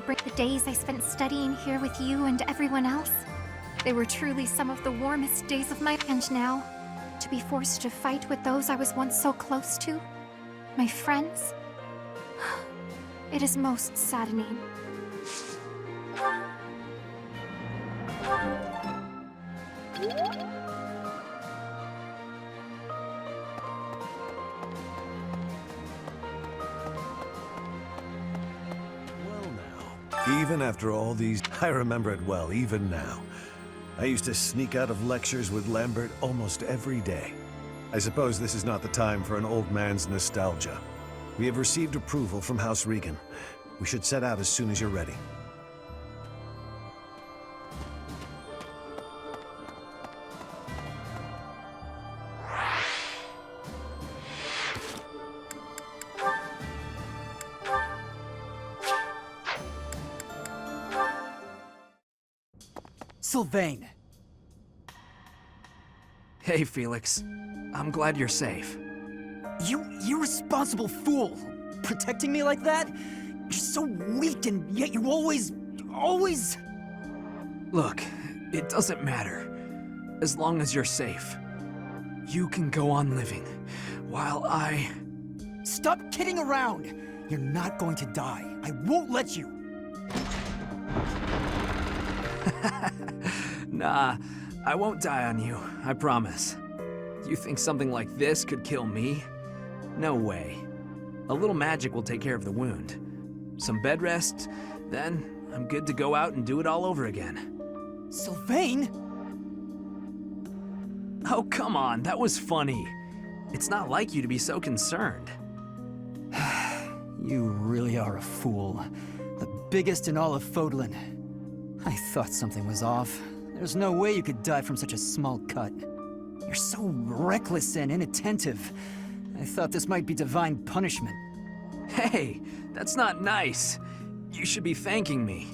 bring the days I spent studying here with you and everyone else. They were truly some of the warmest days of my... And now, to be forced to fight with those I was once so close to, my friends, it is most saddening. Even after all these, I remember it well, even now. I used to sneak out of lectures with Lambert almost every day. I suppose this is not the time for an old man's nostalgia. We have received approval from House Regan. We should set out as soon as you're ready. Sylvain! Hey, Felix. I'm glad you're safe. You irresponsible fool! Protecting me like that? You're so weak and yet you always... Look, it doesn't matter. As long as you're safe. You can go on living, while I... Stop kidding around! You're not going to die. I won't let you! Nah, I won't die on you, I promise. You think something like this could kill me? No way. A little magic will take care of the wound. Some bed rest, then I'm good to go out and do it all over again. Sylvain? Oh, come on, that was funny. It's not like you to be so concerned. You really are a fool. The biggest in all of Fodlan. I thought something was off. There's no way you could die from such a small cut. You're so reckless and inattentive. I thought this might be divine punishment. Hey, that's not nice. You should be thanking me.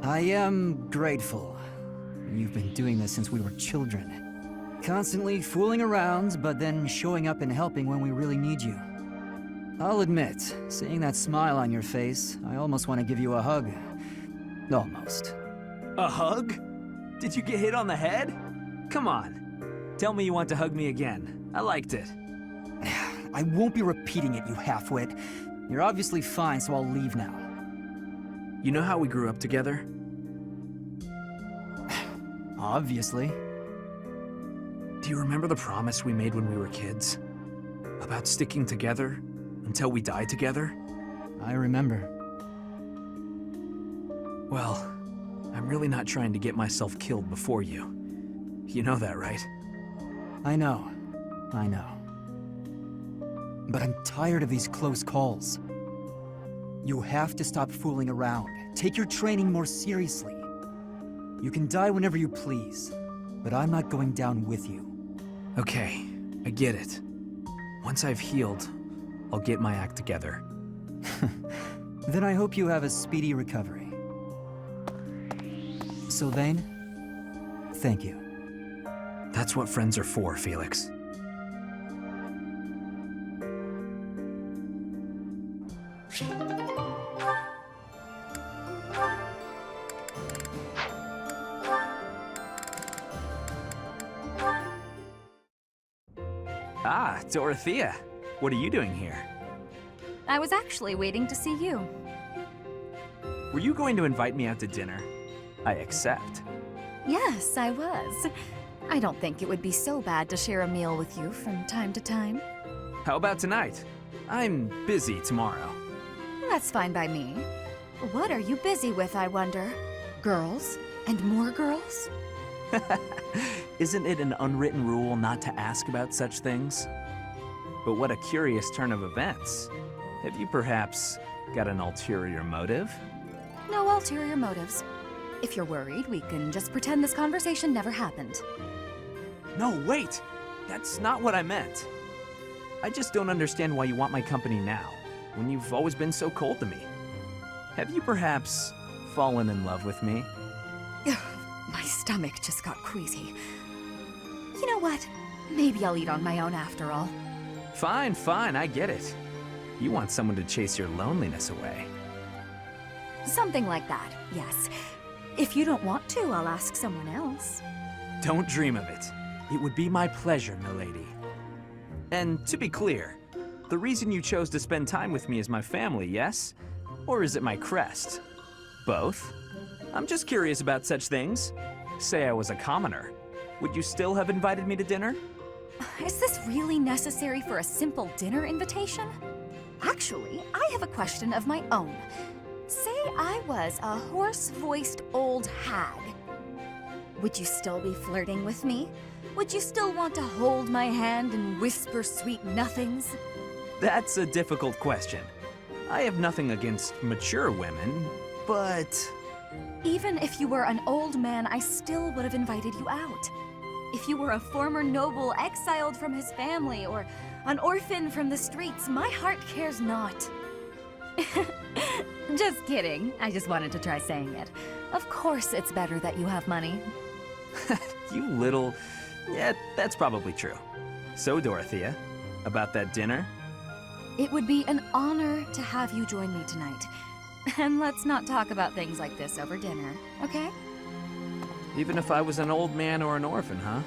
I am grateful. You've been doing this since we were children. Constantly fooling around, but then showing up and helping when we really need you. I'll admit, seeing that smile on your face, I almost want to give you a hug. Almost. A hug? Did you get hit on the head? Come on. Tell me you want to hug me again. I liked it. I won't be repeating it, you halfwit. You're obviously fine, so I'll leave now. You know how we grew up together? Obviously. Do you remember the promise we made when we were kids? About sticking together until we die together? I remember. Well, I'm really not trying to get myself killed before you. You know that, right? I know. But I'm tired of these close calls. You have to stop fooling around. Take your training more seriously. You can die whenever you please, but I'm not going down with you. Okay, I get it. Once I've healed, I'll get my act together. Then I hope you have a speedy recovery. Sylvain, thank you. That's what friends are for, Felix. Ah, Dorothea. What are you doing here? I was actually waiting to see you. Were you going to invite me out to dinner? I accept. Yes, I was. I don't think it would be so bad to share a meal with you from time to time. How about tonight? I'm busy tomorrow. That's fine by me. What are you busy with, I wonder? Girls? And more girls? Isn't it an unwritten rule not to ask about such things? But what a curious turn of events. Have you perhaps got an ulterior motive? No ulterior motives. If you're worried, we can just pretend this conversation never happened. No, wait! That's not what I meant. I just don't understand why you want my company now, when you've always been so cold to me. Have you perhaps fallen in love with me? My stomach just got queasy. You know what? Maybe I'll eat on my own after all. Fine, I get it. You want someone to chase your loneliness away. Something like that, yes. If you don't want to, I'll ask someone else. Don't dream of it. It would be my pleasure, milady. And to be clear, the reason you chose to spend time with me is my family, yes? Or is it my crest? Both? I'm just curious about such things. Say I was a commoner. Would you still have invited me to dinner? Is this really necessary for a simple dinner invitation? Actually, I have a question of my own. Say I was a hoarse-voiced old hag. Would you still be flirting with me? Would you still want to hold my hand and whisper sweet nothings? That's a difficult question. I have nothing against mature women, but... Even if you were an old man, I still would have invited you out. If you were a former noble exiled from his family, or an orphan from the streets, my heart cares not. Just kidding. I just wanted to try saying it. Of course it's better that you have money. You little... Yeah, that's probably true. So, Dorothea, about that dinner? It would be an honor to have you join me tonight. And let's not talk about things like this over dinner, okay? Even if I was an old man or an orphan, huh?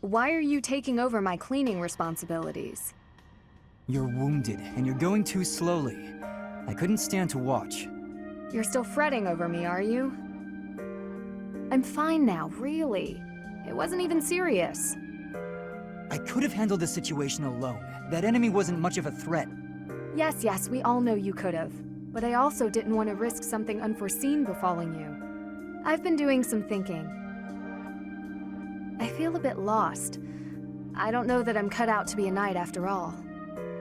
Why are you taking over my cleaning responsibilities? You're wounded, and you're going too slowly. I couldn't stand to watch. You're still fretting over me, are you? I'm fine now, really. It wasn't even serious. I could have handled the situation alone. That enemy wasn't much of a threat. Yes, we all know you could have. But I also didn't want to risk something unforeseen befalling you. I've been doing some thinking. I feel a bit lost. I don't know that I'm cut out to be a knight after all.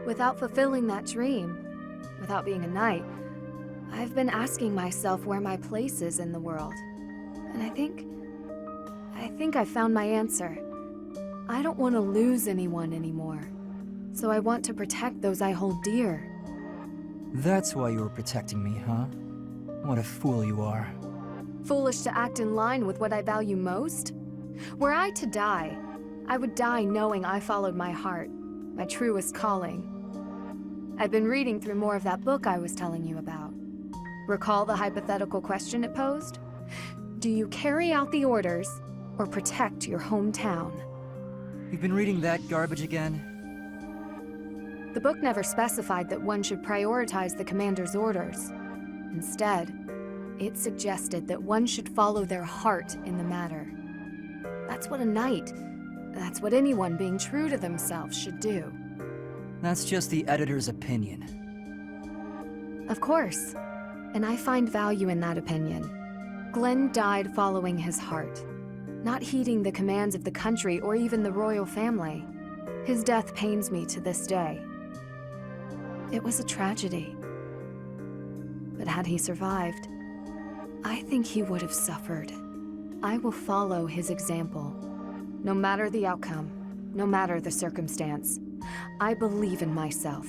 Without fulfilling that dream, without being a knight, I've been asking myself where my place is in the world. And I think I found my answer. I don't want to lose anyone anymore. So I want to protect those I hold dear. That's why you were protecting me, huh? What a fool you are. Foolish to act in line with what I value most? Were I to die, I would die knowing I followed my heart, my truest calling. I've been reading through more of that book I was telling you about. Recall the hypothetical question it posed? Do you carry out the orders or protect your hometown? You've been reading that garbage again? The book never specified that one should prioritize the commander's orders. Instead, it suggested that one should follow their heart in the matter. That's what a knight, that's what anyone being true to themselves should do. That's just the editor's opinion. Of course, and I find value in that opinion. Glenn died following his heart, not heeding the commands of the country or even the royal family. His death pains me to this day. It was a tragedy. But had he survived, I think he would have suffered. I will follow his example. No matter the outcome, no matter the circumstance, I believe in myself.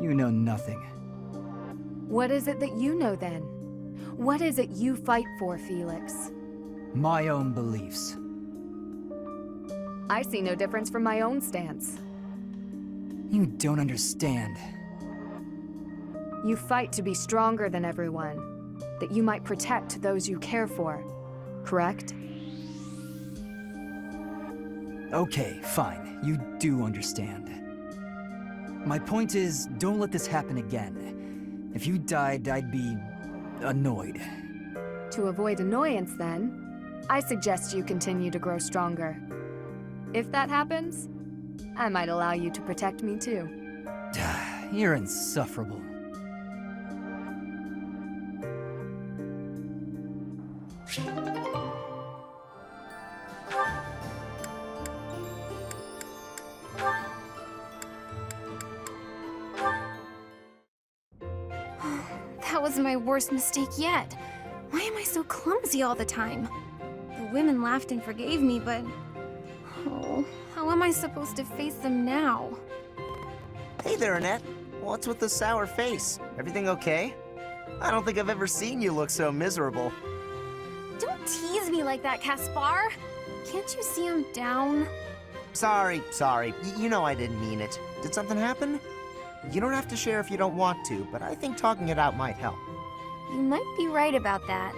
You know nothing. What is it that you know then? What is it you fight for, Felix? My own beliefs. I see no difference from my own stance. You don't understand. You fight to be stronger than everyone, that you might protect those you care for, correct? Okay, fine. You do understand. My point is, don't let this happen again. If you died, I'd be annoyed. To avoid annoyance, then, I suggest you continue to grow stronger. If that happens, I might allow you to protect me too. You're insufferable. That was my worst mistake yet. Why am I so clumsy all the time? The women laughed and forgave me, but... Oh, how am I supposed to face them now? Hey there, Annette. What's with the sour face? Everything okay? I don't think I've ever seen you look so miserable. Don't tease me like that, Caspar. Can't you see I'm down? Sorry. You know I didn't mean it. Did something happen? You don't have to share if you don't want to, but I think talking it out might help. You might be right about that.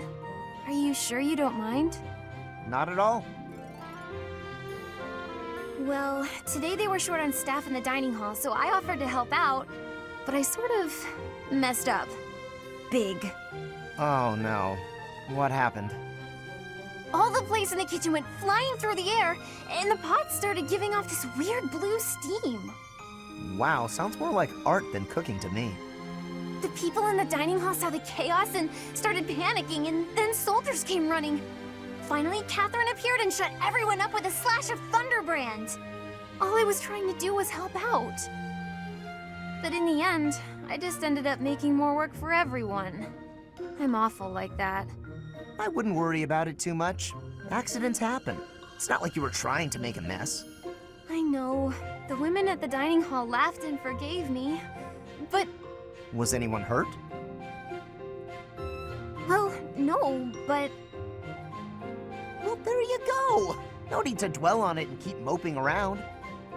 Are you sure you don't mind? Not at all. Well, today they were short on staff in the dining hall, so I offered to help out. But I sort of messed up. Big. Oh no. What happened? All the plates in the kitchen went flying through the air, and the pots started giving off this weird blue steam. Wow, sounds more like art than cooking to me. The people in the dining hall saw the chaos and started panicking, and then soldiers came running. Finally, Catherine appeared and shut everyone up with a slash of Thunderbrand. All I was trying to do was help out. But in the end, I just ended up making more work for everyone. I'm awful like that. I wouldn't worry about it too much. Accidents happen. It's not like you were trying to make a mess. I know. The women at the dining hall laughed and forgave me. But, Was anyone hurt? well, no, but Well, there you go. No need to dwell on it and keep moping around.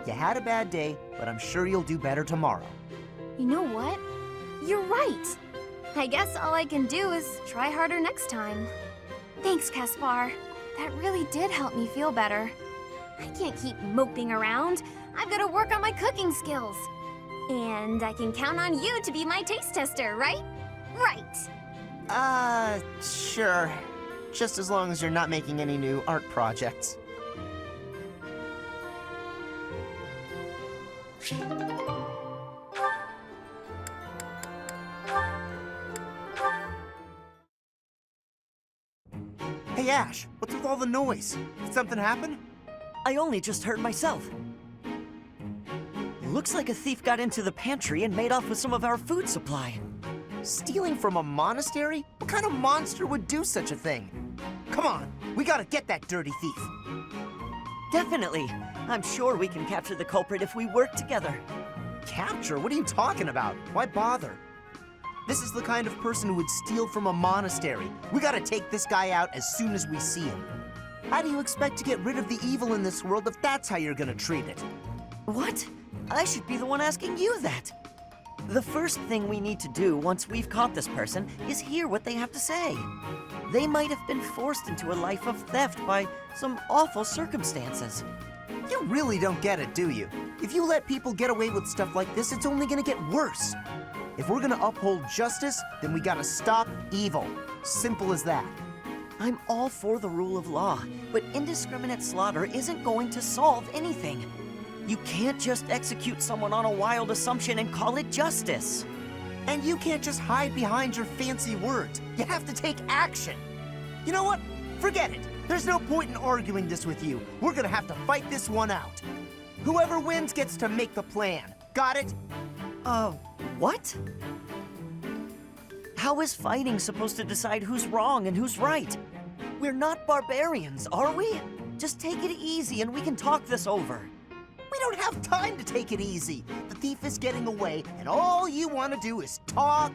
You had a bad day, but I'm sure you'll do better tomorrow. you know what? You're right. I guess all I can do is try harder next time. Thanks, Caspar. That really did help me feel better. I can't keep moping around. I've got to work on my cooking skills. And I can count on you to be my taste tester, right? Right. Sure. Just as long as you're not making any new art projects. Hey Ash, what's with all the noise? Did something happen? I only just heard myself. Looks like a thief got into the pantry and made off with some of our food supply. Stealing from a monastery? What kind of monster would do such a thing? Come on, we gotta get that dirty thief. Definitely. I'm sure we can capture the culprit if we work together. Capture? What are you talking about? Why bother? This is the kind of person who would steal from a monastery. We gotta take this guy out as soon as we see him. How do you expect to get rid of the evil in this world if that's how you're gonna treat it? What? I should be the one asking you that. The first thing we need to do once we've caught this person is hear what they have to say. They might have been forced into a life of theft by some awful circumstances. You really don't get it, do you? If you let people get away with stuff like this, it's only gonna get worse. If we're gonna uphold justice, then we gotta stop evil. Simple as that. I'm all for the rule of law, but indiscriminate slaughter isn't going to solve anything. You can't just execute someone on a wild assumption and call it justice. And you can't just hide behind your fancy words. You have to take action. You know what? Forget it. There's no point in arguing this with you. We're gonna have to fight this one out. Whoever wins gets to make the plan. Got it? What? How is fighting supposed to decide who's wrong and who's right? We're not barbarians, are we? Just take it easy and we can talk this over. We don't have time to take it easy. The thief is getting away, and all you want to do is talk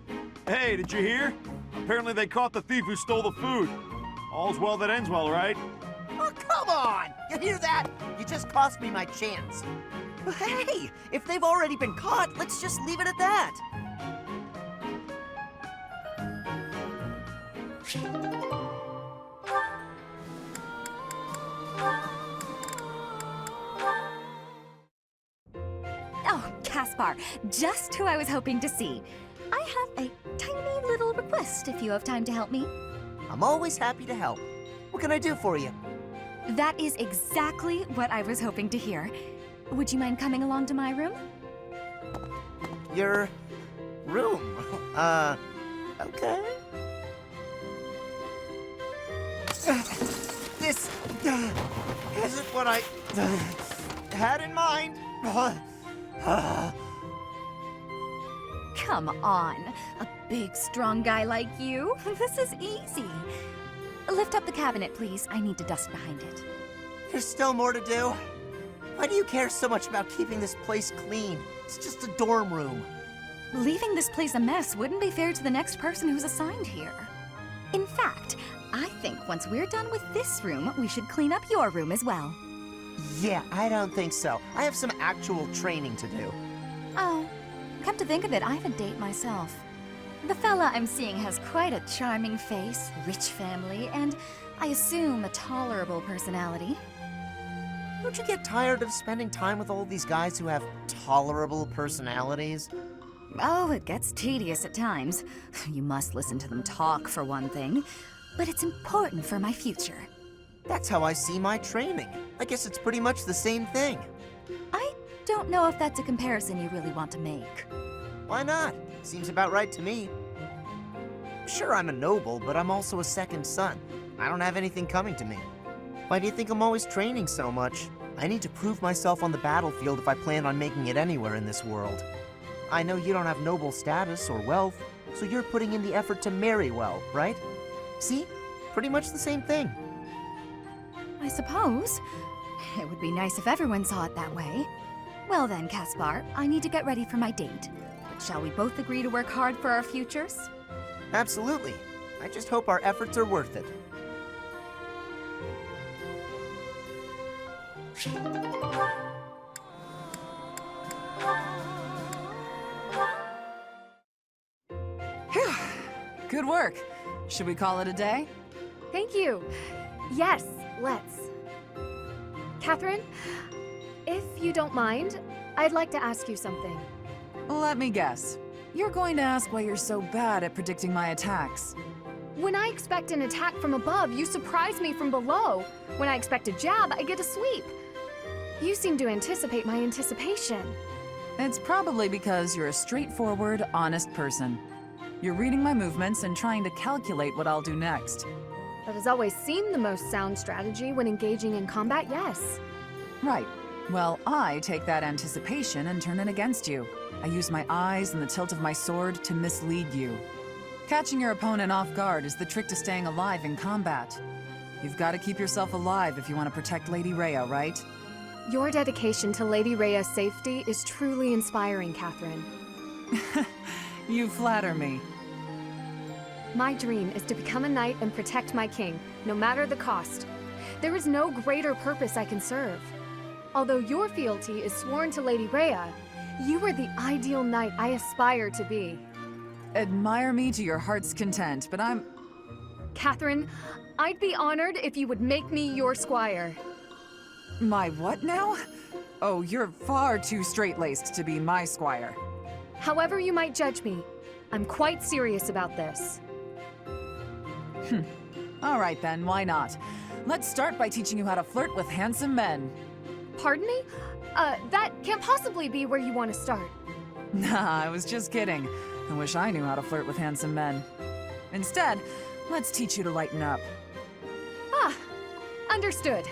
and... Hey, did you hear? Apparently they caught the thief who stole the food. All's well that ends well, right? Oh, come on! You hear that? You just cost me my chance. Hey, if they've already been caught, let's just leave it at that. Oh, Caspar, just who I was hoping to see. I have a tiny little request if you have time to help me. I'm always happy to help. What can I do for you? That is exactly what I was hoping to hear. Would you mind coming along to my room? Your room? Okay. This isn't what I had in mind. Come on, a big, strong guy like you. This is easy. Lift up the cabinet, please. I need to dust behind it. There's still more to do. Why do you care so much about keeping this place clean? It's just a dorm room. Leaving this place a mess wouldn't be fair to the next person who's assigned here. In fact, I think once we're done with this room, we should clean up your room as well. Yeah, I don't think so. I have some actual training to do. Oh, come to think of it, I have a date myself. The fella I'm seeing has quite a charming face, rich family, and I assume a tolerable personality. Don't you get tired of spending time with all these guys who have tolerable personalities? Oh, it gets tedious at times. You must listen to them talk, for one thing. But it's important for my future. That's how I see my training. I guess it's pretty much the same thing. I don't know if that's a comparison you really want to make. Why not? Seems about right to me. Sure, I'm a noble, but I'm also a second son. I don't have anything coming to me. Why do you think I'm always training so much? I need to prove myself on the battlefield if I plan on making it anywhere in this world. I know you don't have noble status or wealth, so you're putting in the effort to marry well, right? See? Pretty much the same thing. I suppose. It would be nice if everyone saw it that way. Well then, Caspar, I need to get ready for my date. But shall we both agree to work hard for our futures? Absolutely. I just hope our efforts are worth it. Phew. Good work. Should we call it a day? Thank you. Yes, let's. Catherine, if you don't mind, I'd like to ask you something. Let me guess. You're going to ask why you're so bad at predicting my attacks. When I expect an attack from above, you surprise me from below. When I expect a jab, I get a sweep. You seem to anticipate my anticipation. It's probably because you're a straightforward, honest person. You're reading my movements and trying to calculate what I'll do next. That has always seemed the most sound strategy when engaging in combat, yes. Right. Well, I take that anticipation and turn it against you. I use my eyes and the tilt of my sword to mislead you. Catching your opponent off guard is the trick to staying alive in combat. You've got to keep yourself alive if you want to protect Lady Rhea, right? Your dedication to Lady Rhea's safety is truly inspiring, Catherine. You flatter me. My dream is to become a knight and protect my king, no matter the cost. There is no greater purpose I can serve. Although your fealty is sworn to Lady Rhea, you are the ideal knight I aspire to be. Admire me to your heart's content, but I'm... Catherine, I'd be honored if you would make me your squire. My what now? Oh, you're far too straight-laced to be my squire. However you might judge me, I'm quite serious about this. All right then, why not? Let's start by teaching you how to flirt with handsome men. Pardon me? That can't possibly be where you want to start. Nah, I was just kidding. I wish I knew how to flirt with handsome men. Instead, let's teach you to lighten up. Ah, understood.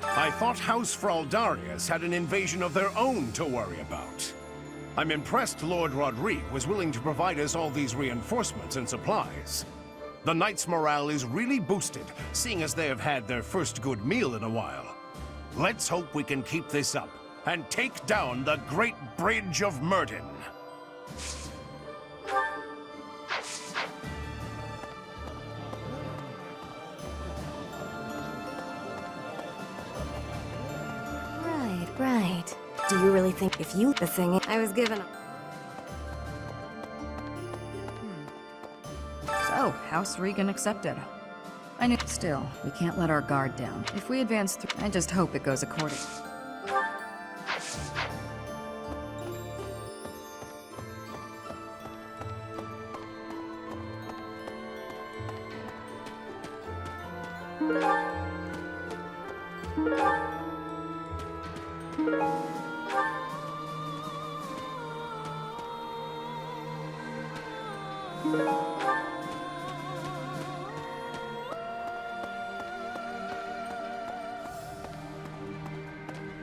I thought House Fraldarius had an invasion of their own to worry about. I'm impressed Lord Rodrigue was willing to provide us all these reinforcements and supplies. The Knights' morale is really boosted, seeing as they have had their first good meal in a while. Let's hope we can keep this up and take down the Great Bridge of Myrden. Right. Do you really think if you... The thing I was given... So, House Regan accepted. I knew... Still, we can't let our guard down. If we advance through... I just hope it goes according...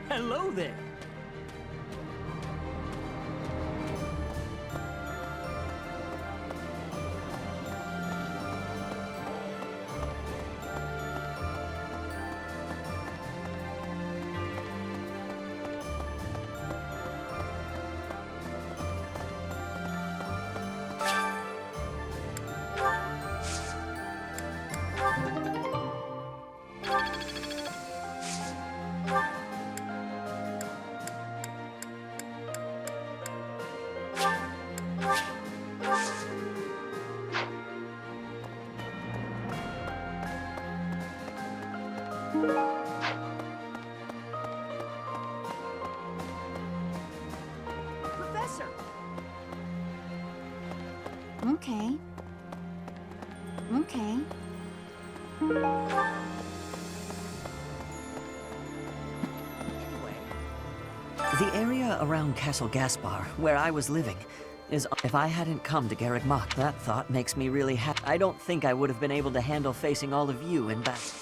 Hello there. Professor! Okay. Okay. The area around Castle Gaspar, where I was living, is... If I hadn't come to Garreg Mach, that thought makes me really happy. I don't think I would have been able to handle facing all of you in battle.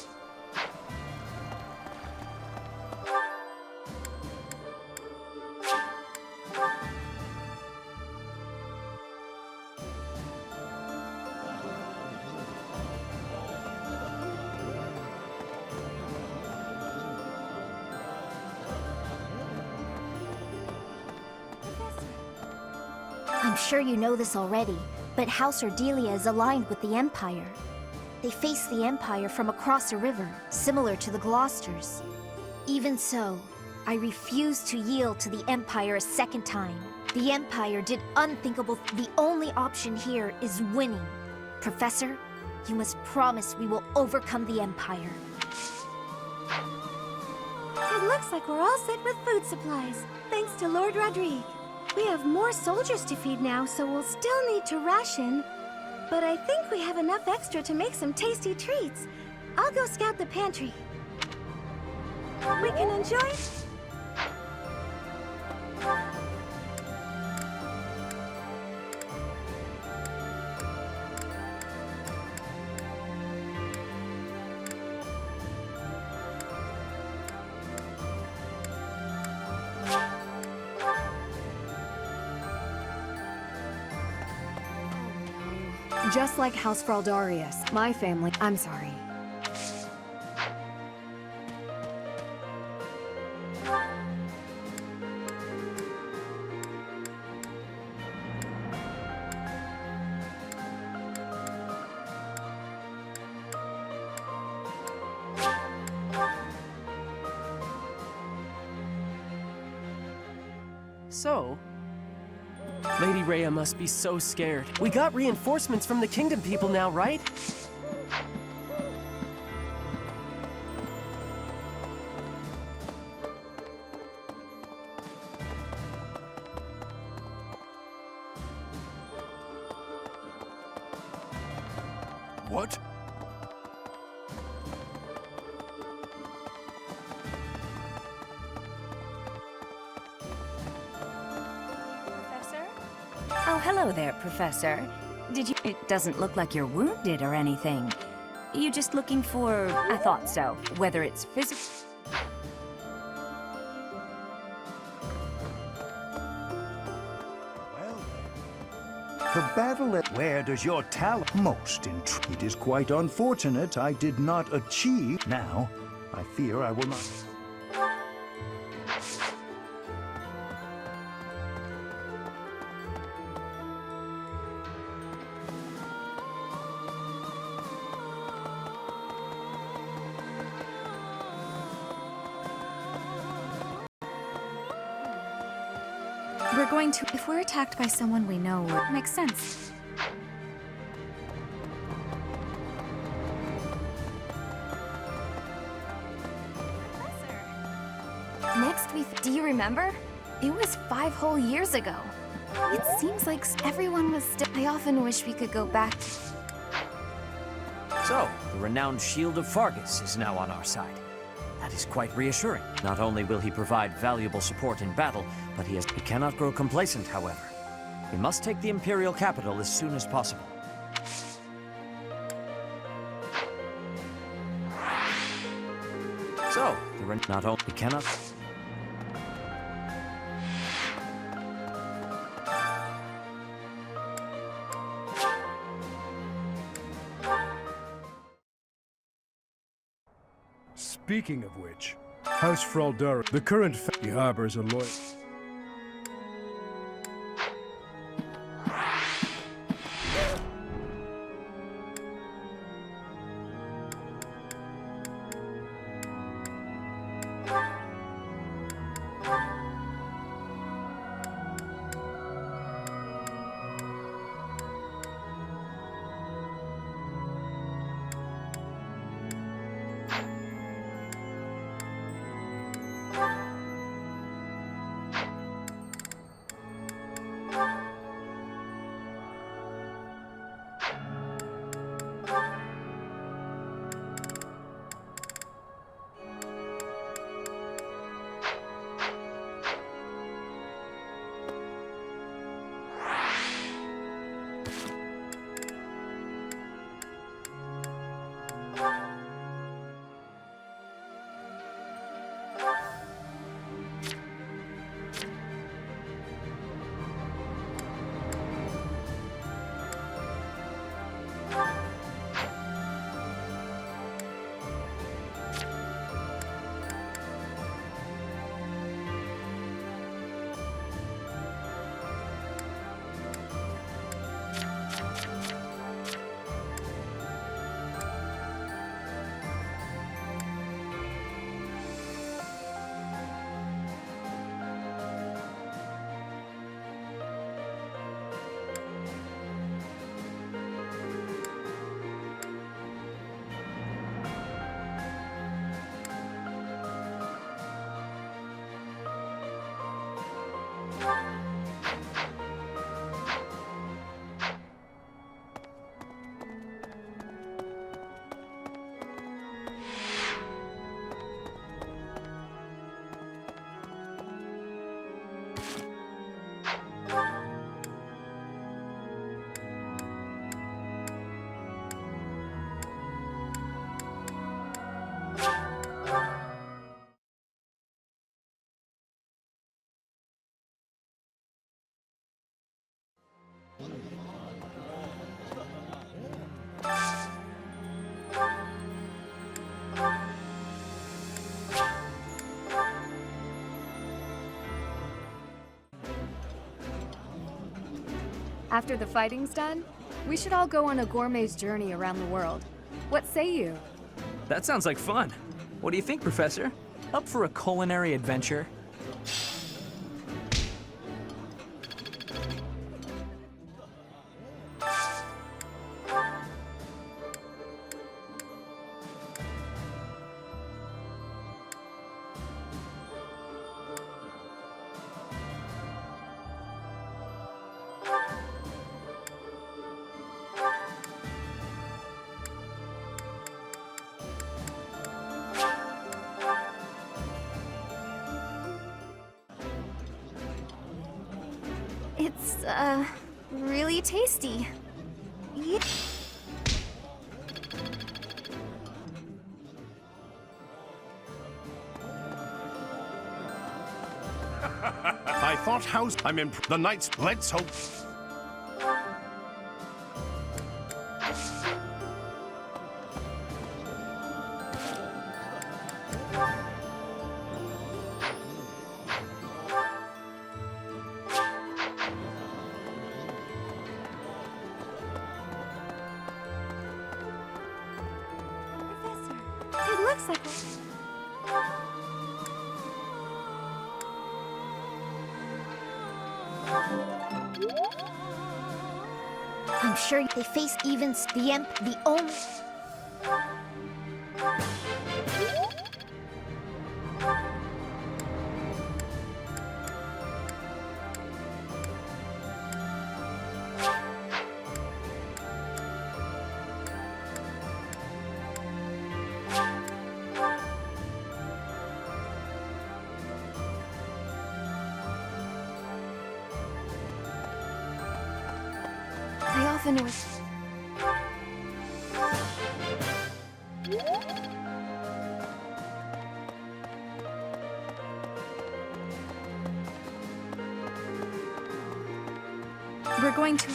I'm sure you know this already, but House Ordelia is aligned with the Empire. They face the Empire from across a river, similar to the Gloucesters. Even so, I refuse to yield to the Empire a second time. The Empire did unthinkable. The only option here is winning. Professor, you must promise we will overcome the Empire. It looks like we're all set with food supplies, thanks to Lord Rodrigue. We have more soldiers to feed now, so we'll still need to ration. But I think we have enough extra to make some tasty treats. I'll go scout the pantry. We can enjoy... Just like House Fraldarius, my family... I'm sorry. So, Lady Rhea must be so scared. We got reinforcements from the Kingdom people now, right? What? Oh, hello there, Professor. Did you... It doesn't look like you're wounded or anything. You just looking for... I thought so. Whether it's physical... The battle at... Where does your talent most intrigue? It is quite unfortunate I did not achieve. Now, I fear I will not... We're going to... If we're attacked by someone we know, it makes sense. Next do you remember? It was 5 whole years ago. It seems like everyone was still... I often wish we could go back. So, the renowned Shield of Fargus is now on our side. That is quite reassuring. Not only will he provide valuable support in battle, but he cannot grow complacent, however. We must take the Imperial capital as soon as possible. So, not only we cannot... Speaking of which, House Fraldar, the current he harbors a loyal... After the fighting's done, we should all go on a gourmet's journey around the world. What say you? That sounds like fun. What do you think, Professor? Up for a culinary adventure? It's, really tasty. Yeah. I thought I'm in the knights. Let's hope. It looks like... I'm sure they face even the the only. I often wish. We're going to.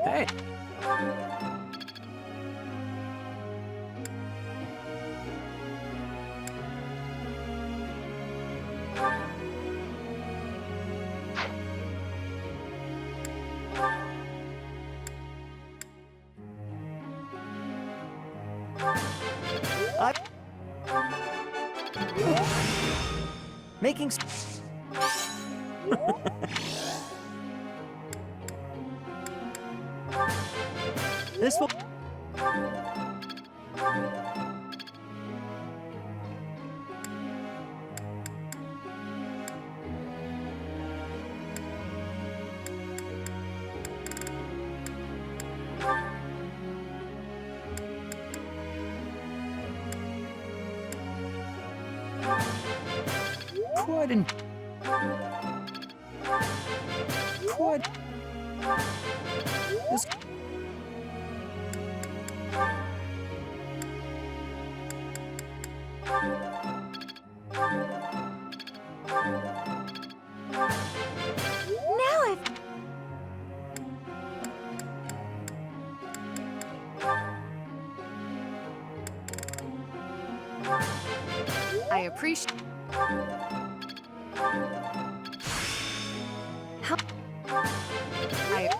Hey. Making. This will. Quite an... Quite... This... Now I've... I appreciate. How? I.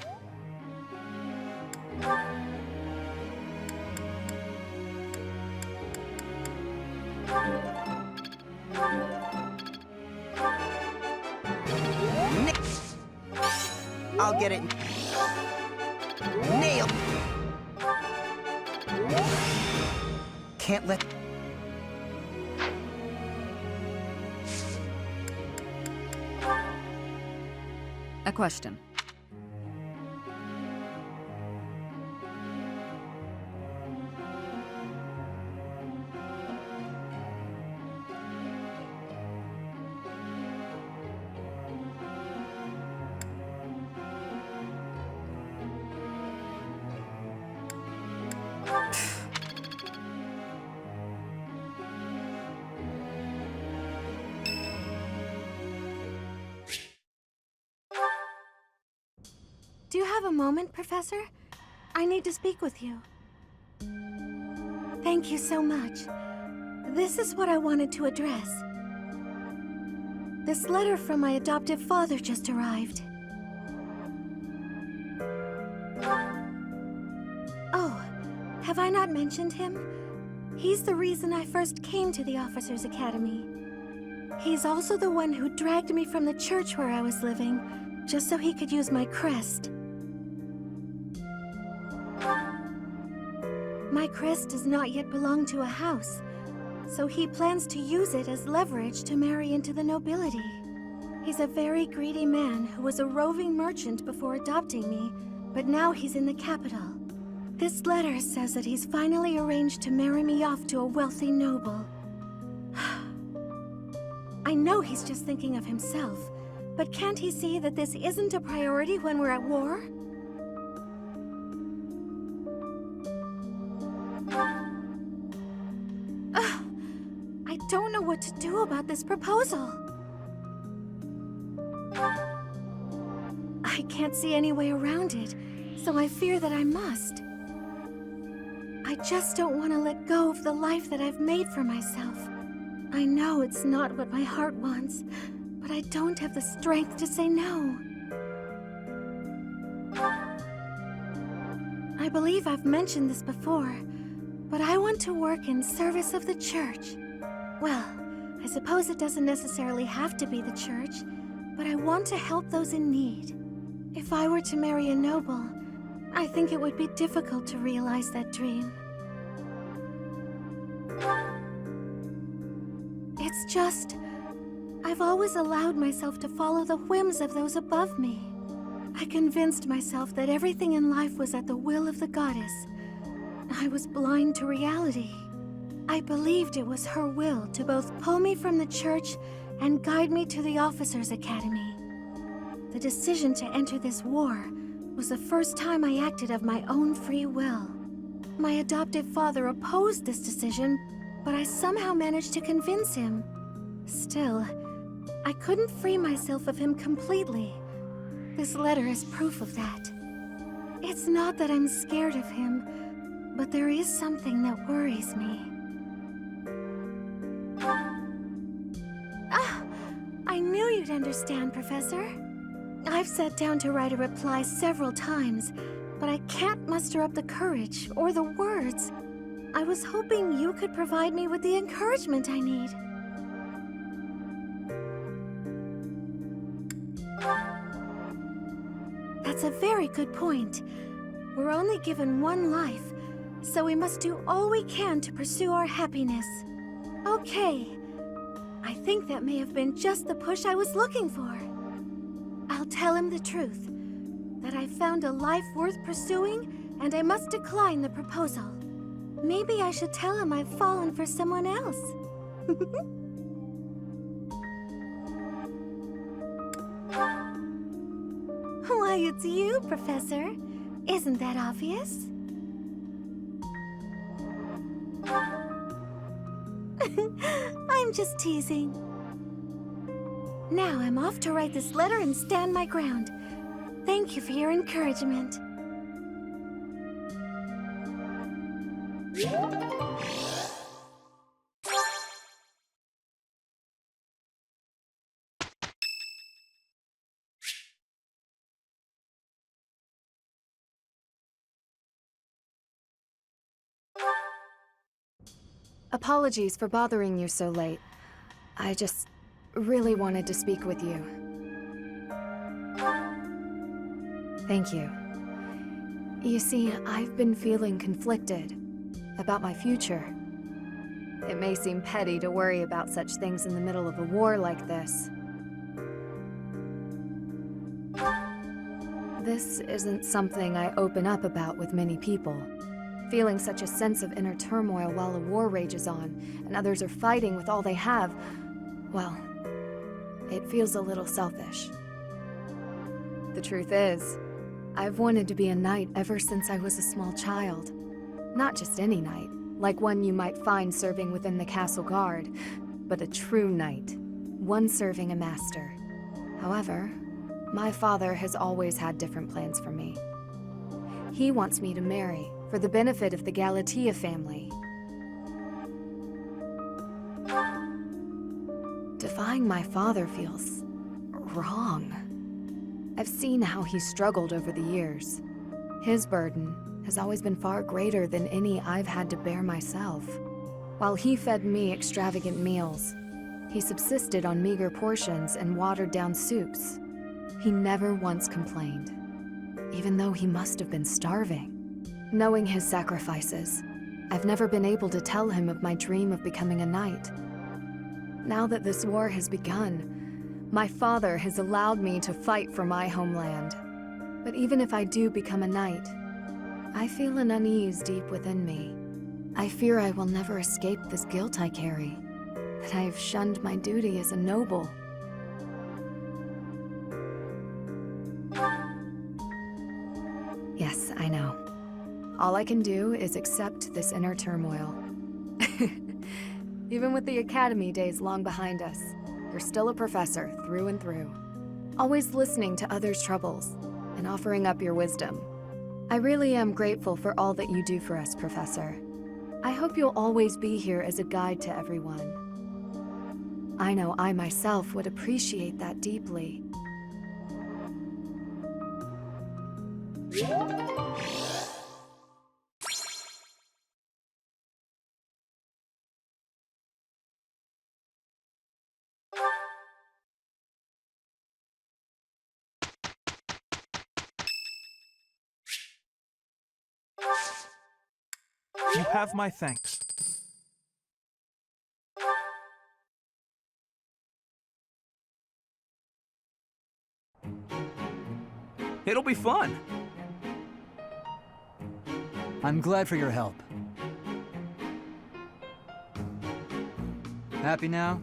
I'll get it. Nailed. Can't let. A question. have a moment, Professor? I need to speak with you. Thank you so much. This is what I wanted to address. This letter from my adoptive father just arrived. Oh, have I not mentioned him? He's the reason I first came to the Officers' Academy. He's also the one who dragged me from the church where I was living, just so he could use my crest. My crest does not yet belong to a house, so he plans to use it as leverage to marry into the nobility. He's a very greedy man who was a roving merchant before adopting me, but now he's in the capital. This letter says that he's finally arranged to marry me off to a wealthy noble. I know he's just thinking of himself, but can't he see that this isn't a priority when we're at war? I don't know what to do about this proposal. I can't see any way around it, so I fear that I must. I just don't want to let go of the life that I've made for myself. I know it's not what my heart wants, but I don't have the strength to say no. I believe I've mentioned this before, but I want to work in service of the church. Well, I suppose it doesn't necessarily have to be the church, but I want to help those in need. If I were to marry a noble, I think it would be difficult to realize that dream. It's just, I've always allowed myself to follow the whims of those above me. I convinced myself that everything in life was at the will of the goddess. I was blind to reality. I believed it was her will to both pull me from the church and guide me to the Officers' Academy. The decision to enter this war was the first time I acted of my own free will. My adoptive father opposed this decision, but I somehow managed to convince him. Still, I couldn't free myself of him completely. This letter is proof of that. It's not that I'm scared of him, but there is something that worries me. I knew you'd understand, Professor. I've sat down to write a reply several times, but I can't muster up the courage or the words. I was hoping you could provide me with the encouragement I need. That's a very good point. We're only given one life, so we must do all we can to pursue our happiness. Okay. I think that may have been just the push I was looking for. I'll tell him the truth, that I found a life worth pursuing, and I must decline the proposal. Maybe I should tell him I've fallen for someone else. Why, it's you, Professor. Isn't that obvious? I'm just teasing. Now I'm off to write this letter and stand my ground. Thank you for your encouragement. Apologies for bothering you so late. I just really wanted to speak with you. Thank you. You see, I've been feeling conflicted about my future. It may seem petty to worry about such things in the middle of a war like this. This isn't something I open up about with many people. Feeling such a sense of inner turmoil while a war rages on, and others are fighting with all they have, well, it feels a little selfish. The truth is, I've wanted to be a knight ever since I was a small child. Not just any knight, like one you might find serving within the castle guard, but a true knight, one serving a master. However, My father has always had different plans for me. He wants me to marry for the benefit of the Galatea family. Defying my father feels wrong. I've seen how he's struggled over the years. His burden has always been far greater than any I've had to bear myself. While he fed me extravagant meals, he subsisted on meager portions and watered-down soups. He never once complained, even though he must have been starving. Knowing his sacrifices, I've never been able to tell him of my dream of becoming a knight. Now that this war has begun, my father has allowed me to fight for my homeland. But even if I do become a knight, I feel an unease deep within me. I fear I will never escape this guilt I carry, that I have shunned my duty as a noble. Yes, I know. All I can do is accept this inner turmoil. Even with the academy days long behind us, you're still a professor through and through. Always listening to others' troubles and offering up your wisdom. I really am grateful for all that you do for us, Professor. I hope you'll always be here as a guide to everyone. I know I myself would appreciate that deeply. You have my thanks. It'll be fun. I'm glad for your help. Happy now?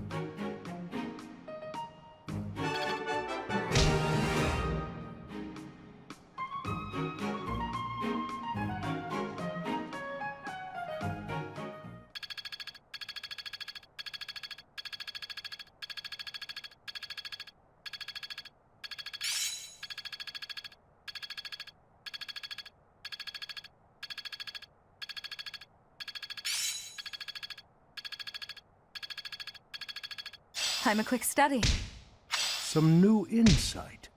Time a quick study. Some new insight.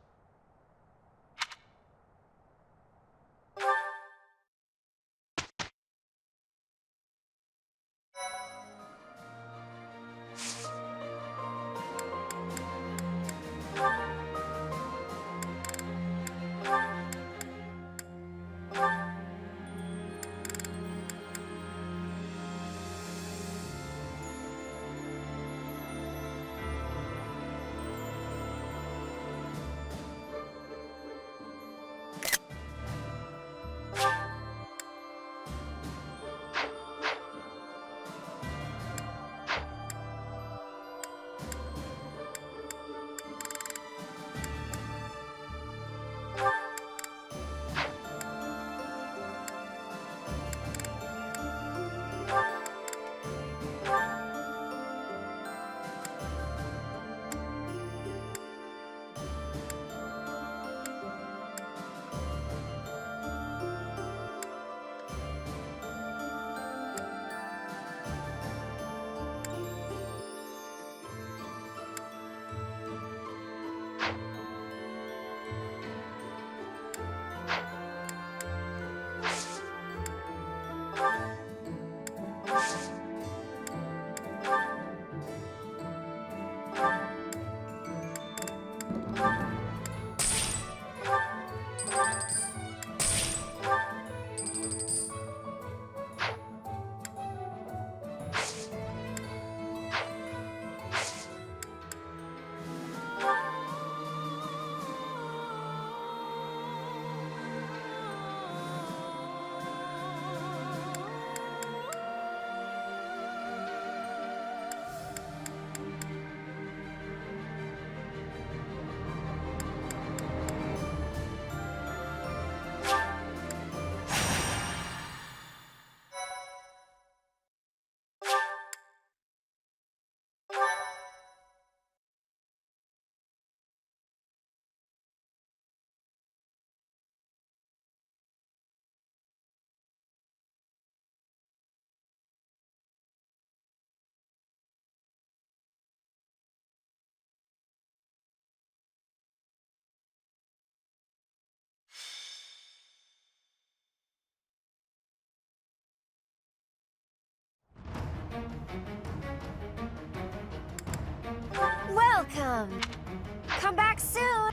Come back soon!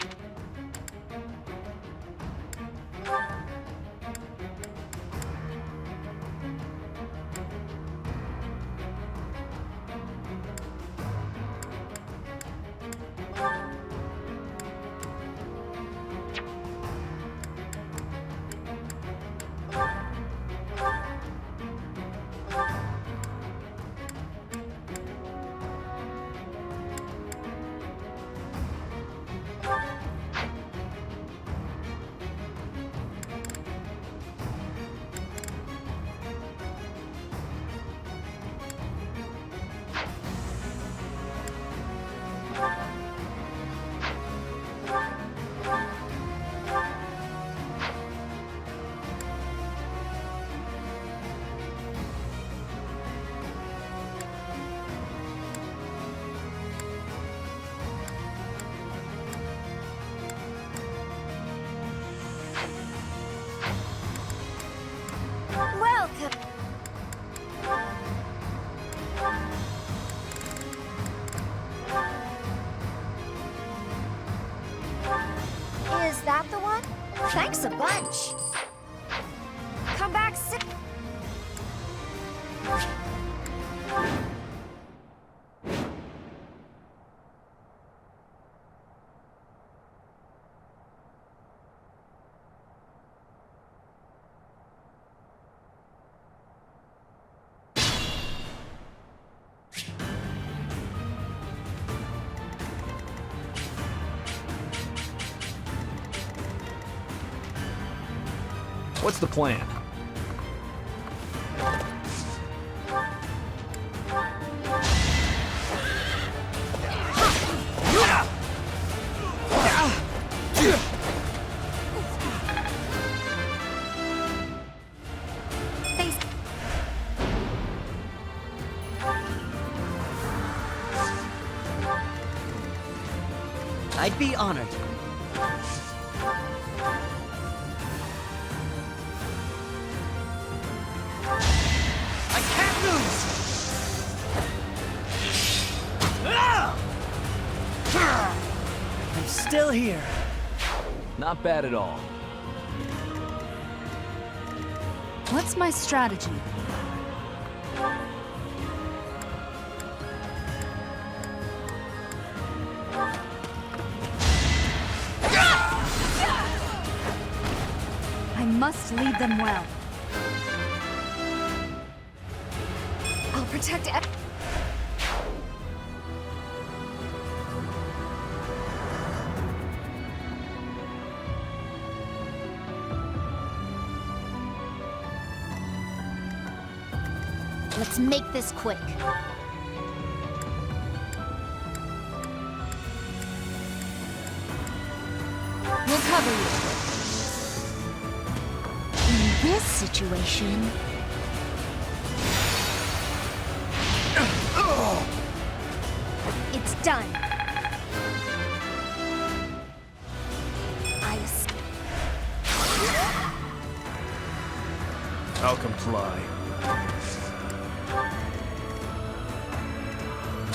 Welcome! Is that the one? Thanks a bunch. Come back soon. What's the plan? I'd be honored. I can't lose! I'm still here. Not bad at all. What's my strategy? I must lead them well. I'll protect Let's make this quick. We'll cover you. In this situation... It's done. I'll comply.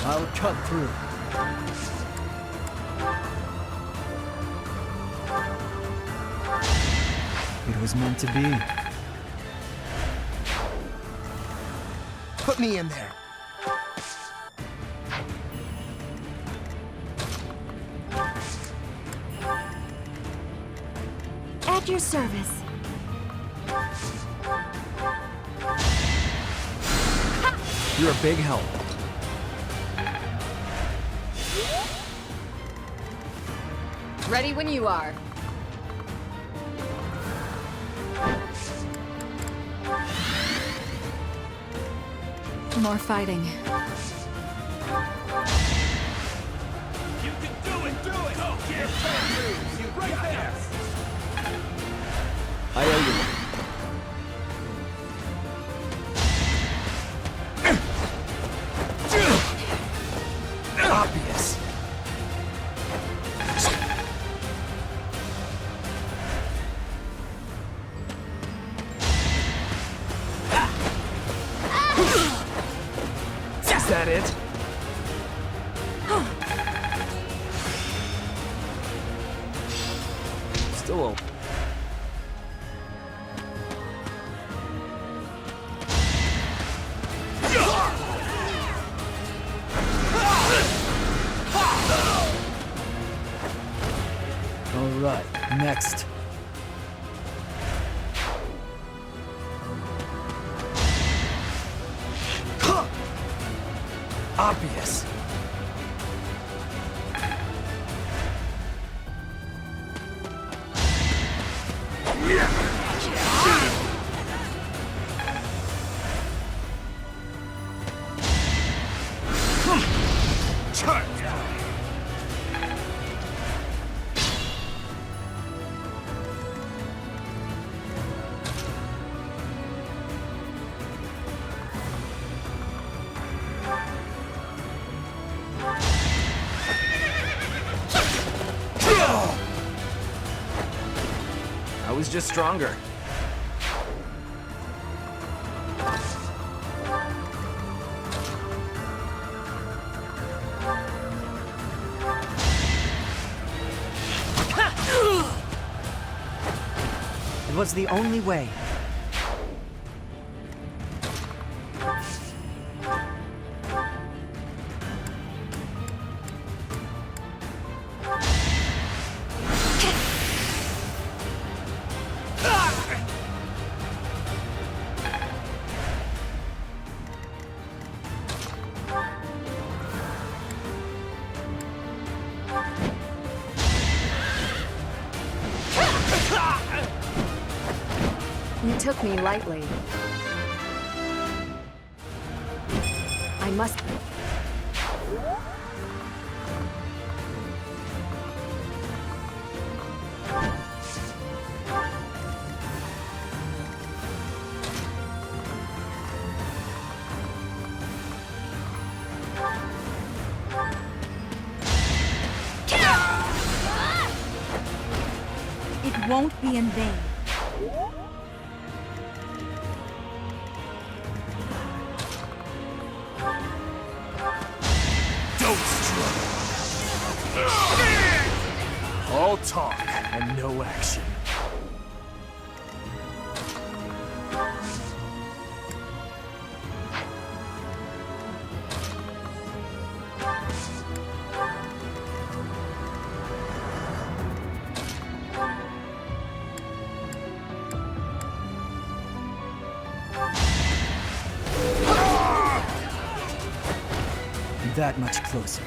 I'll cut through. It was meant to be. Put me in there. At your service. You're a big help. Ready when you are. More fighting. You can do it! Do it! Go! Get you right there! I owe you one. Obvious. Is that it? next? Obvious. I was just stronger. It was the only way. You took me lightly. I must... It won't be in vain. All talk and no action. That much closer.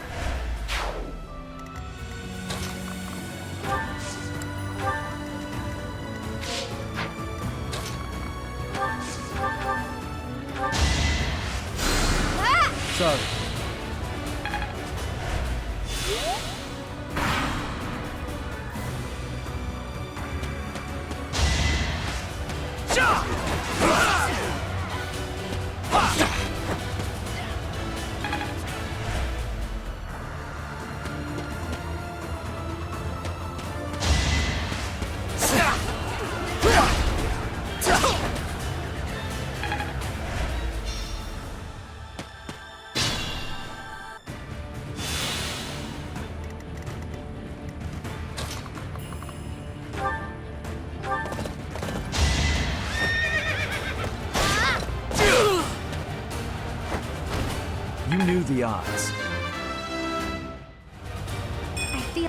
Sorry. You knew the odds. I feel...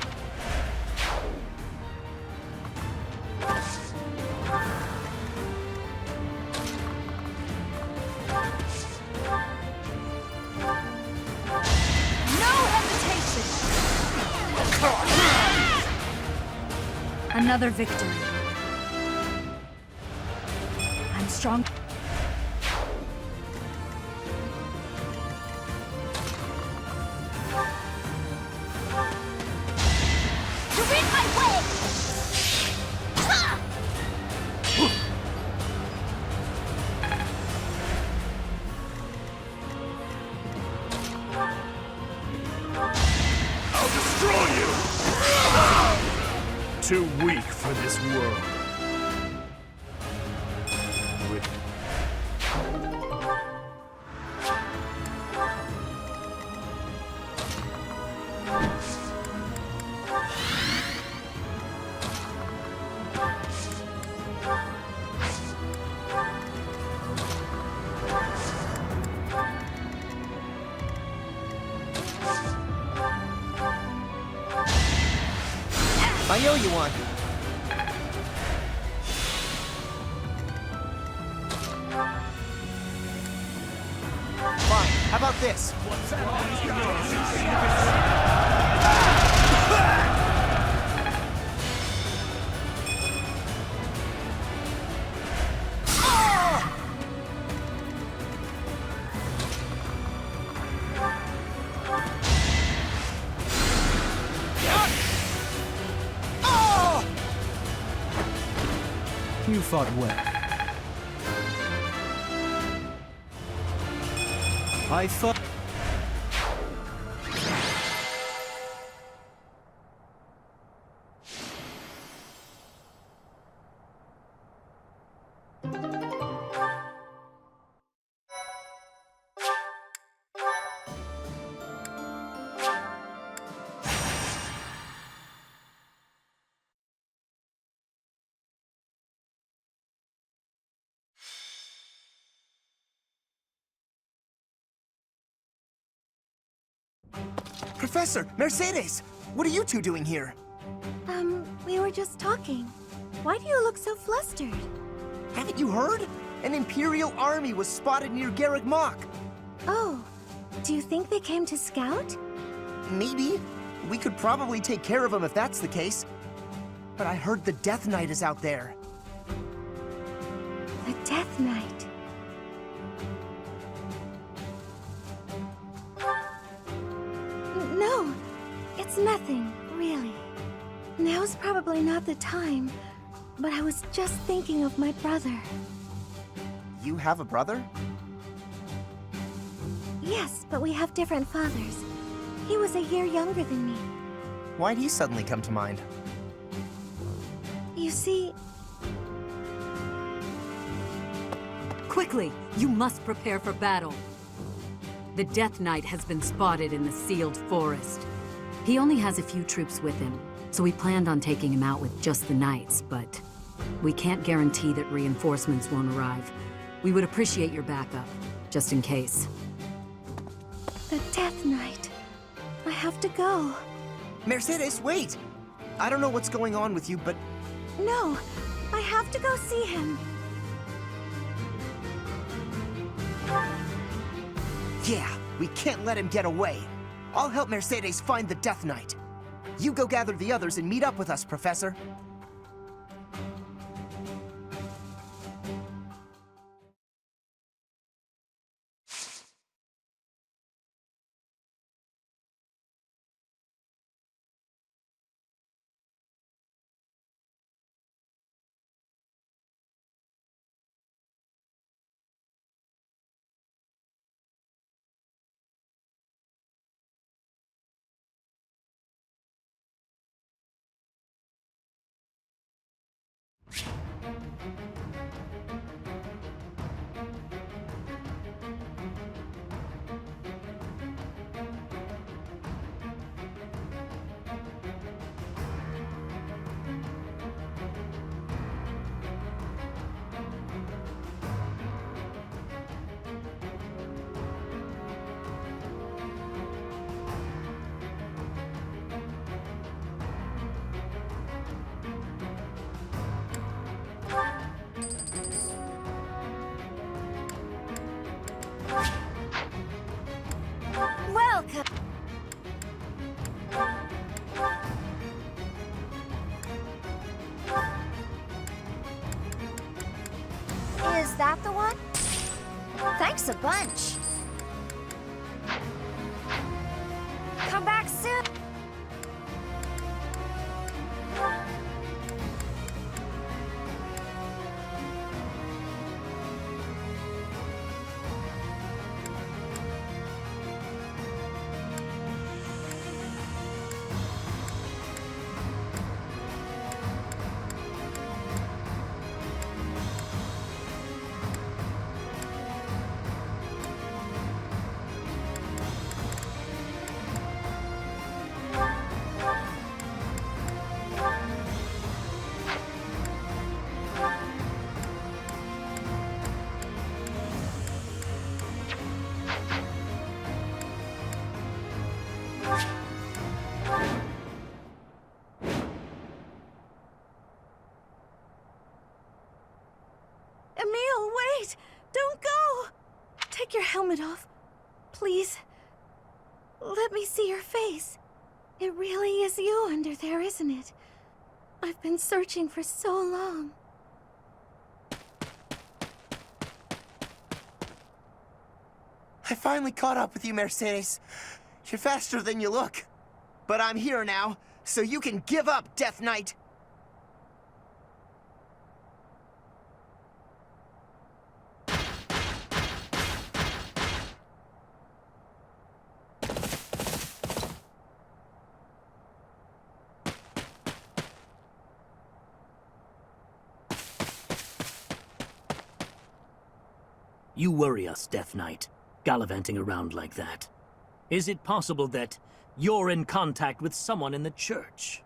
No hesitation! Another victory. I'm strong. You're in my way! I'll destroy you! Too weak for this world. With I owe you one. How about this? You fought well. I fought... Professor, Mercedes, what are you two doing here? We were just talking. Why do you look so flustered? Haven't you heard? An Imperial army was spotted near Garreg Mach. Oh, do you think they came to scout? Maybe. We could probably take care of them if that's the case. But I heard the Death Knight is out there. The Death Knight. No, it's nothing, really. Now's probably not the time, but I was just thinking of my brother. You have a brother? Yes, but we have different fathers. He was a year younger than me. Why'd he suddenly come to mind? You see... Quickly! You must prepare for battle. The Death Knight has been spotted in the sealed forest. He only has a few troops with him, so we planned on taking him out with just the knights, but we can't guarantee that reinforcements won't arrive. We would appreciate your backup, just in case. The Death Knight. I have to go. Mercedes, wait! I don't know what's going on with you, but... No, I have to go see him. Yeah, we can't let him get away. I'll help Mercedes find the Death Knight. You go gather the others and meet up with us, Professor. Welcome. Is that the one? Thanks a bunch. Come back soon. Emil, wait! Don't go! Take your helmet off. Please, let me see your face. It really is you under there, isn't it? I've been searching for so long. I finally caught up with you, Mercedes. You're faster than you look. But I'm here now, so you can give up, Death Knight. You worry us, Death Knight, gallivanting around like that. Is it possible that you're in contact with someone in the church?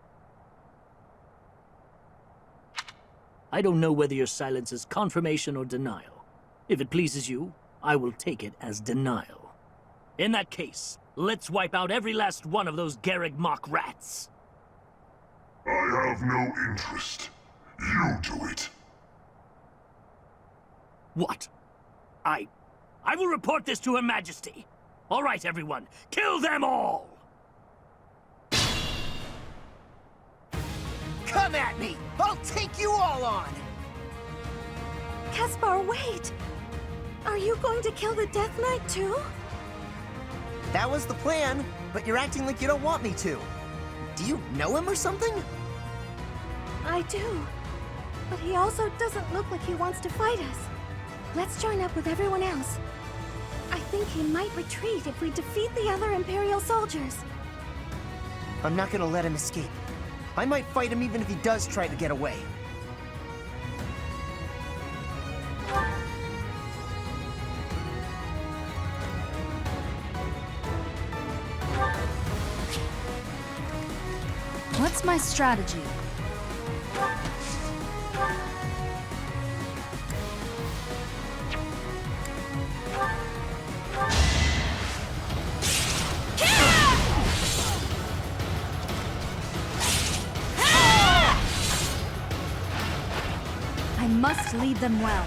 I don't know whether your silence is confirmation or denial. If it pleases you, I will take it as denial. In that case, let's wipe out every last one of those Garreg mock rats. I have no interest. You do it. What? I will report this to Her Majesty. All right, everyone, kill them all! Come at me! I'll take you all on! Caspar, wait! Are you going to kill the Death Knight too? That was the plan, but you're acting like you don't want me to. Do you know him or something? I do. But he also doesn't look like he wants to fight us. Let's join up with everyone else. I think he might retreat if we defeat the other Imperial soldiers. I'm not gonna let him escape. I might fight him even if he does try to get away. What's my strategy? I must lead them well.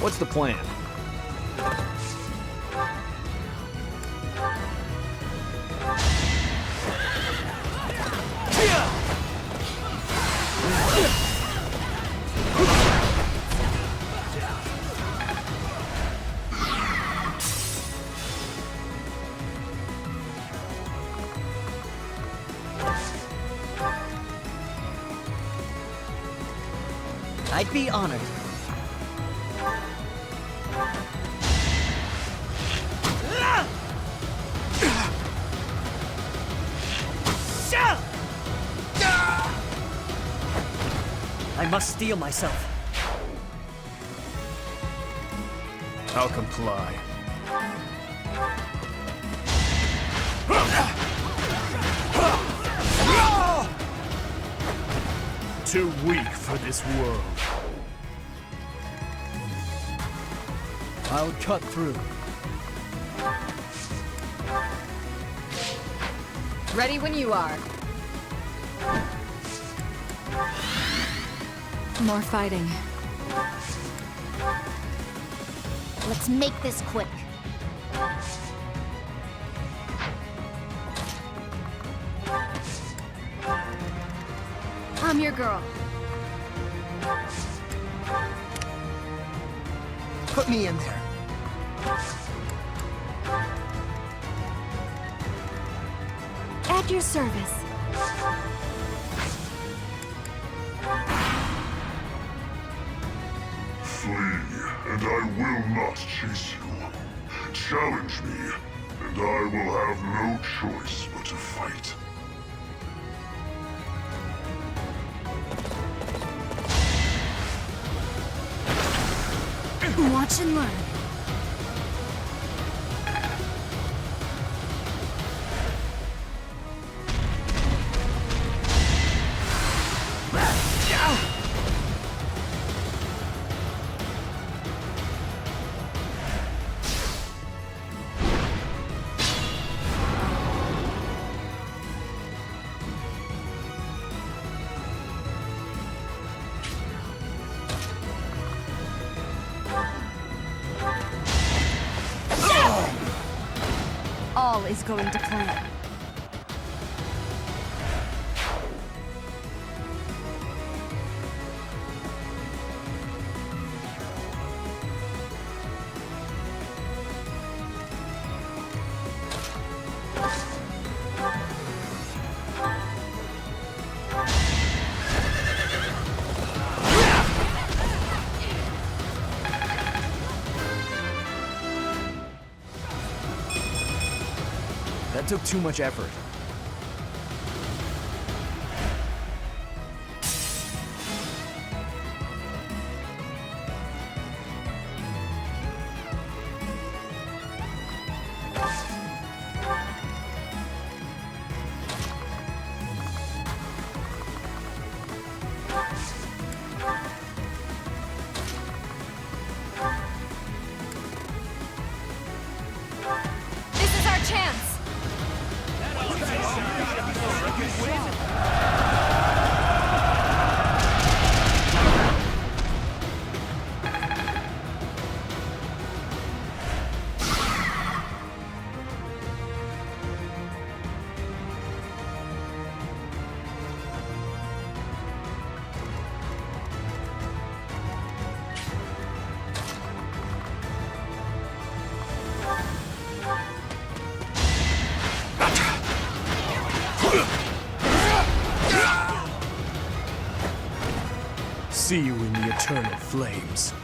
What's the plan? I'd be honored. I must steel myself. I'll comply. Too weak for this world. I'll cut through. Ready when you are. More fighting. Let's make this quick. I'm your girl. Put me in there. At your service. Flee, and I will not chase you. Challenge me, and I will have no choice but to fight. Watch and learn. All is going to plan. That took too much effort. This is our chance! See you in the eternal flames.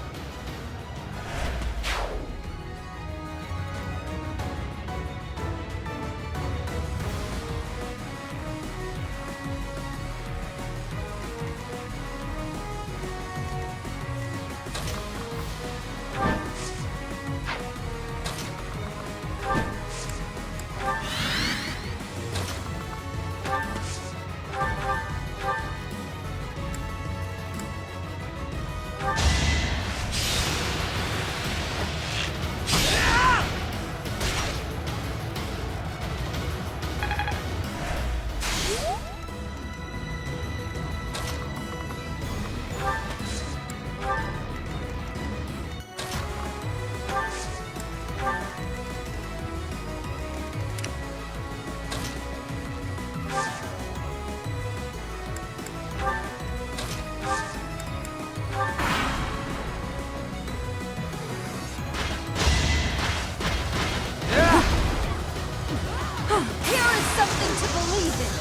Here is something to believe in.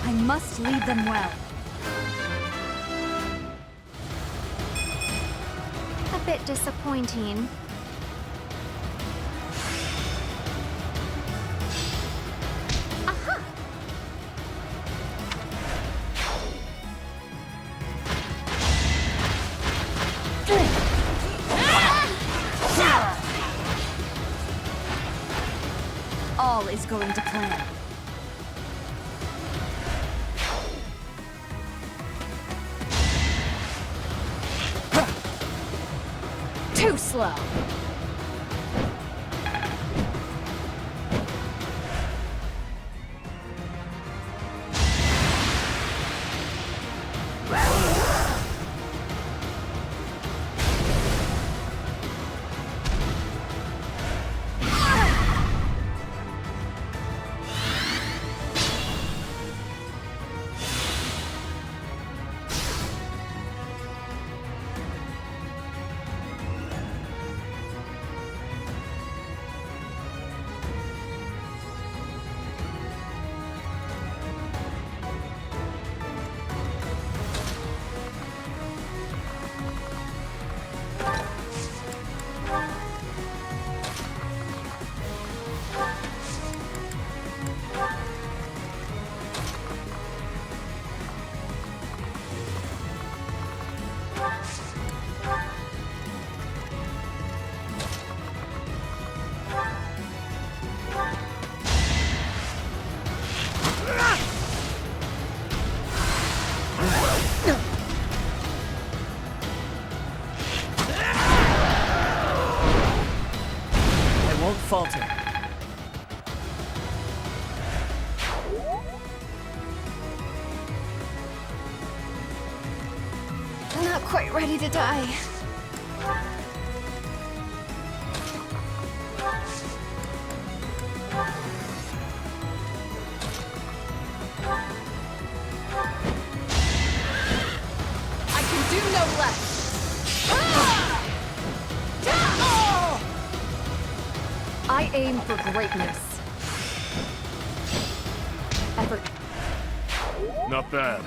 I must lead them well. A bit disappointing. Aha! All is going to plan. Too slow. Falter. I'm not quite ready to die. do no less! I aim for greatness. Effort. Not bad.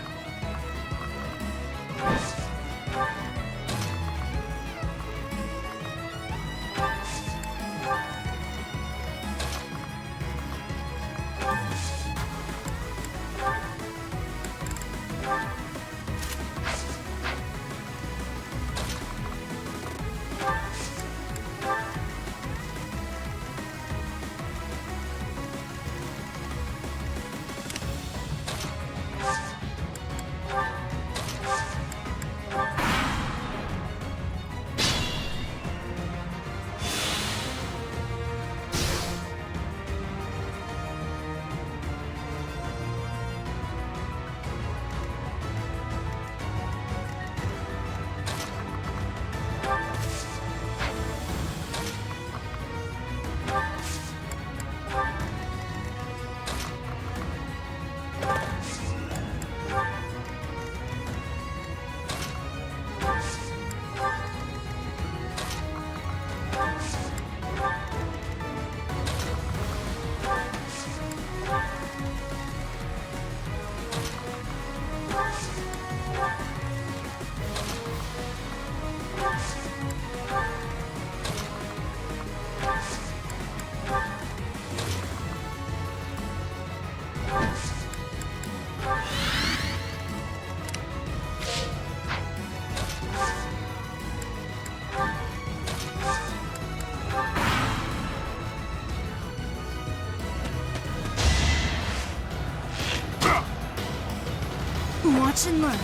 Watch and learn.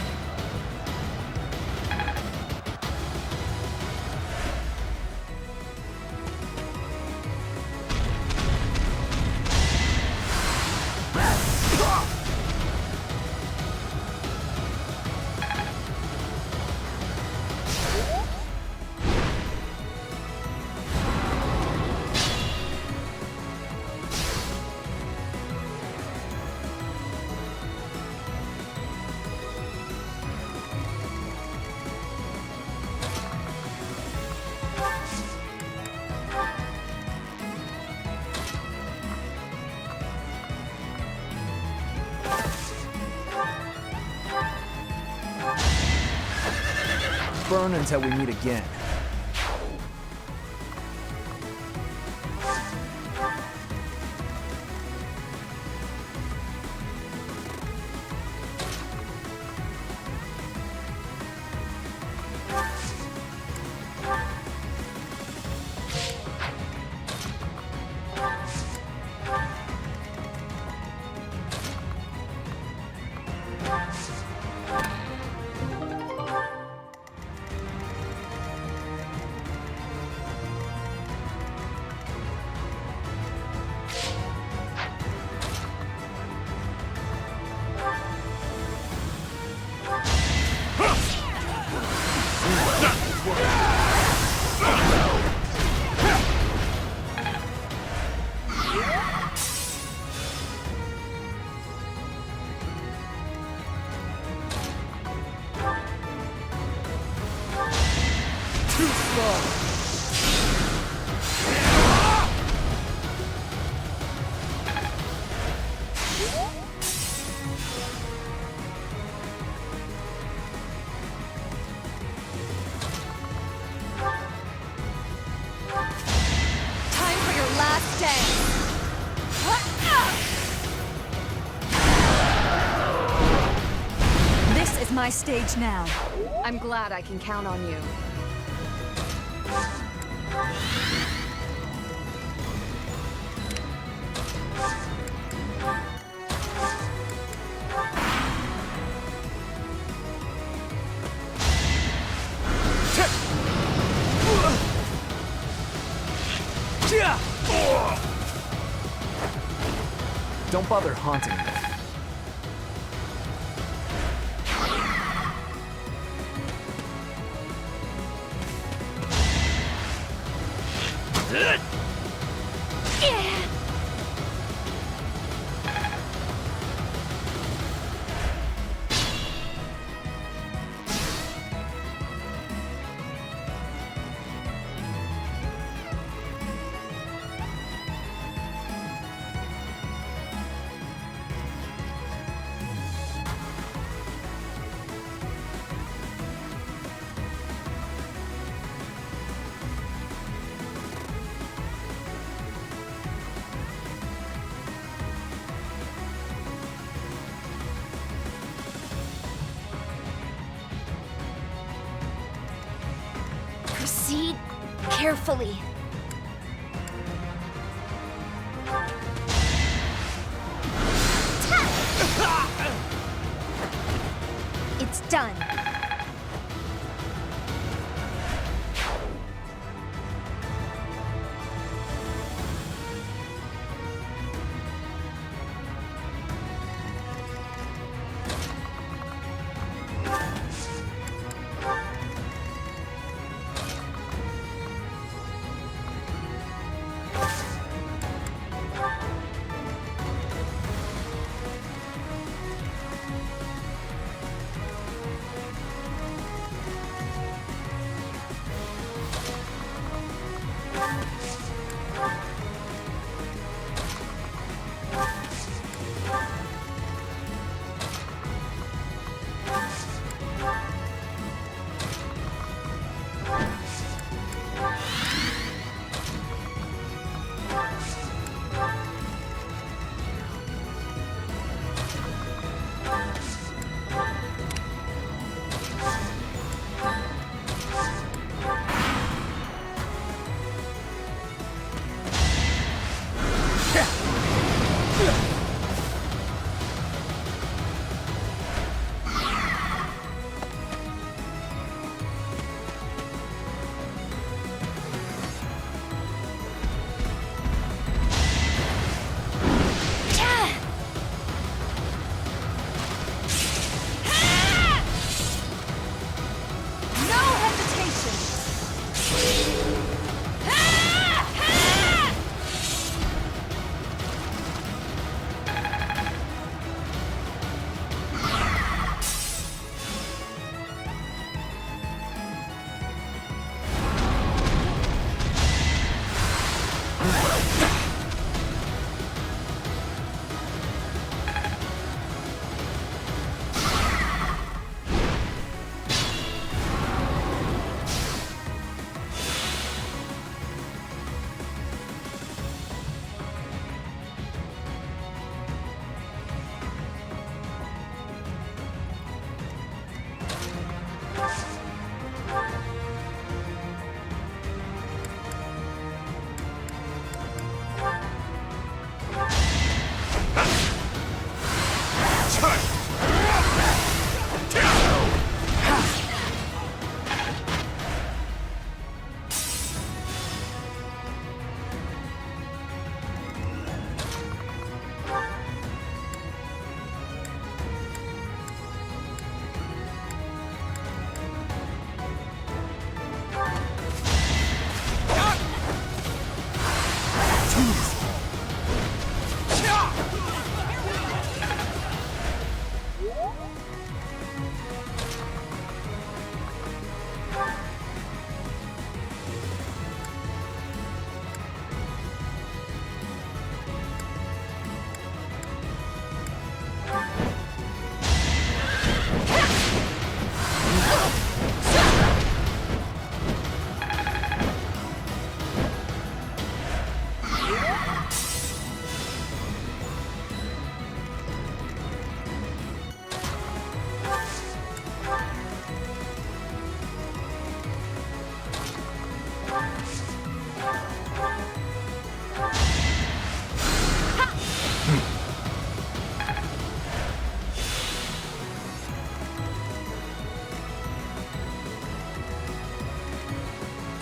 Burn until we meet again. Time for your last dance. This is my stage now. I'm glad I can count on you. Don't bother haunting me. Proceed carefully. It's done.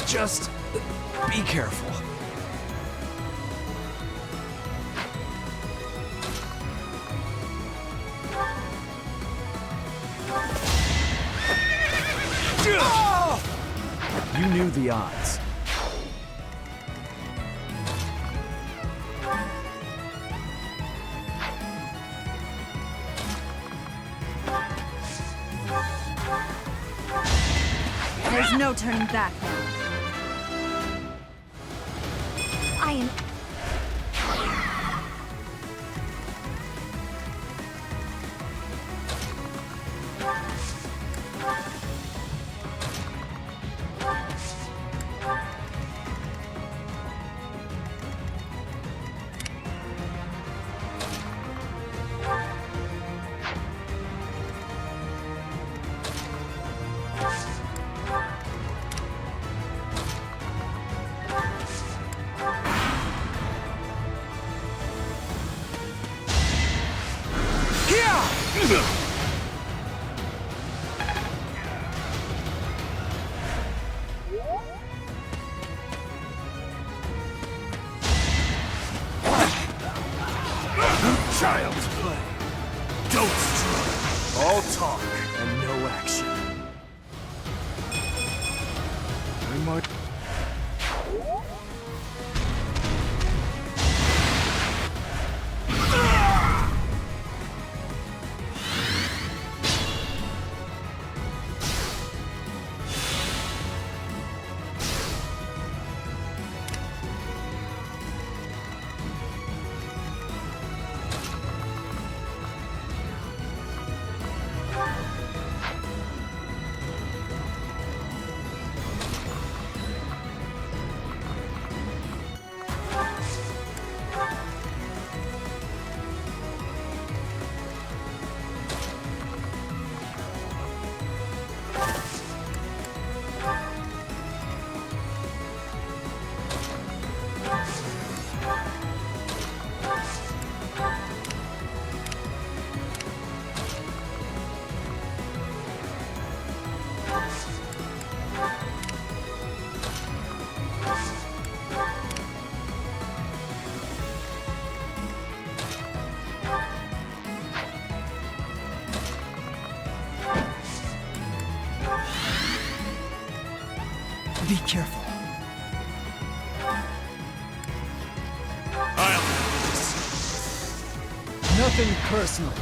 Just be careful. You knew the odds. There's no turning back now. I am... Be careful. Nothing personal.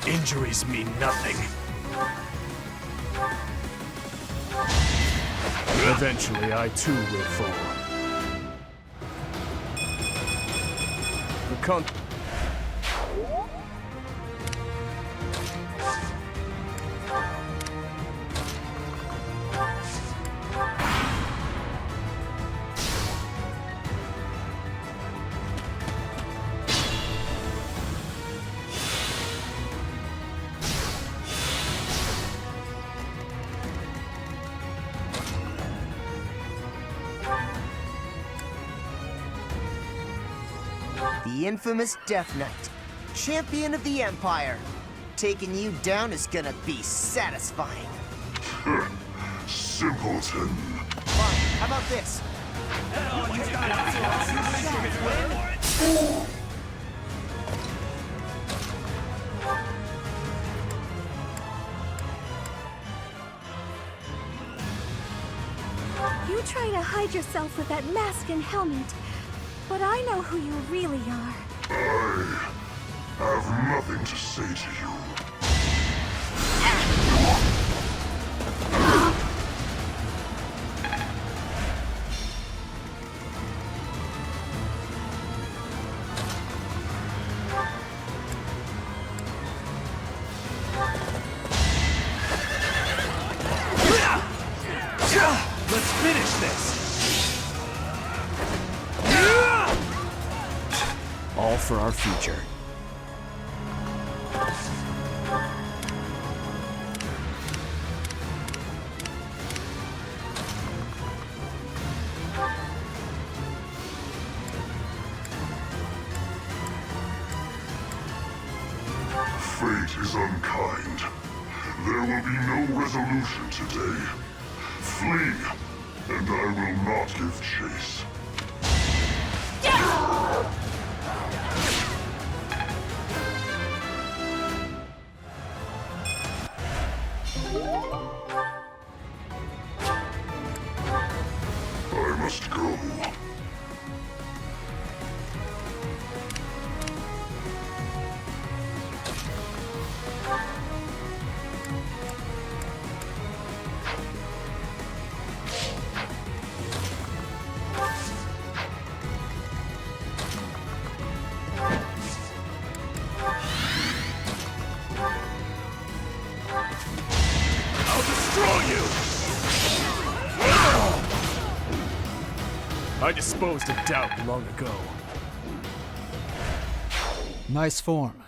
Injuries mean nothing. Eventually, I too will fall. The The infamous Death Knight, champion of the Empire. Taking you down is gonna be satisfying. Simpleton. Fine, how about this? You try to hide yourself with that mask and helmet, but I know who you really are. I have nothing to say to you. Let's finish this! All for our future. Fate is unkind. There will be no resolution today. Flee, and I will not give chase. I must go. I disposed of doubt long ago. Nice form.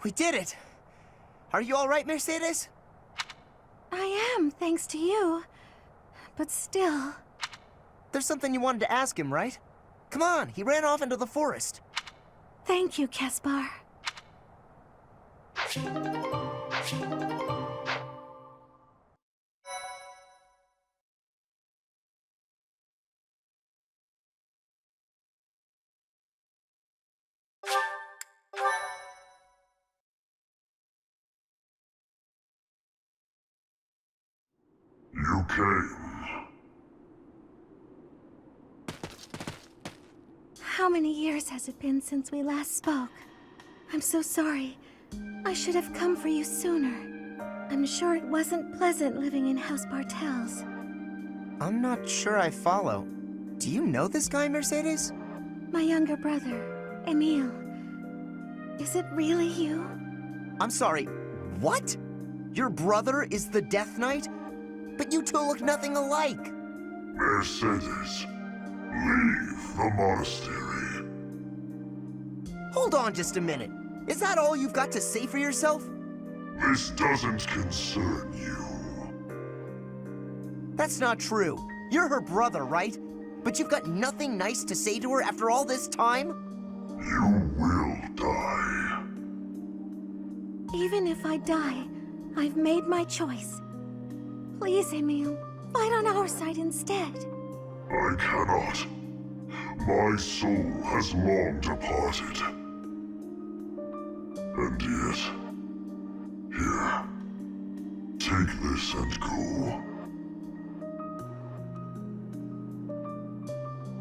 We did it! Are you all right, Mercedes? I am, thanks to you. But still... There's something you wanted to ask him, right? Come on, he ran off into the forest. Thank you, Caspar. You came. How many years has it been since we last spoke? I'm so sorry. I should have come for you sooner. I'm sure it wasn't pleasant living in House Bartels. I'm not sure I follow. Do you know this guy, Mercedes? My younger brother, Emil. Is it really you? I'm sorry, what? Your brother is the Death Knight? But you two look nothing alike. Mercedes, leave the monastery. Hold on just a minute. Is that all you've got to say for yourself? This doesn't concern you. That's not true. You're her brother, right? But you've got nothing nice to say to her after all this time? You will die. Even if I die, I've made my choice. Please, Emil, fight on our side instead. I cannot. My soul has long departed. And yet, here, take this and go.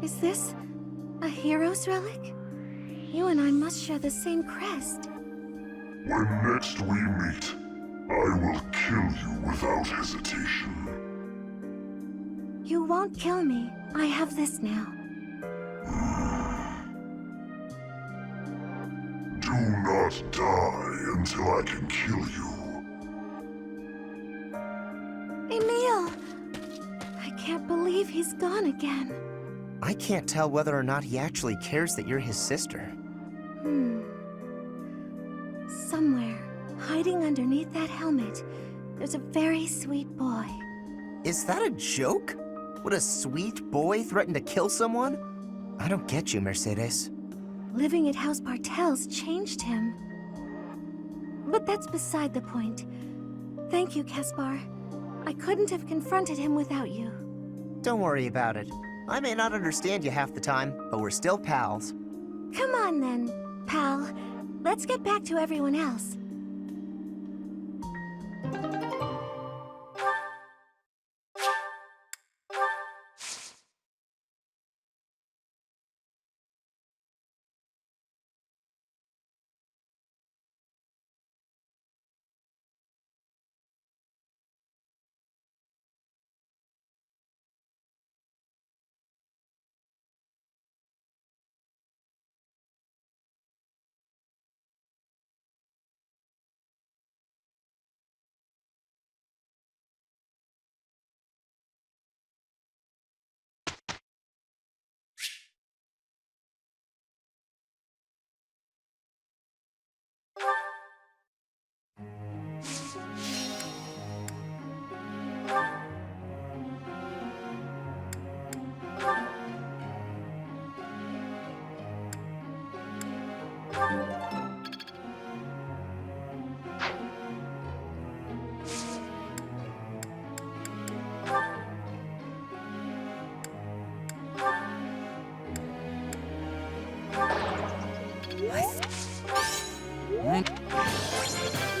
Is this a hero's relic? You and I must share the same crest. When next we meet, I will kill you without hesitation. You won't kill me. I have this now. Do not die until I can kill you. Emil! I can't believe he's gone again. I can't tell whether or not he actually cares that you're his sister. Somewhere, hiding underneath that helmet, there's a very sweet boy. Is that a joke? Would a sweet boy threaten to kill someone? I don't get you, Mercedes. Living at House Bartels changed him. But that's beside the point. Thank you, Caspar. I couldn't have confronted him without you. Don't worry about it. I may not understand you half the time, but we're still pals. Come on then, pal. Let's get back to everyone else.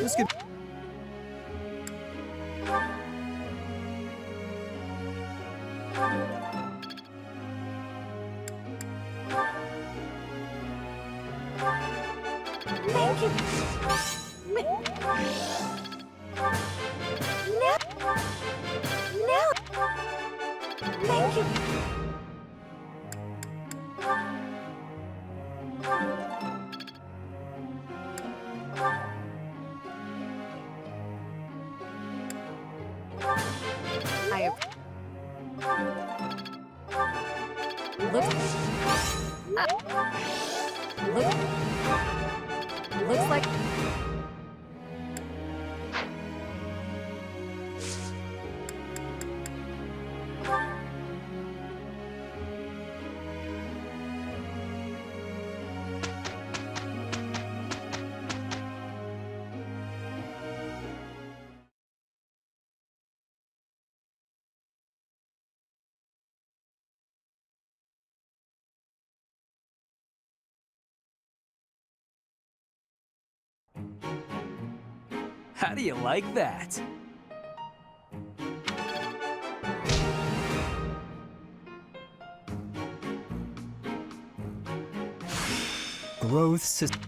This could... Thank you. No. No. Thank you. Looks like... How do you like that? Growth system.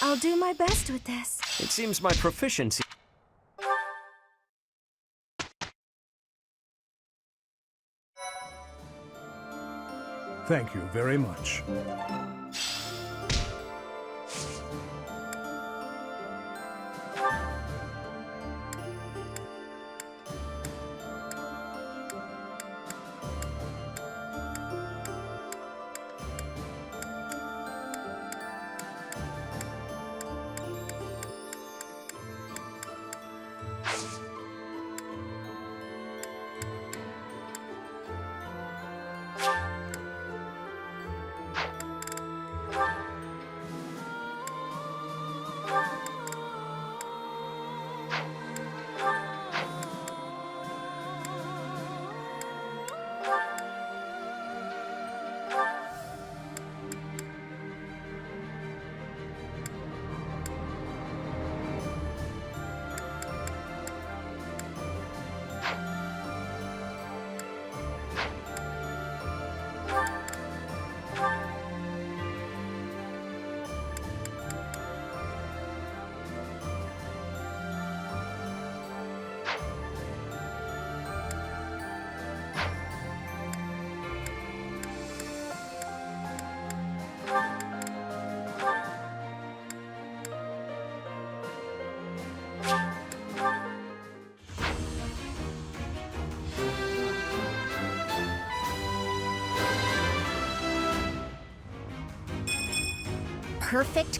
I'll do my best with this. It seems my proficiency... Thank you very much. perfect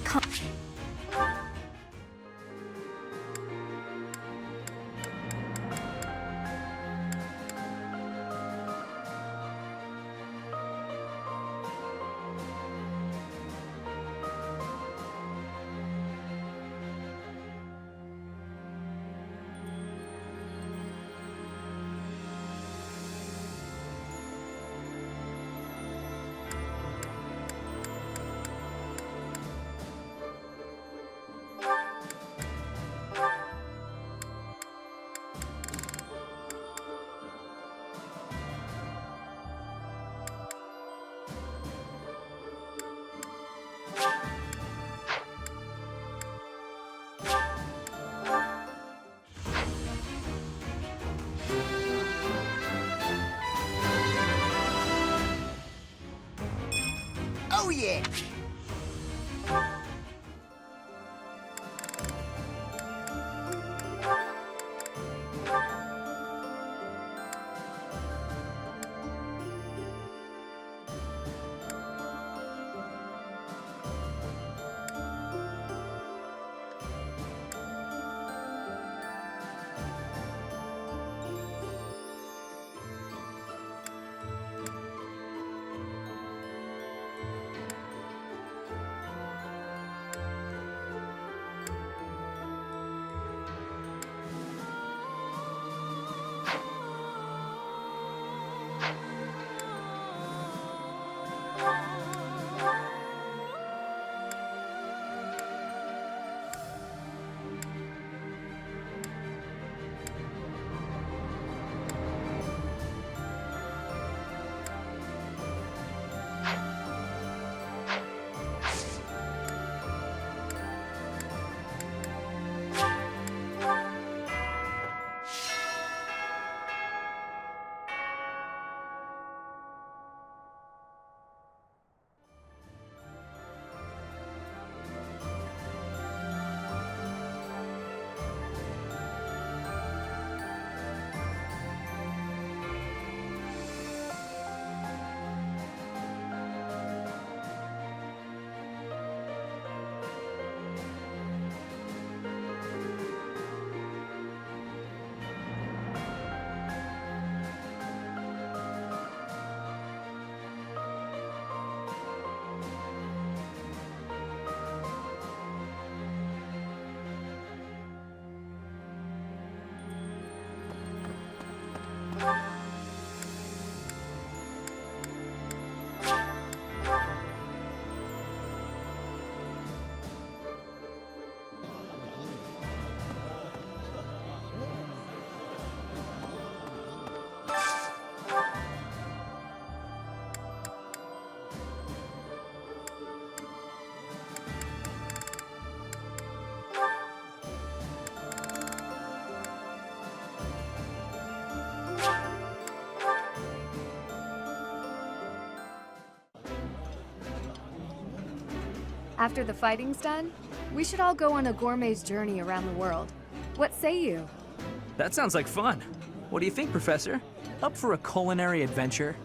Oh yeah! After the fighting's done, we should all go on a gourmet's journey around the world. What say you? That sounds like fun. What do you think, Professor? Up for a culinary adventure?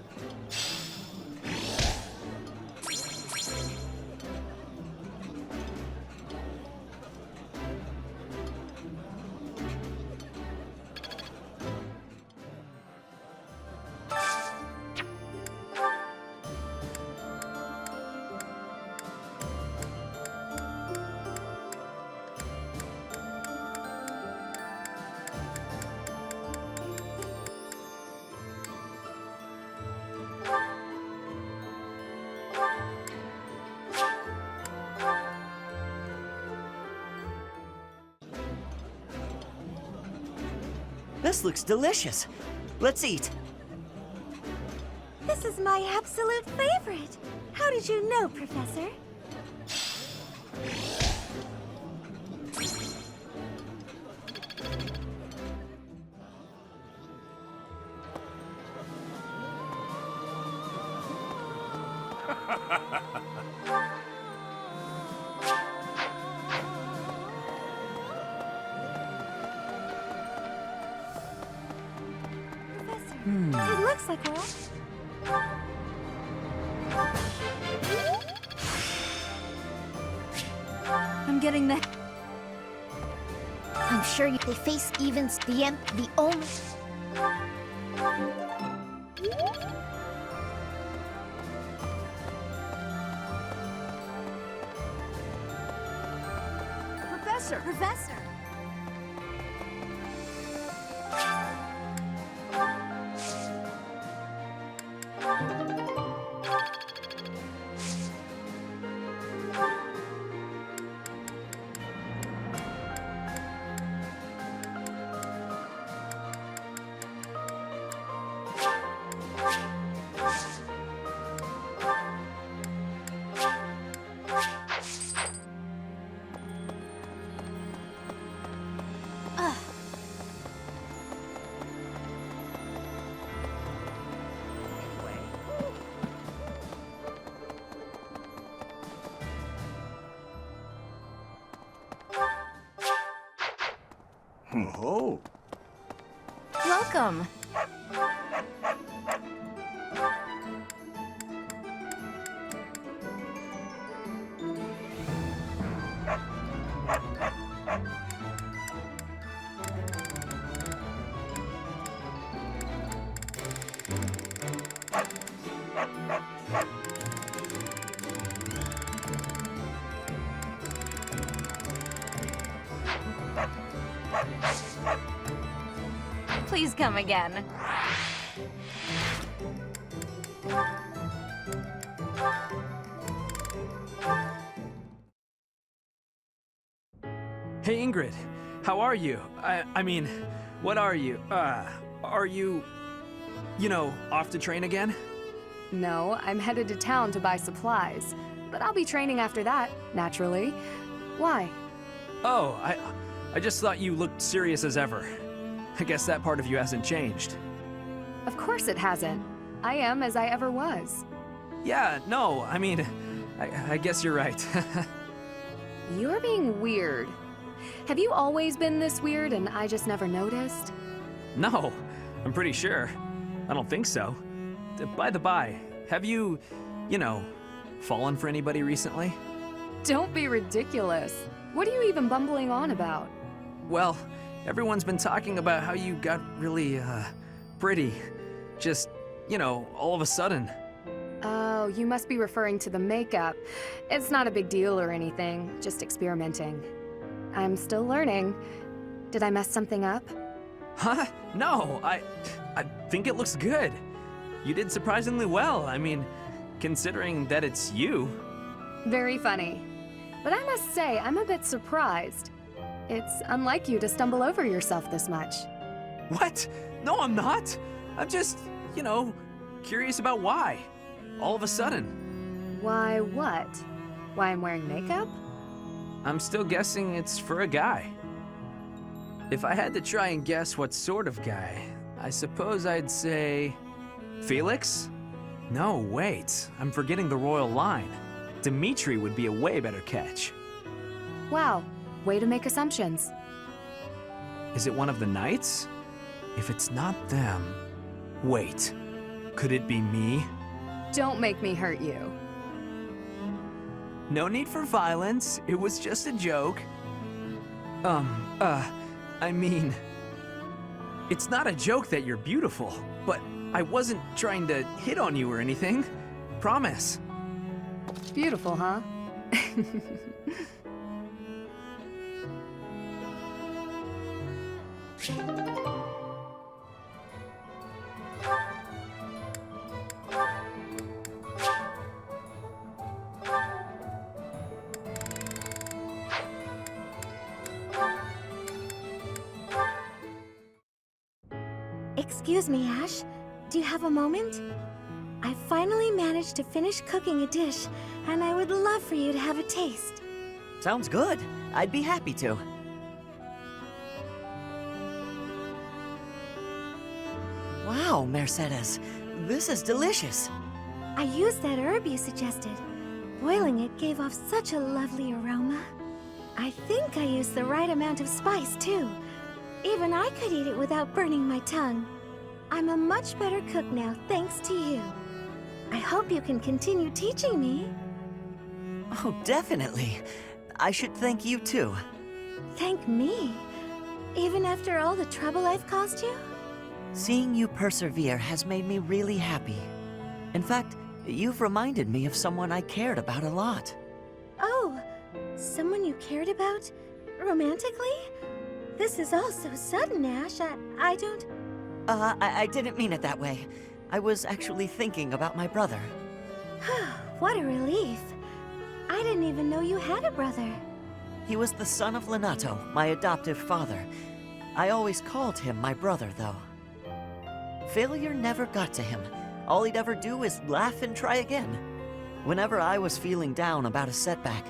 This looks delicious. Let's eat. This is my absolute favorite. How did you know, Professor? It looks like we're all... I'm getting the... I'm sure they face even the only... Professor! Oh. Welcome. Please come again. Hey Ingrid, how are you? I mean, what are you? Are you, off to train again? No, I'm headed to town to buy supplies. But I'll be training after that, naturally. Why? Oh, I just thought you looked serious as ever. I guess that part of you hasn't changed. Of course it hasn't. I am as I ever was. Yeah, no, I mean, I guess you're right. You're being weird. Have you always been this weird and I just never noticed? No, I'm pretty sure. I don't think so. By the by, have you, fallen for anybody recently? Don't be ridiculous. What are you even bumbling on about? Well, everyone's been talking about how you got really, pretty. Just, all of a sudden. Oh, you must be referring to the makeup. It's not a big deal or anything, just experimenting. I'm still learning. Did I mess something up? Huh? No, I think it looks good. You did surprisingly well. I mean, considering that it's you. Very funny. But I must say, I'm a bit surprised. It's unlike you to stumble over yourself this much. What? No, I'm not. I'm just, curious about why. All of a sudden. Why what? Why I'm wearing makeup? I'm still guessing it's for a guy. If I had to try and guess what sort of guy, I suppose I'd say... Felix? No, wait. I'm forgetting the royal line. Dimitri would be a way better catch. Wow, way to make assumptions. Is it one of the knights? If it's not them... Wait, could it be me? Don't make me hurt you. No need for violence, it was just a joke. I mean... It's not a joke that you're beautiful, but I wasn't trying to hit on you or anything. Promise. Beautiful, huh? Excuse me, Ash. Do you have a moment? I finally managed to finish cooking a dish, and I would love for you to have a taste. Sounds good. I'd be happy to. Wow, Mercedes. This is delicious. I used that herb you suggested. Boiling it gave off such a lovely aroma. I think I used the right amount of spice, too. Even I could eat it without burning my tongue. I'm a much better cook now, thanks to you. I hope you can continue teaching me. Oh, definitely. I should thank you too. Thank me? Even after all the trouble I've caused you? Seeing you persevere has made me really happy. In fact, you've reminded me of someone I cared about a lot. Oh, someone you cared about? Romantically? This is all so sudden, Ash. I don't... I didn't mean it that way. I was actually thinking about my brother. What a relief. I didn't even know you had a brother. He was the son of Lenato, my adoptive father. I always called him my brother, though. Failure never got to him. All he'd ever do is laugh and try again. Whenever I was feeling down about a setback,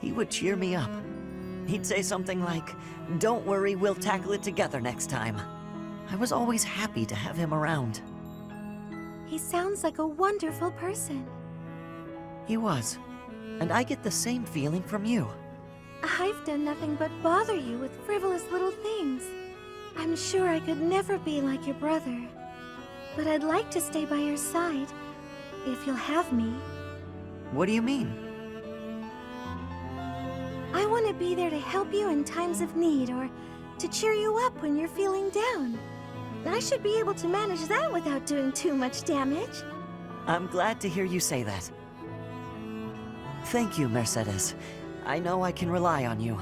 he would cheer me up. He'd say something like, "Don't worry, we'll tackle it together next time." I was always happy to have him around. He sounds like a wonderful person. He was. And I get the same feeling from you. I've done nothing but bother you with frivolous little things. I'm sure I could never be like your brother. But I'd like to stay by your side, if you'll have me. What do you mean? I want to be there to help you in times of need, or to cheer you up when you're feeling down. I should be able to manage that without doing too much damage. I'm glad to hear you say that. Thank you, Mercedes. I know I can rely on you.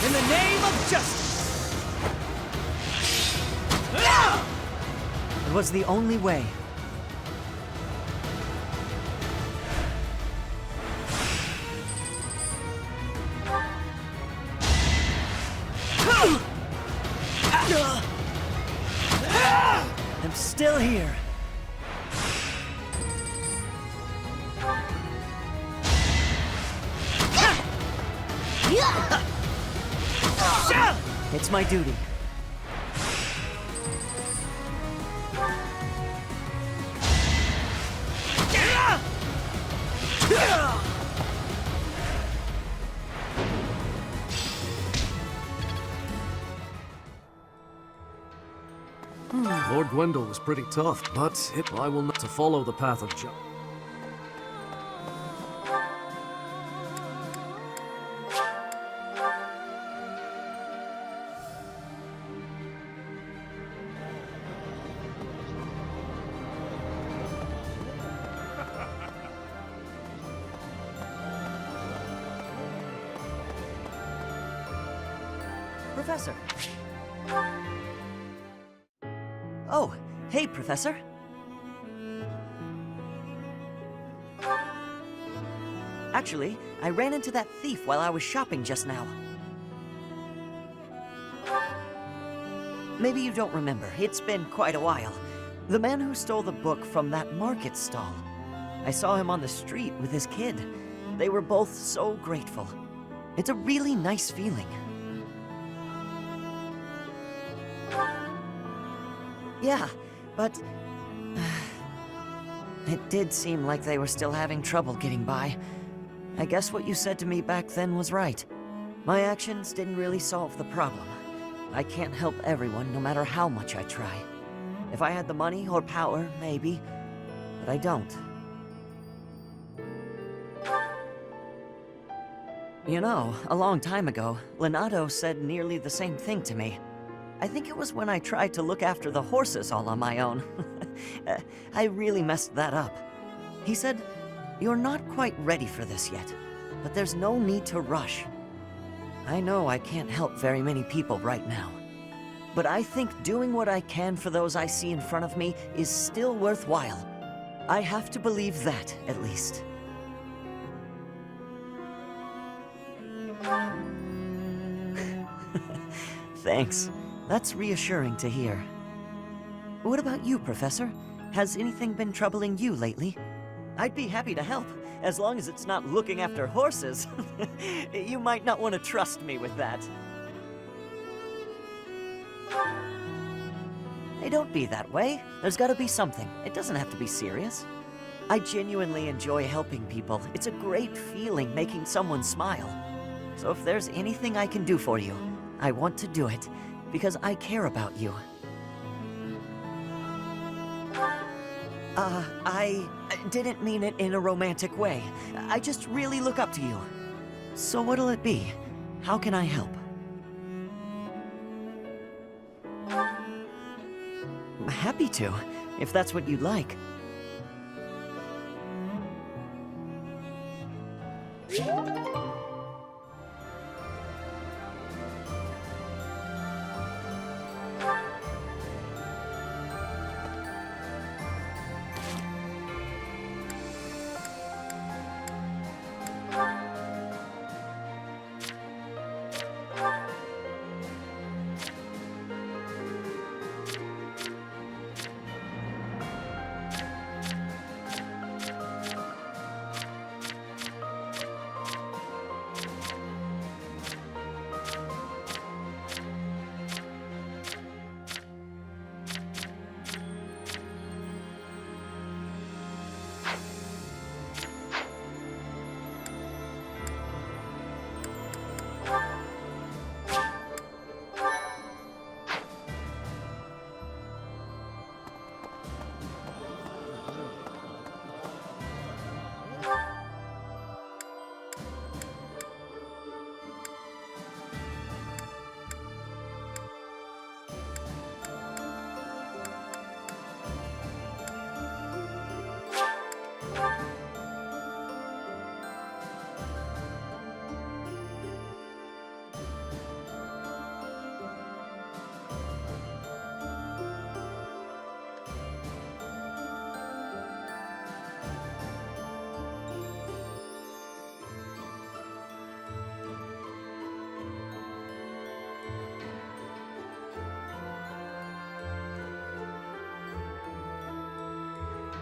In the name of justice! It was the only way. I'm still here. It's my duty. Lord Gwendol was pretty tough, but I will not to follow the path of justice. Professor. Oh, hey, Professor. Actually, I ran into that thief while I was shopping just now. Maybe you don't remember. It's been quite a while. The man who stole the book from that market stall. I saw him on the street with his kid. They were both so grateful. It's a really nice feeling. Yeah, but it did seem like they were still having trouble getting by. I guess what you said to me back then was right. My actions didn't really solve the problem. I can't help everyone, no matter how much I try. If I had the money or power, maybe, but I don't. You know, a long time ago, Lenato said nearly the same thing to me. I think it was when I tried to look after the horses all on my own. I really messed that up. He said, "You're not quite ready for this yet, but there's no need to rush." I know I can't help very many people right now, but I think doing what I can for those I see in front of me is still worthwhile. I have to believe that, at least. Thanks. That's reassuring to hear. What about you, Professor? Has anything been troubling you lately? I'd be happy to help, as long as it's not looking after horses. You might not want to trust me with that. Hey, don't be that way. There's gotta be something. It doesn't have to be serious. I genuinely enjoy helping people. It's a great feeling making someone smile. So if there's anything I can do for you, I want to do it, because I care about you. I didn't mean it in a romantic way. I just really look up to you. So what'll it be? How can I help? Happy to, if that's what you'd like.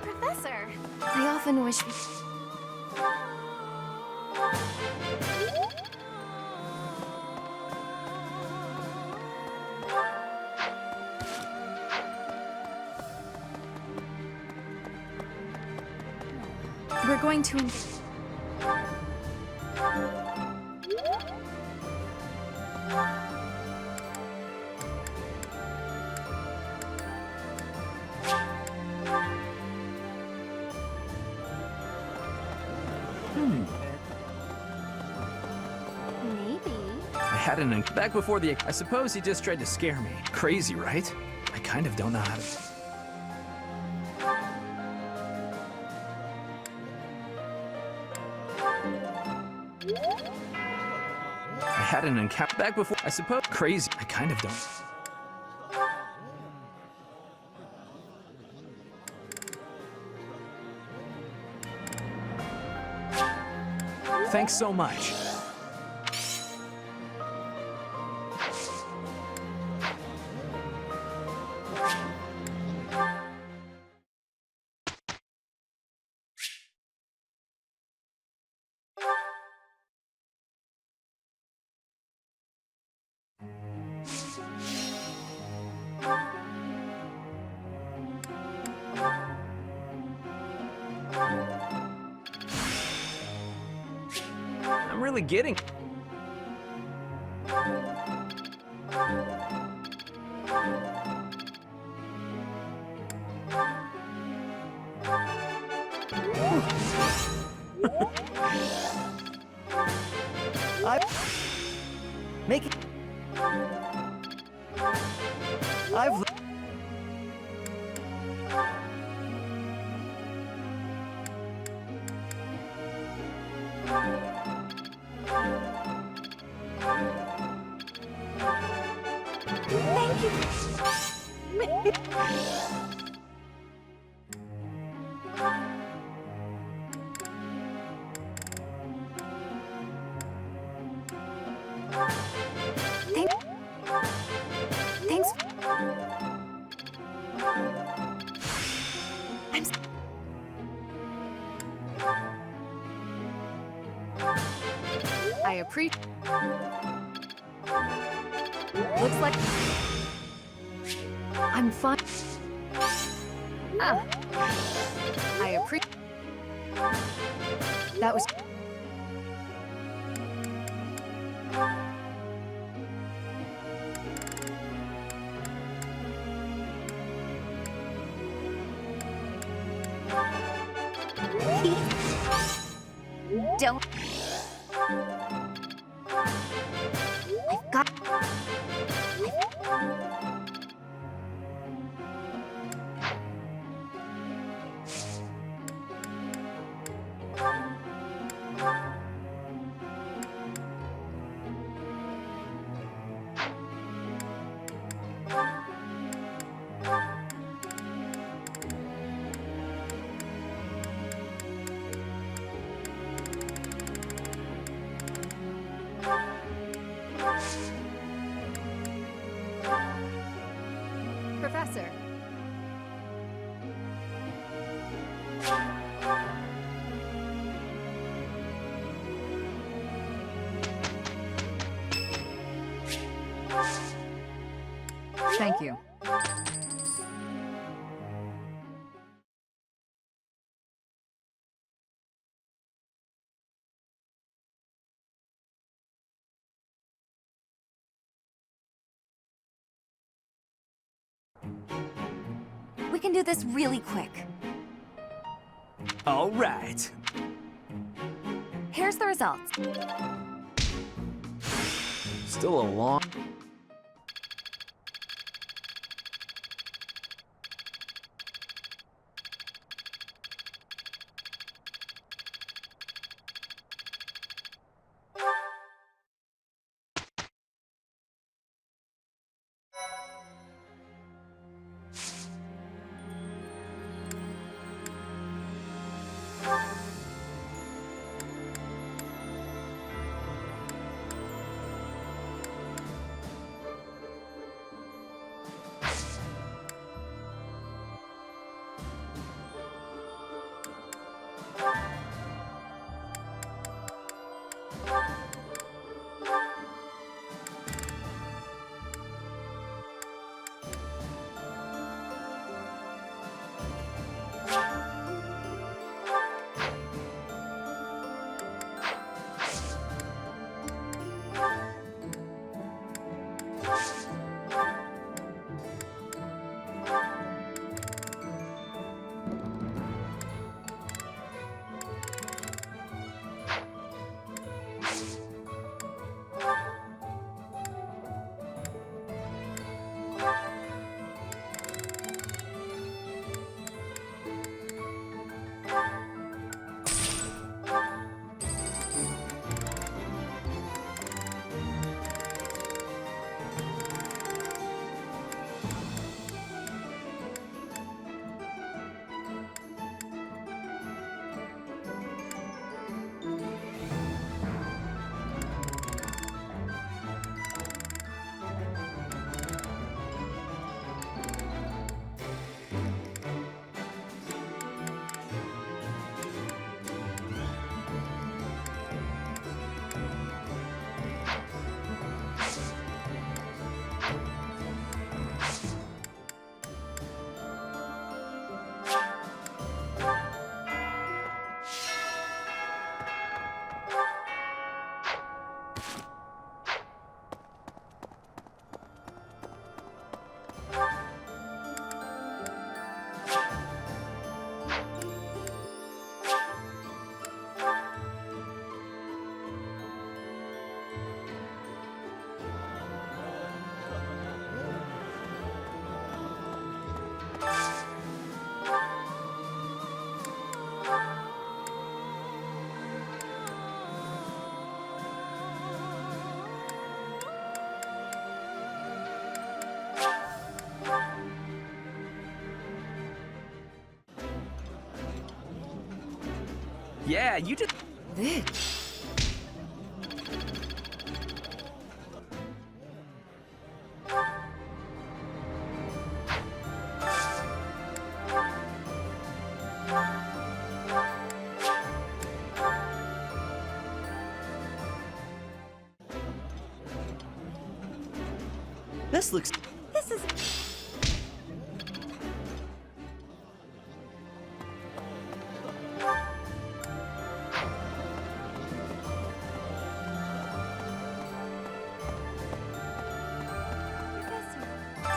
Professor, I often wish we... We're going to... Had an back before the... I suppose he just tried to scare me. Crazy, right? I kind of don't know how to... I had an encounter back before... I suppose... Crazy. I kind of don't... Thanks so much. I'm really getting... Make it... I've... Thank you. Thanks. I appreciate. Looks like I'm fine. Ah, I appreciate. That was. Don't. I've got. Professor. Thank you. We can do this really quick. All right. Here's the results. Still a long... Yeah, you just... This. This looks... This is...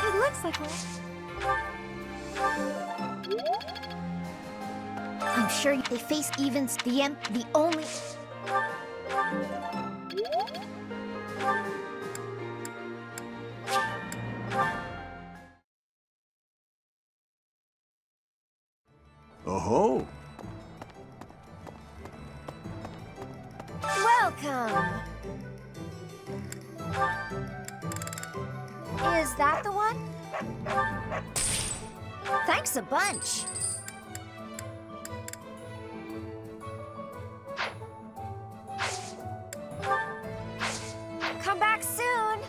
It looks like we're... I'm sure they face even the only... Oh-ho! Welcome! Is that the one? Thanks a bunch. Come back soon.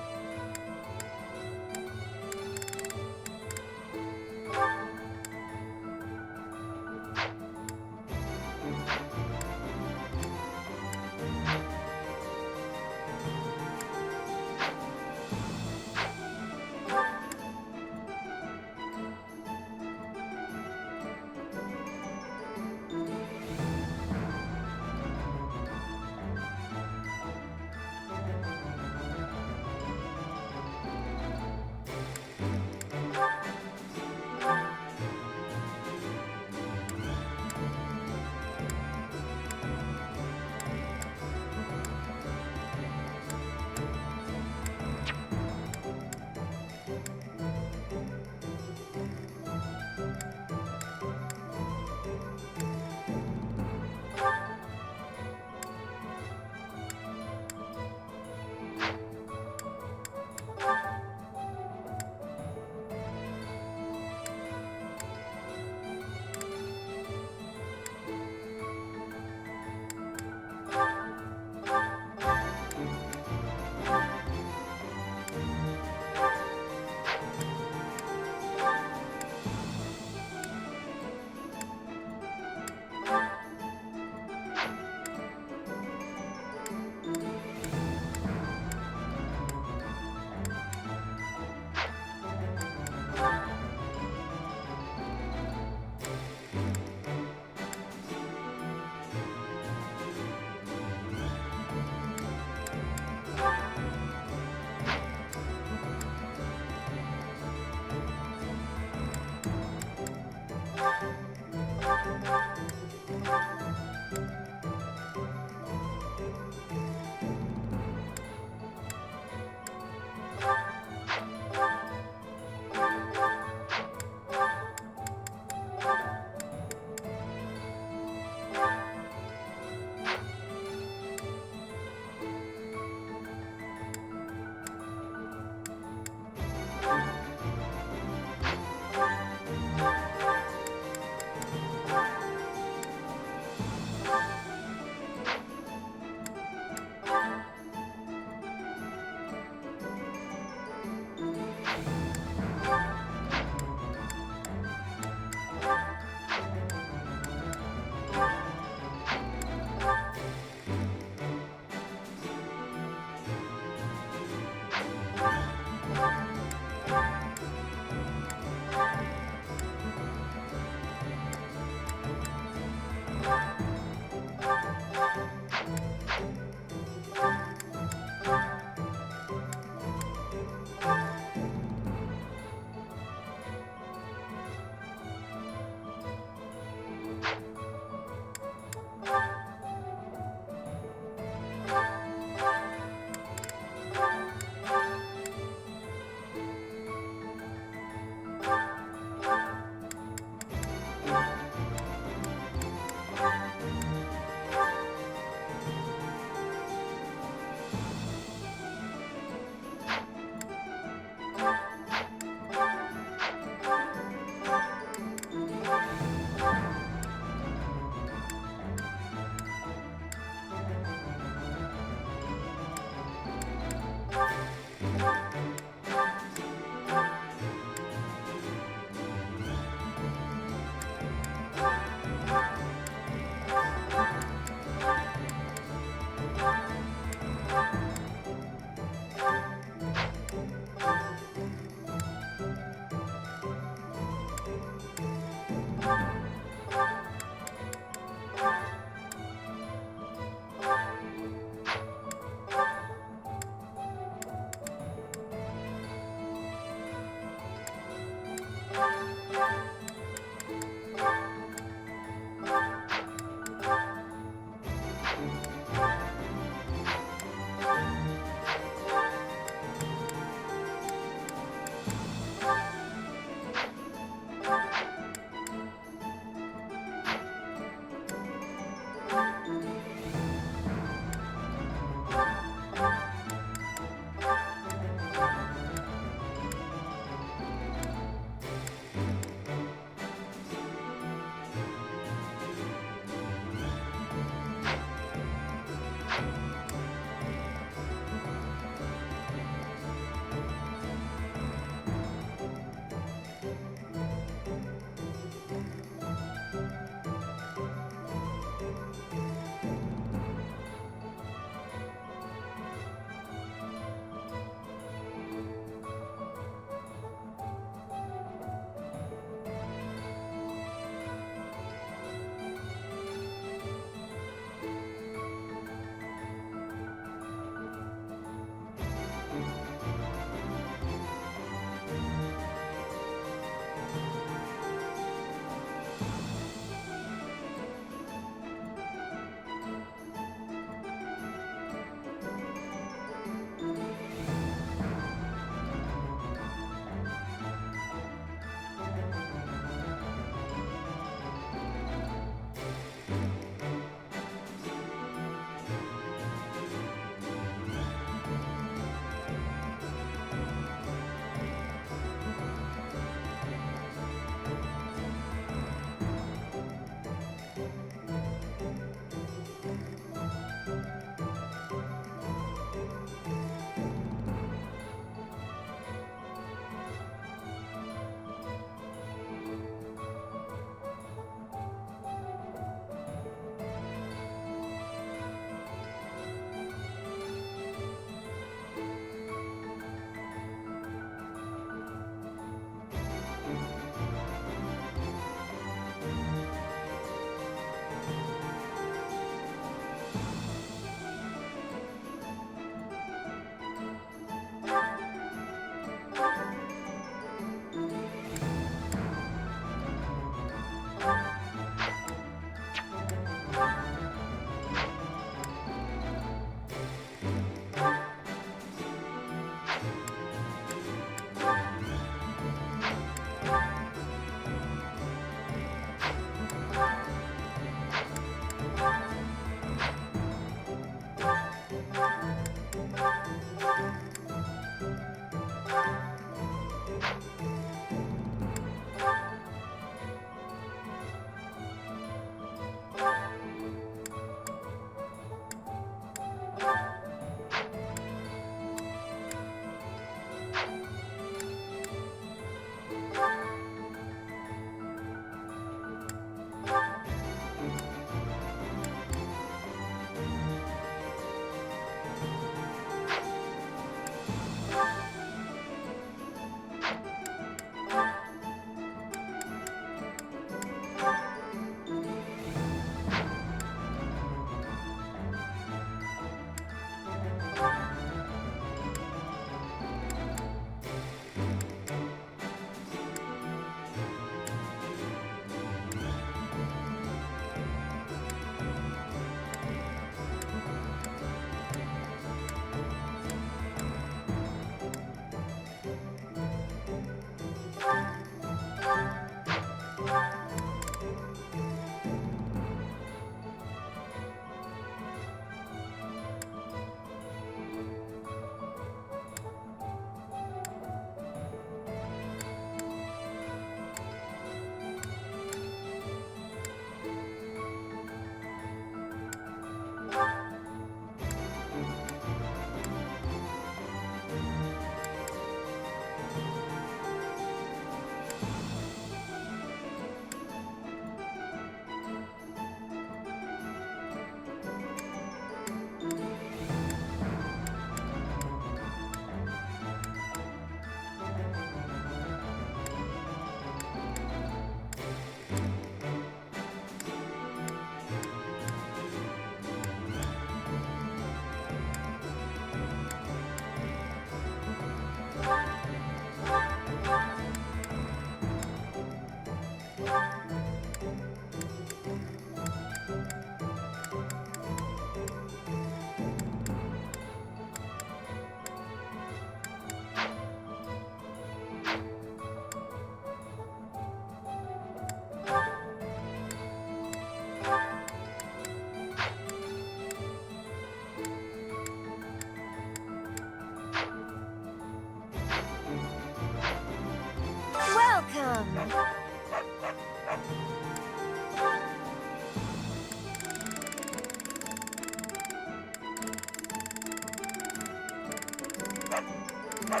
Is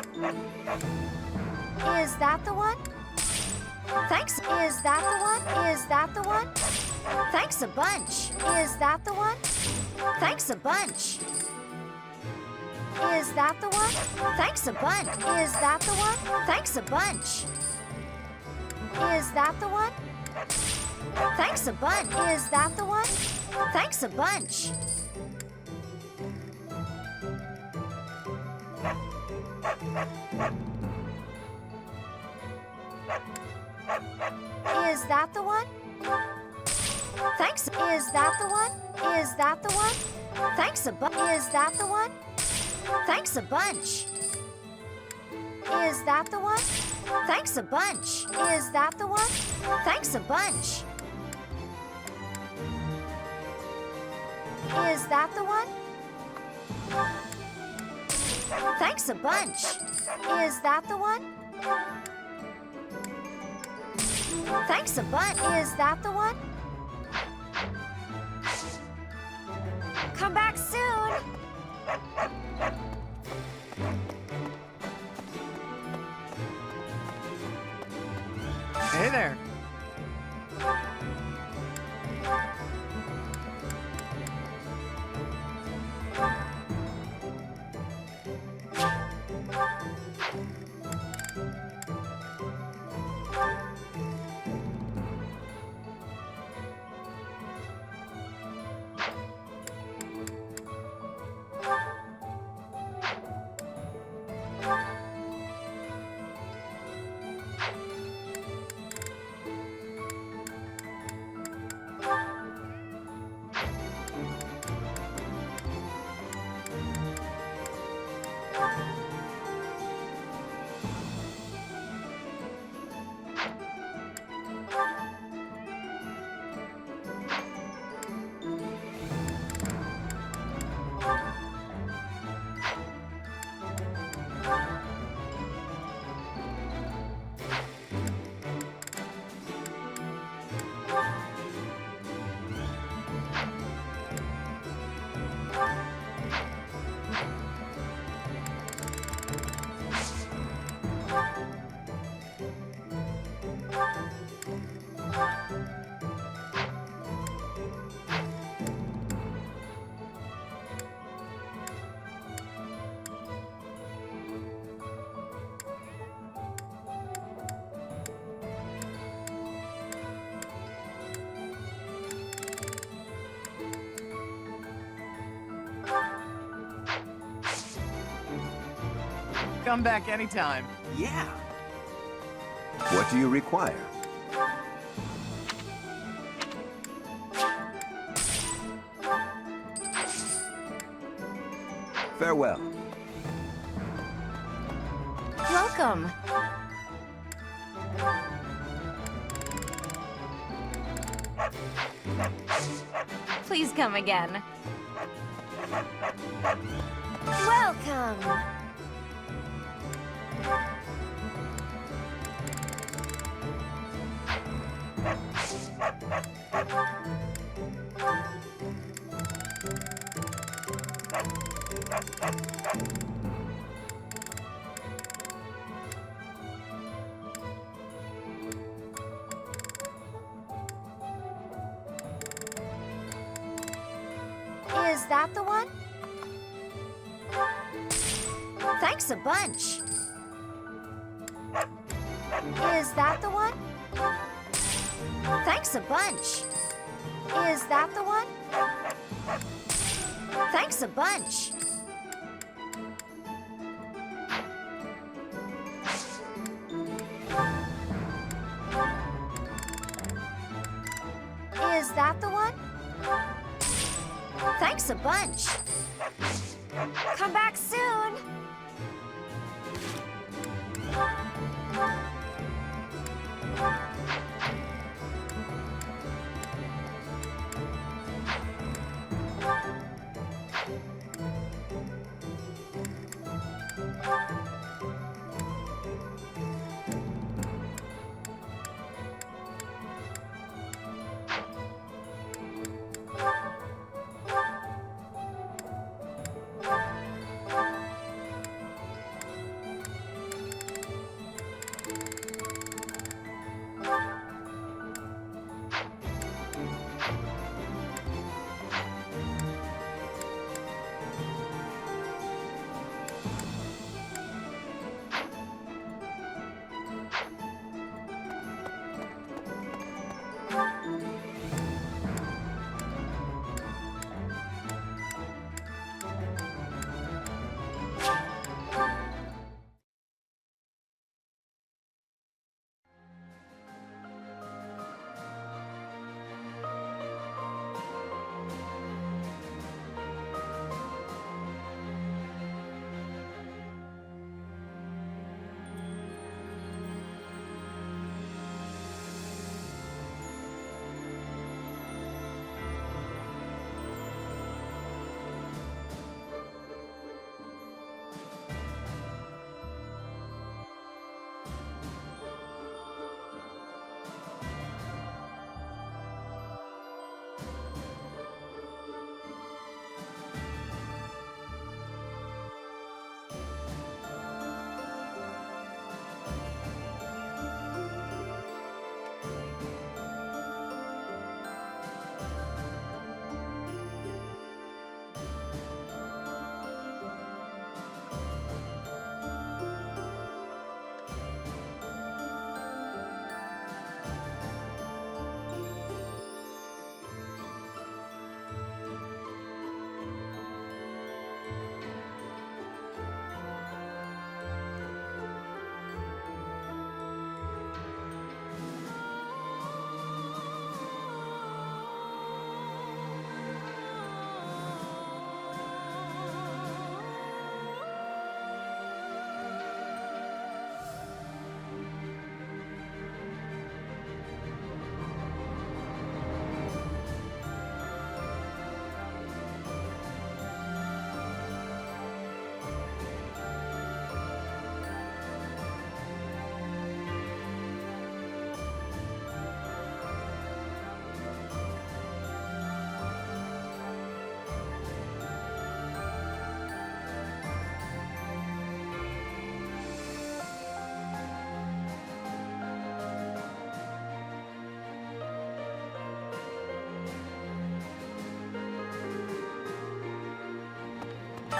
that the one? Thanks. Is that the one? Is that the one? Thanks a bunch. Is that the one? Thanks a bunch. Is that the one? Thanks a bunch. Is that the one? Thanks a bunch. Is that the one? Thanks a bunch. Is that the one? Thanks a bunch. Is that the one? Thanks. Is that the one? Is that the one? Thanks a bunch. Is that the one? Thanks a bunch. Is that the one? Thanks a bunch. Is that the one? Thanks a bunch. Is that the one? Thanks a bunch. Is that the one? Thanks a bunch. Is that the one? Come back soon! Hey there. Come back anytime. Yeah. What do you require? Farewell. Welcome. Please come again. Welcome! Is that the one? Thanks a bunch. Is that the one? Thanks a bunch. Is that the one? Thanks a bunch. Is that the one? Thanks a bunch. Come back soon.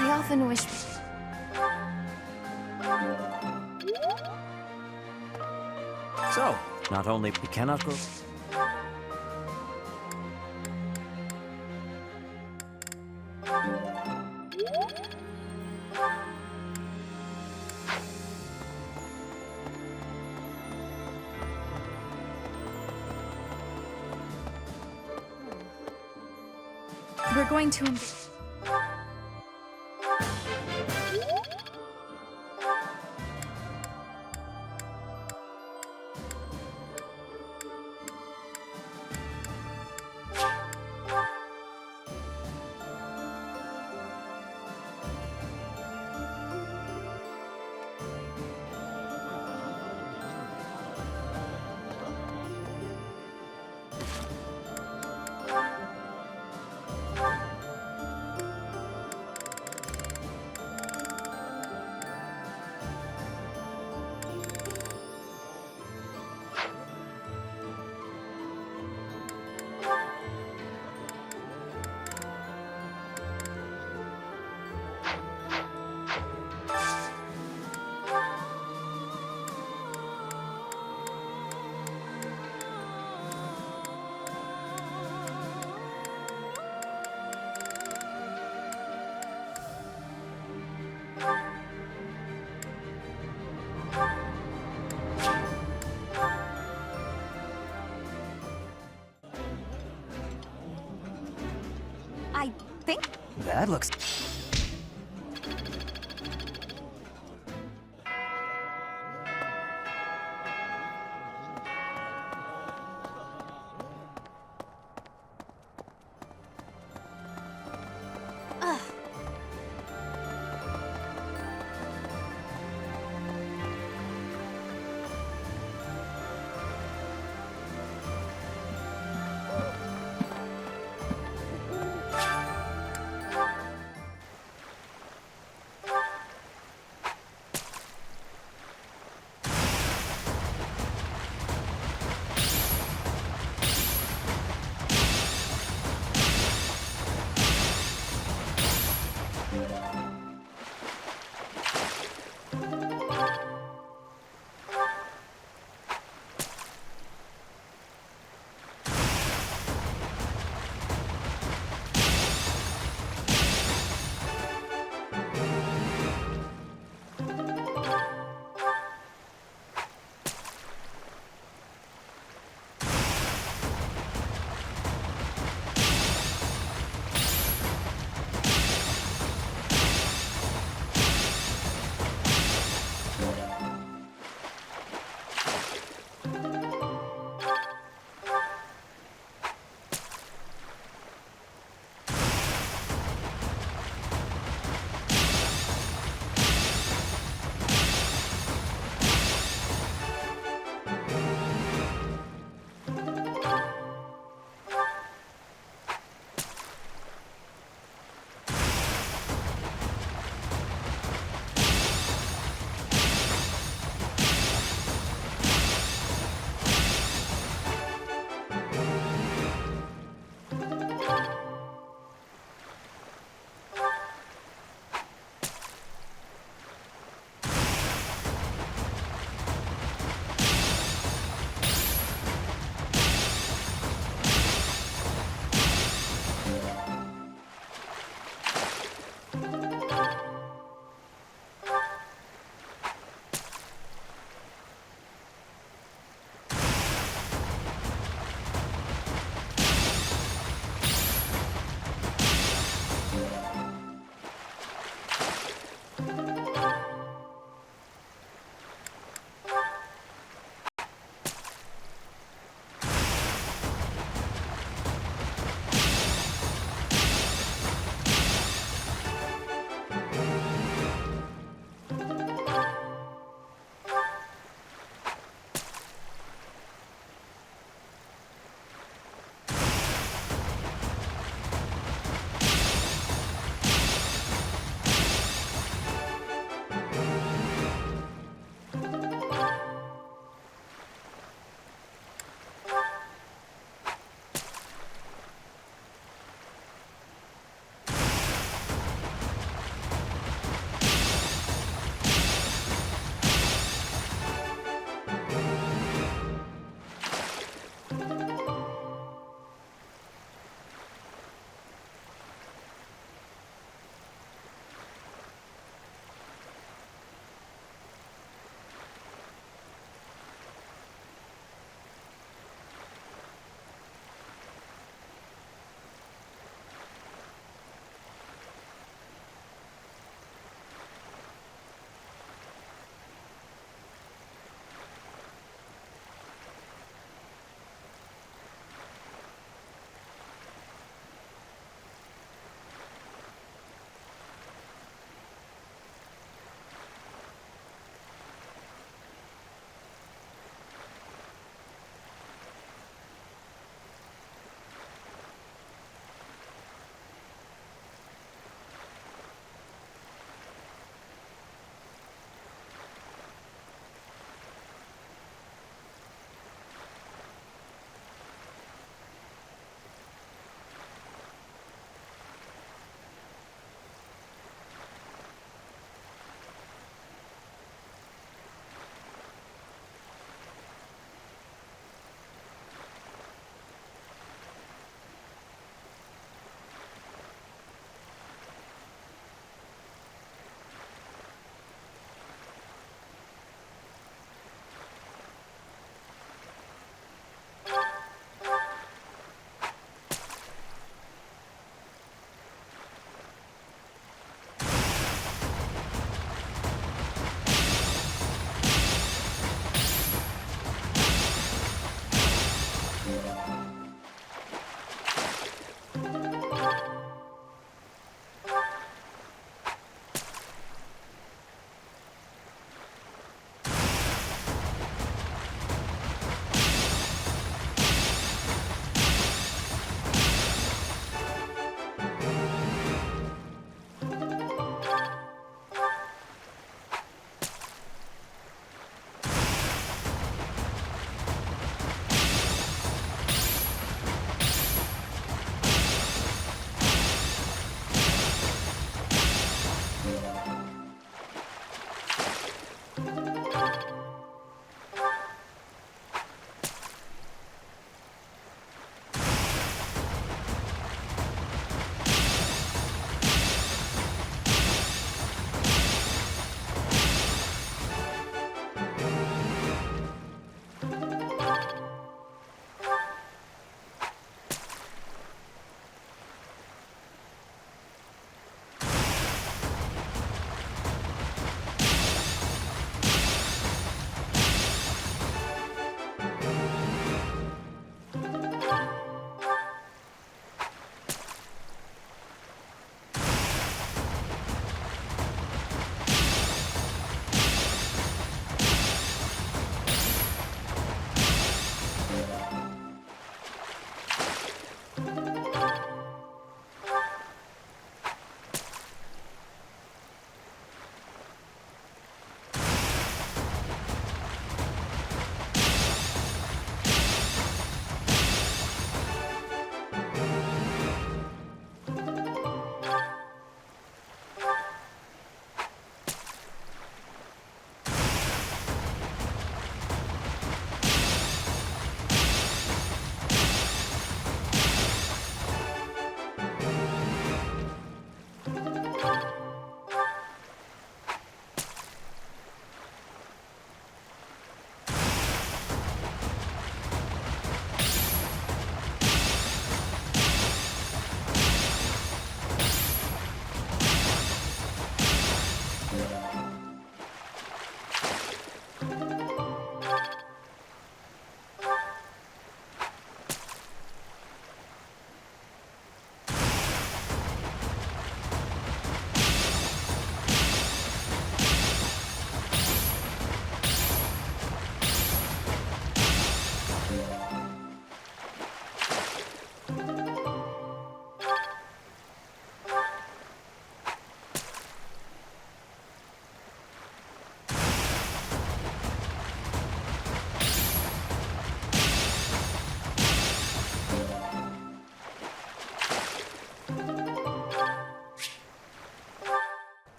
I often wish... So, not only we cannot go... We're going to... I think... That looks... Ugh.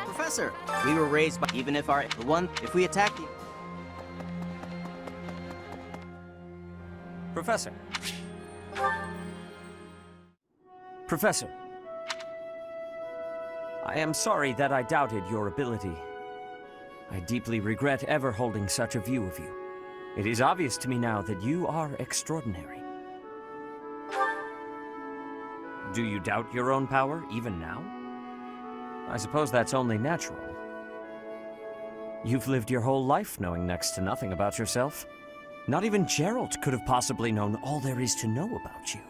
Professor, we were raised by even if if we attack the Professor. Professor. I am sorry that I doubted your ability. I deeply regret ever holding such a view of you. It is obvious to me now that you are extraordinary. Do you doubt your own power, even now? I suppose that's only natural. You've lived your whole life knowing next to nothing about yourself. Not even Geralt could have possibly known all there is to know about you.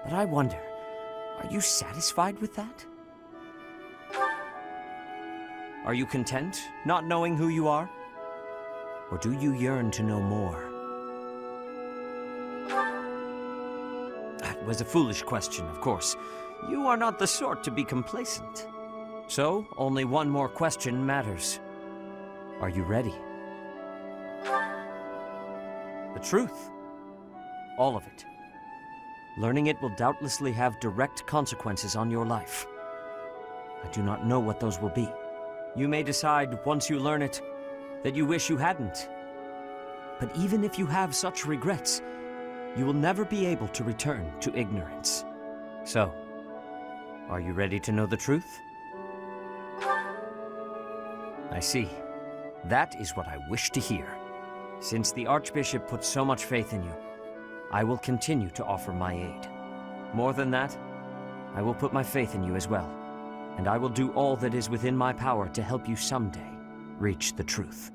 But I wonder, are you satisfied with that? Are you content, not knowing who you are? Or do you yearn to know more? That was a foolish question, of course. You are not the sort to be complacent. So, only one more question matters. Are you ready? The truth. All of it. Learning it will doubtlessly have direct consequences on your life. I do not know what those will be. You may decide, once you learn it, that you wish you hadn't. But even if you have such regrets, you will never be able to return to ignorance. So, are you ready to know the truth? I see. That is what I wish to hear. Since the Archbishop put so much faith in you, I will continue to offer my aid. More than that, I will put my faith in you as well, and I will do all that is within my power to help you someday reach the truth.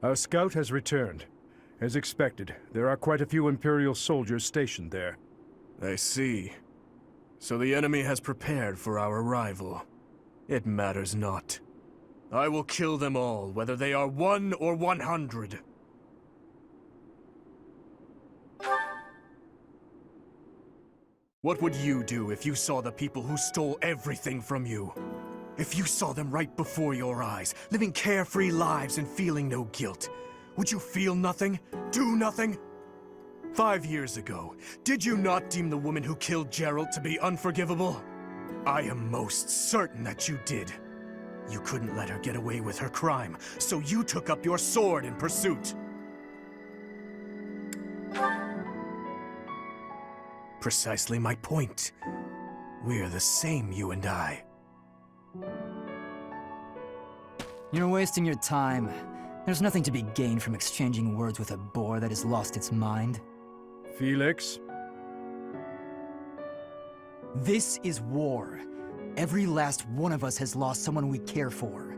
Our scout has returned. As expected, there are quite a few Imperial soldiers stationed there. I see. So the enemy has prepared for our arrival. It matters not. I will kill them all, whether they are 1 or 100. What would you do if you saw the people who stole everything from you? If you saw them right before your eyes, living carefree lives and feeling no guilt, would you feel nothing? Do nothing? 5 years ago, did you not deem the woman who killed Geralt to be unforgivable? I am most certain that you did. You couldn't let her get away with her crime, so you took up your sword in pursuit. Precisely my point. We're the same, you and I. You're wasting your time. There's nothing to be gained from exchanging words with a boar that has lost its mind. Felix? This is war. Every last one of us has lost someone we care for.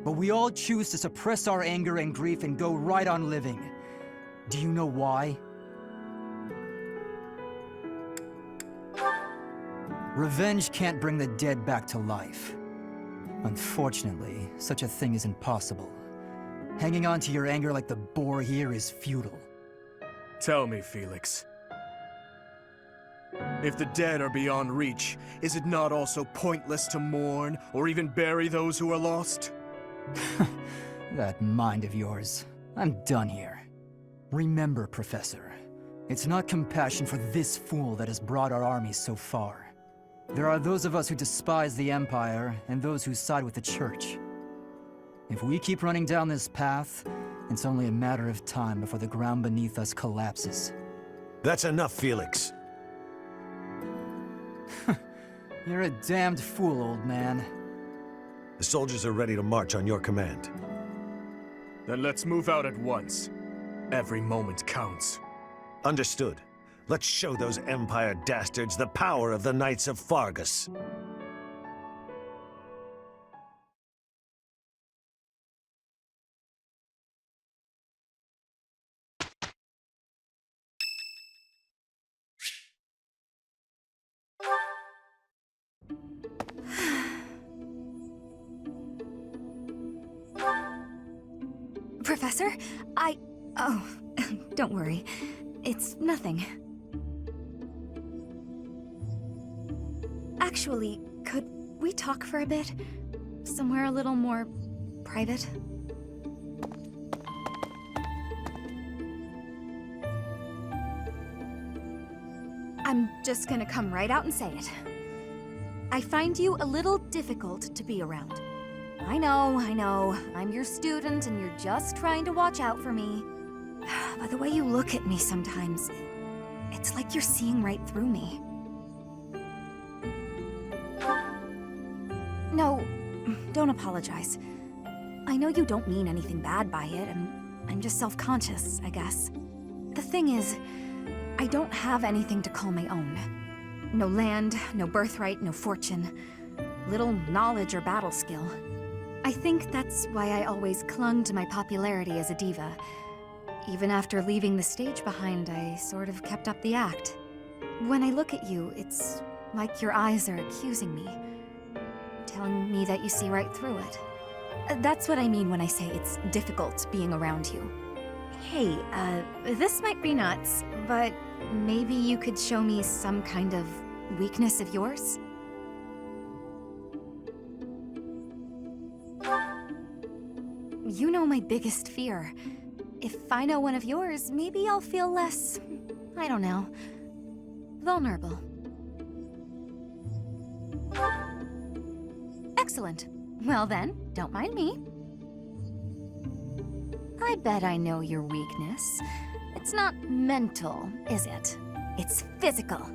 But we all choose to suppress our anger and grief and go right on living. Do you know why? Revenge can't bring the dead back to life. Unfortunately, such a thing isn't possible. Hanging on to your anger like the boar here is futile. Tell me, Felix. If the dead are beyond reach, is it not also pointless to mourn or even bury those who are lost? That mind of yours. I'm done here. Remember, Professor, it's not compassion for this fool that has brought our armies so far. There are those of us who despise the Empire, and those who side with the Church. If we keep running down this path, it's only a matter of time before the ground beneath us collapses. That's enough, Felix. You're a damned fool, old man. The soldiers are ready to march on your command. Then let's move out at once. Every moment counts. Understood. Let's show those Empire dastards the power of the Knights of Fargus. Professor. Oh, don't worry. It's nothing. Actually, could we talk for a bit? Somewhere a little more private? I'm just gonna come right out and say it. I find you a little difficult to be around. I know. I'm your student and you're just trying to watch out for me. But the way you look at me sometimes, it's like you're seeing right through me. No, don't apologize. I know you don't mean anything bad by it, and I'm just self-conscious, I guess. The thing is, I don't have anything to call my own. No land, no birthright, no fortune. Little knowledge or battle skill. I think that's why I always clung to my popularity as a diva. Even after leaving the stage behind, I sort of kept up the act. When I look at you, it's like your eyes are accusing me. Telling me that you see right through it. That's what I mean when I say it's difficult being around you. Hey, this might be nuts, but maybe you could show me some kind of weakness of yours? You know my biggest fear. If I know one of yours, maybe I'll feel less, I don't know, vulnerable. Excellent. Well then, don't mind me. I bet I know your weakness. It's not mental, is it? It's physical.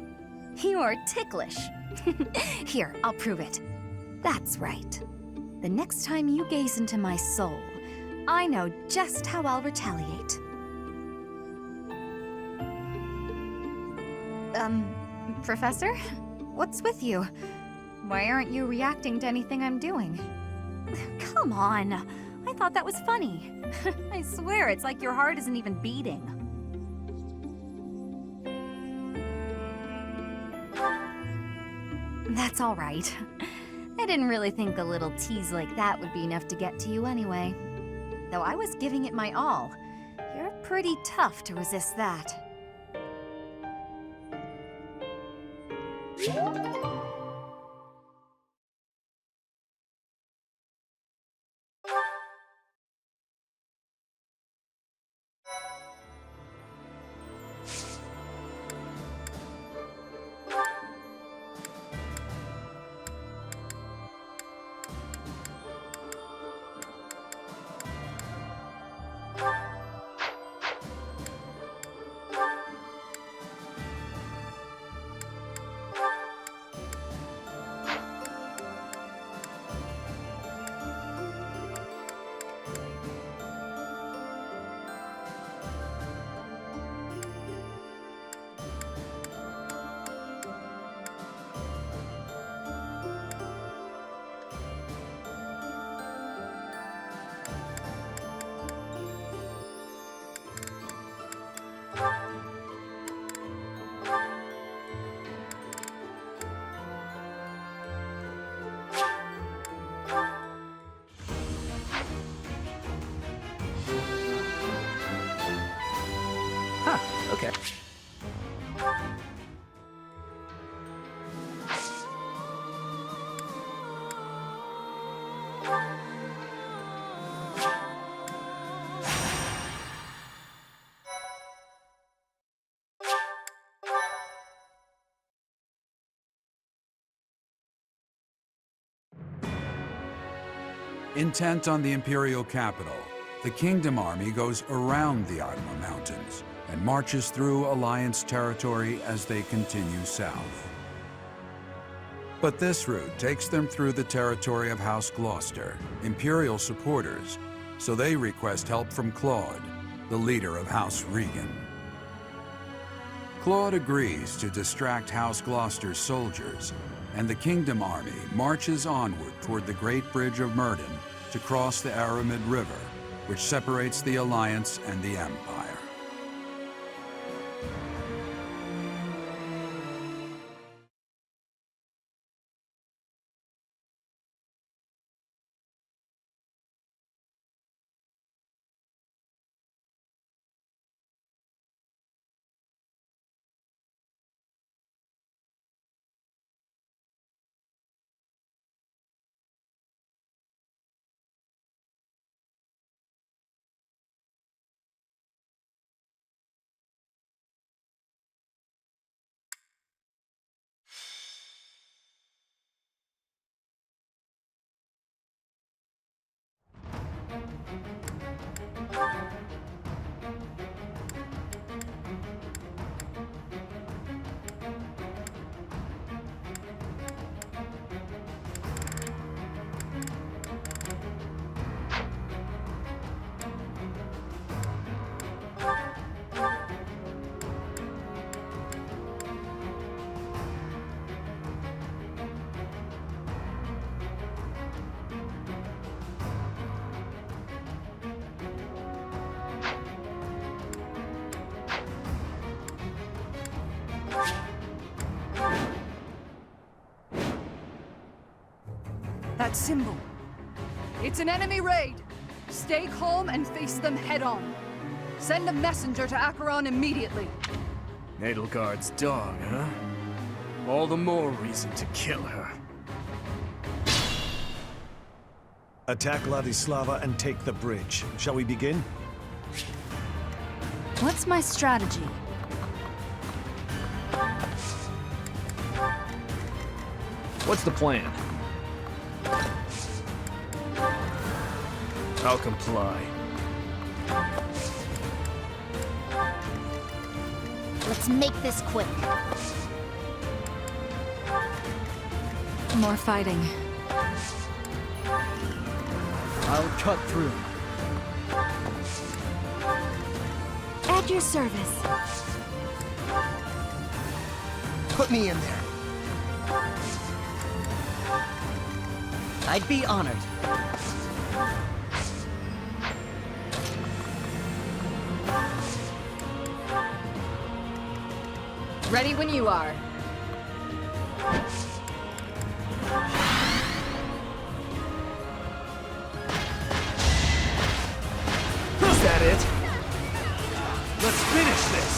You're ticklish. Here, I'll prove it. That's right. The next time you gaze into my soul, I know just how I'll retaliate. Professor? What's with you? Why aren't you reacting to anything I'm doing? Come on! I thought that was funny. I swear, it's like your heart isn't even beating. That's all right. I didn't really think a little tease like that would be enough to get to you anyway. Though I was giving it my all. You're pretty tough to resist that. Okay. Intent on the Imperial capital, the Kingdom Army goes around the Agma Mountains and marches through Alliance territory as they continue south. But this route takes them through the territory of House Gloucester, Imperial supporters, so they request help from Claude, the leader of House Regan. Claude agrees to distract House Gloucester's soldiers, and the Kingdom Army marches onward toward the Great Bridge of Myrddin to cross the Aramid River, which separates the Alliance and the Empire. That symbol. It's an enemy raid. Stay calm and face them head-on. Send a messenger to Acheron immediately. Edelgard's dog, huh? All the more reason to kill her. Attack Ladislava and take the bridge. Shall we begin? What's my strategy? What's the plan? I'll comply. Let's make this quick. More fighting. I'll cut through. At your service. Put me in there. I'd be honored. Ready when you are. Is that it? Let's finish this!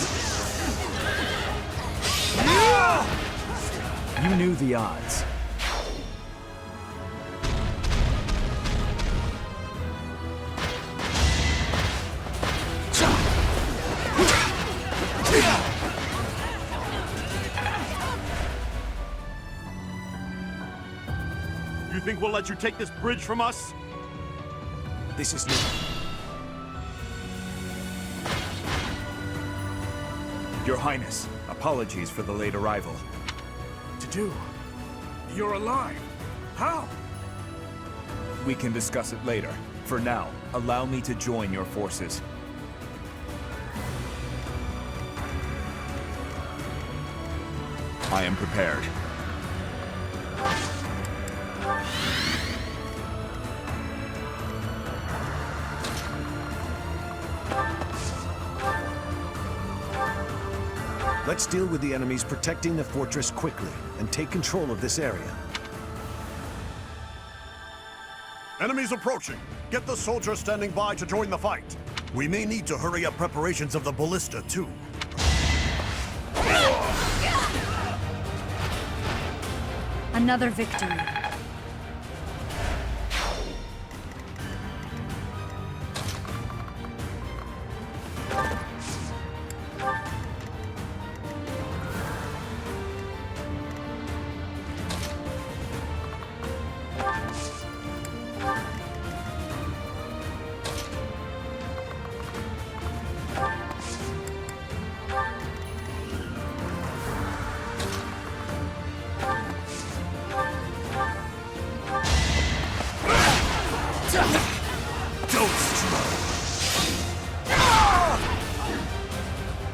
You knew the odds. You think we'll let you take this bridge from us? This is new. Your Highness, apologies for the late arrival. To do? You're alive. How? We can discuss it later. For now, allow me to join your forces. I am prepared. Let's deal with the enemies protecting the fortress quickly and take control of this area. Enemies approaching. Get the soldiers standing by to join the fight. We may need to hurry up preparations of the ballista, too. Another victory.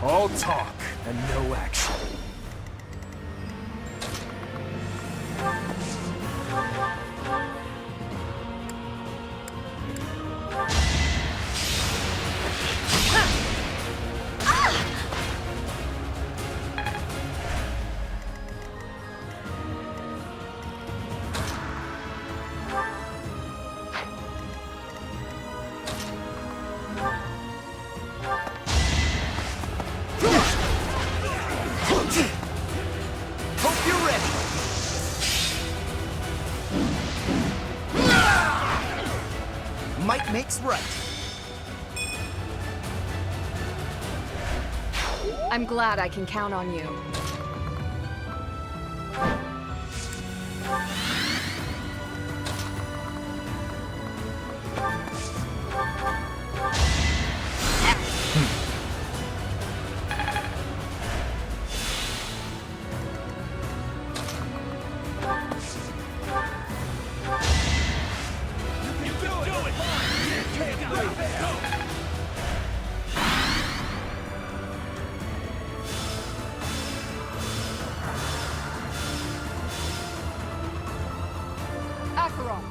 All talk and no action. Hope you're ready. Might makes right. I'm glad I can count on you. Acheron,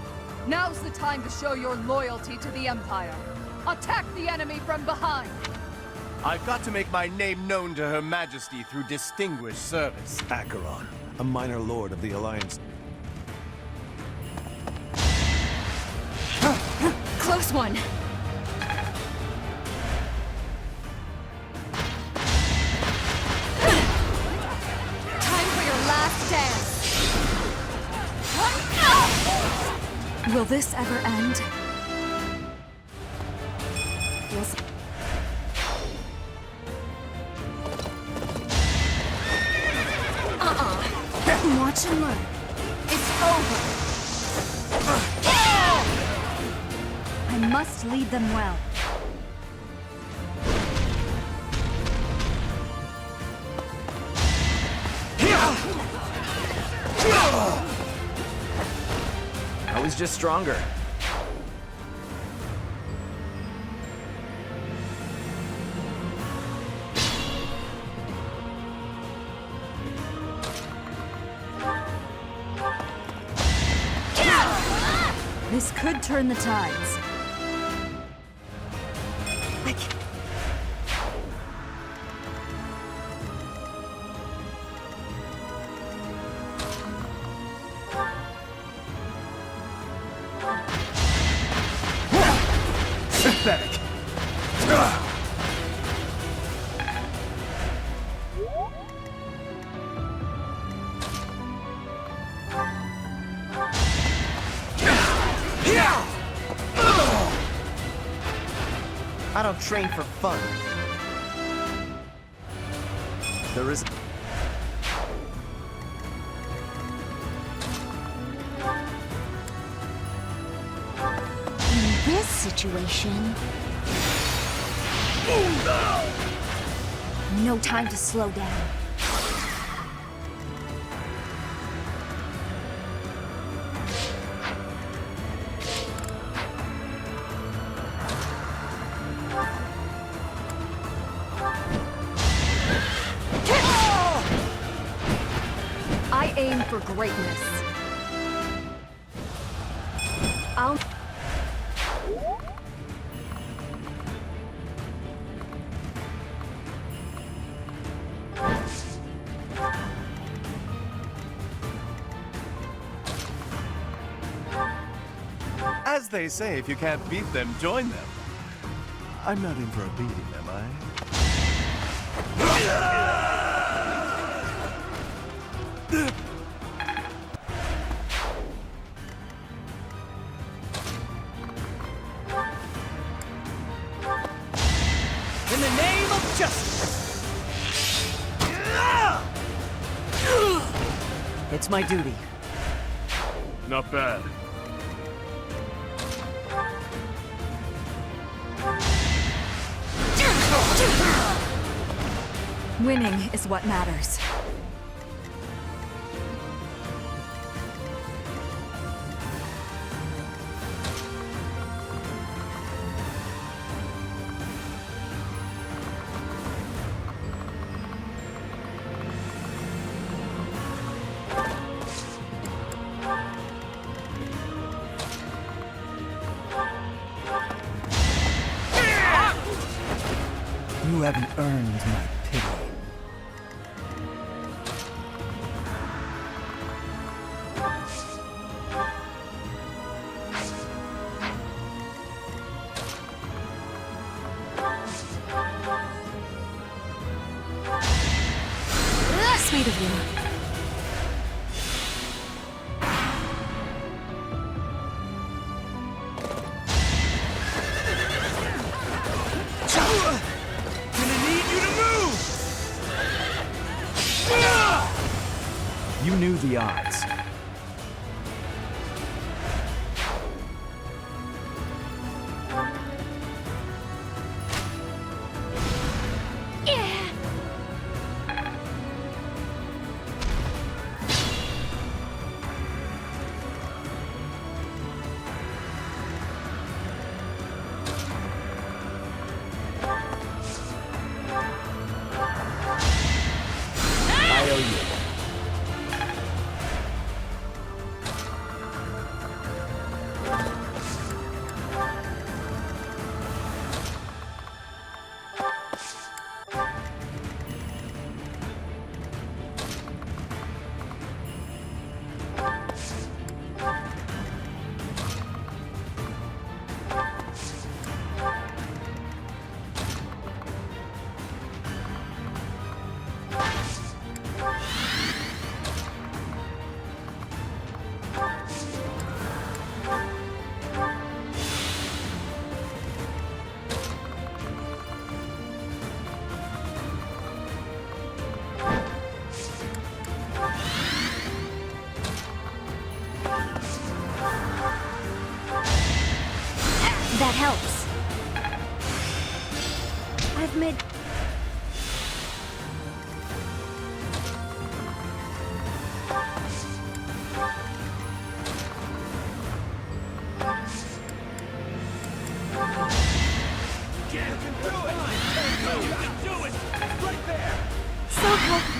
now's the time to show your loyalty to the Empire. Attack the enemy from behind! I've got to make my name known to Her Majesty through distinguished service. Acheron, a minor lord of the Alliance. Close one. Time for your last dance. Will this ever end? Yes. Watch and learn. It's over. I must lead them well. I was just stronger. This could turn the tides. Pathetic. I don't train for fun. There is... In this situation... No time to slow down. I aim for greatness. I'll... As they say, if you can't beat them, join them. I'm not in for a beating, am I? In the name of justice! It's my duty. Not bad. Winning is what matters. You haven't earned my pity. Sweet of you. You knew the odds. That helps. I've made... So helpful.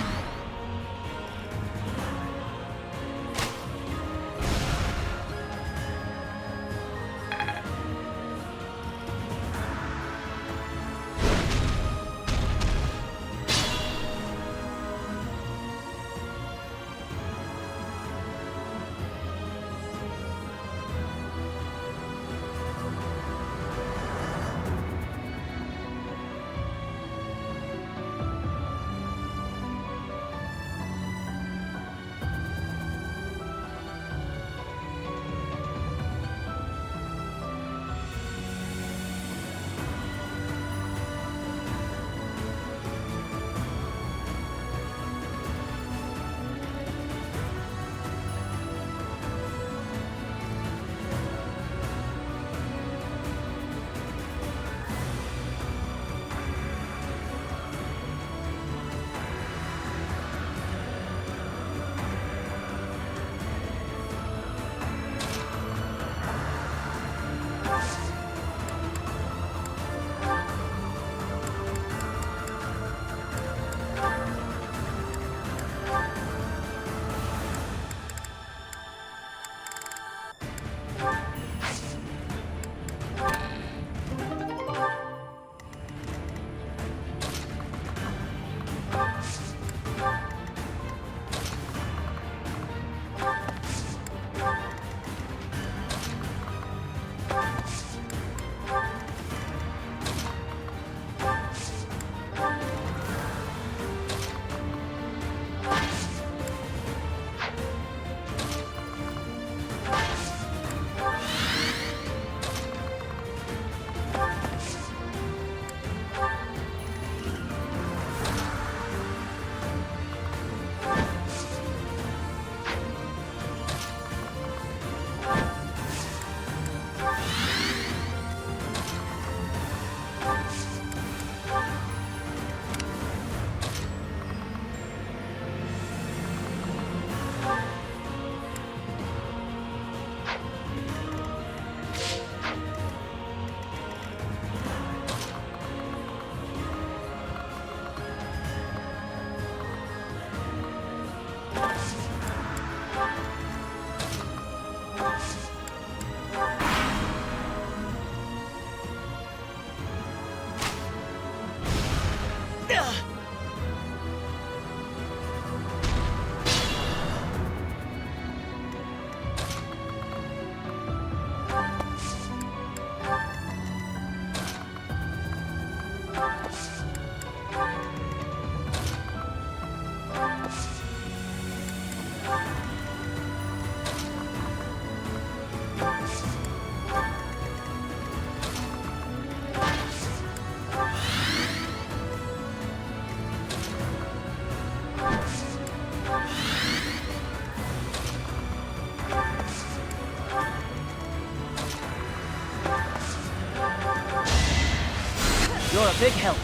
You're a big help.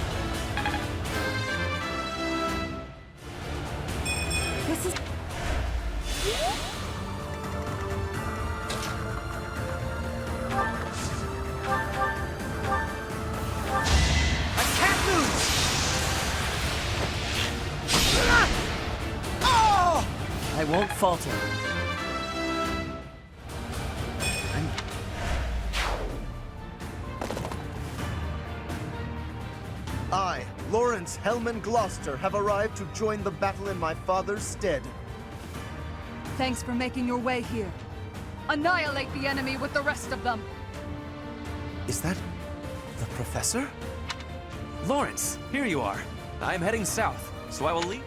This is... Attack moves! Oh! I won't falter. I, Lawrence Hellman Gloucester, have arrived to join the battle in my father's stead. Thanks for making your way here. Annihilate the enemy with the rest of them. Is that the professor? Lawrence, here you are. I'm heading south, so I will leave.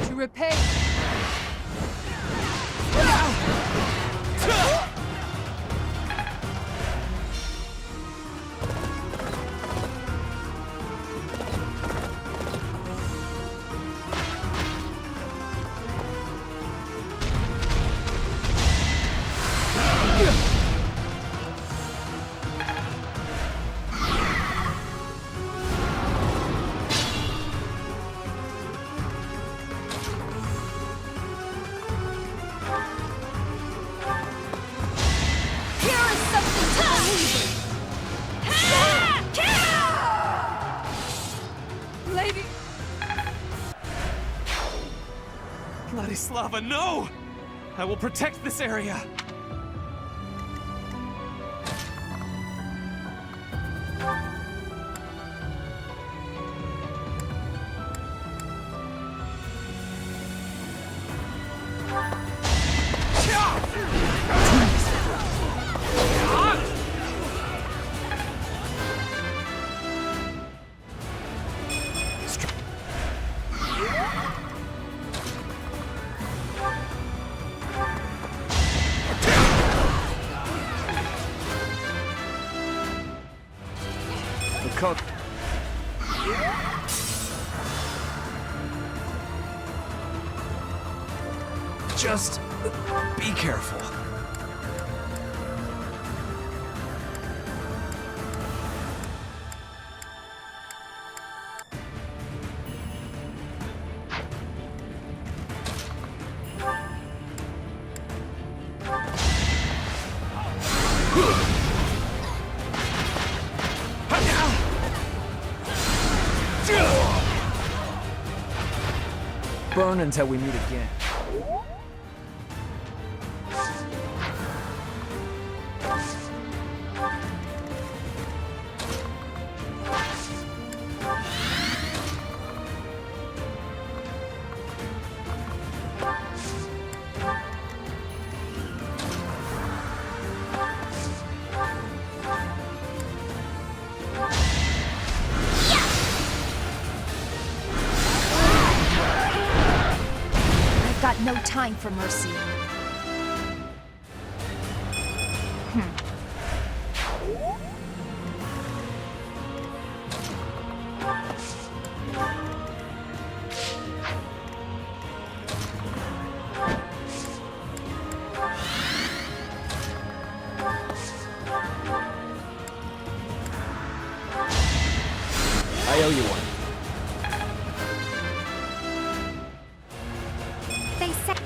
To repay. Lady! Vladislava, no! I will protect this area! Just be careful. Burn until we meet again. I've got no time for mercy. I owe you one. They said...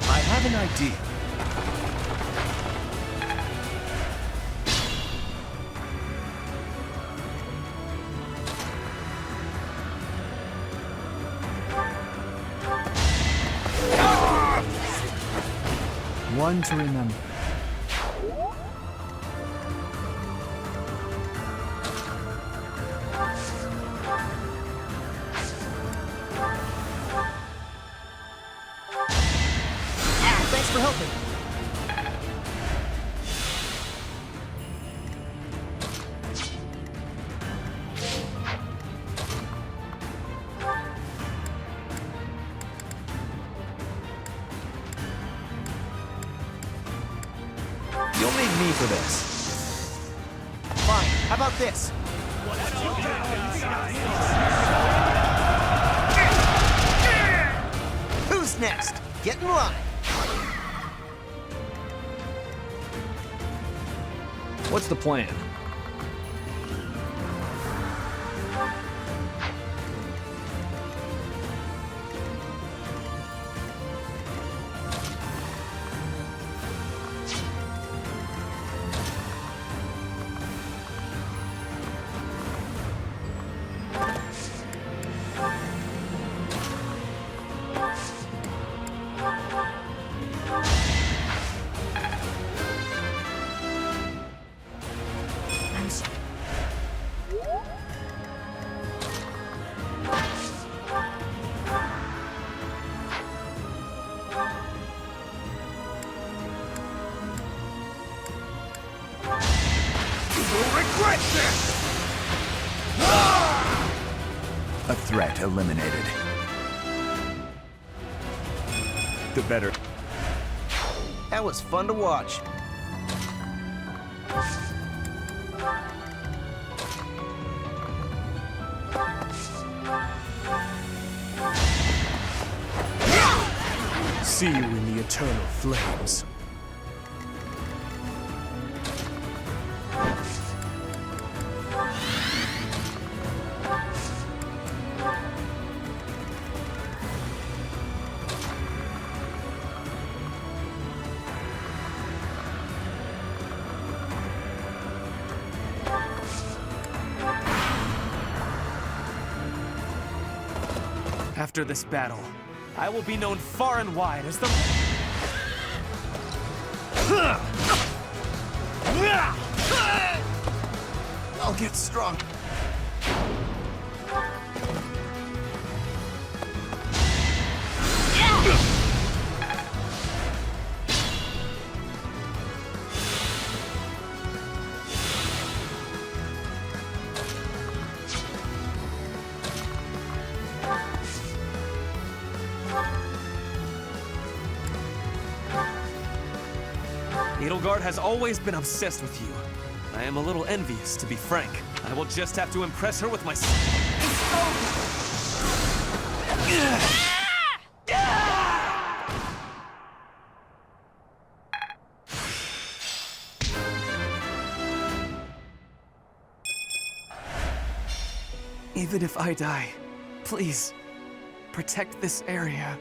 I have an idea. One to remember. Thanks for helping. You'll need me for this. Fine. How about this? Who's next? Get in line. What's the plan? A threat eliminated. The better. That was fun to watch. See you in the eternal flames. After this battle, I will be known far and wide as the... I'll get strong. Edelgard has always been obsessed with you. I am a little envious, to be frank. I will just have to impress her with my... Even if I die, please, protect this area.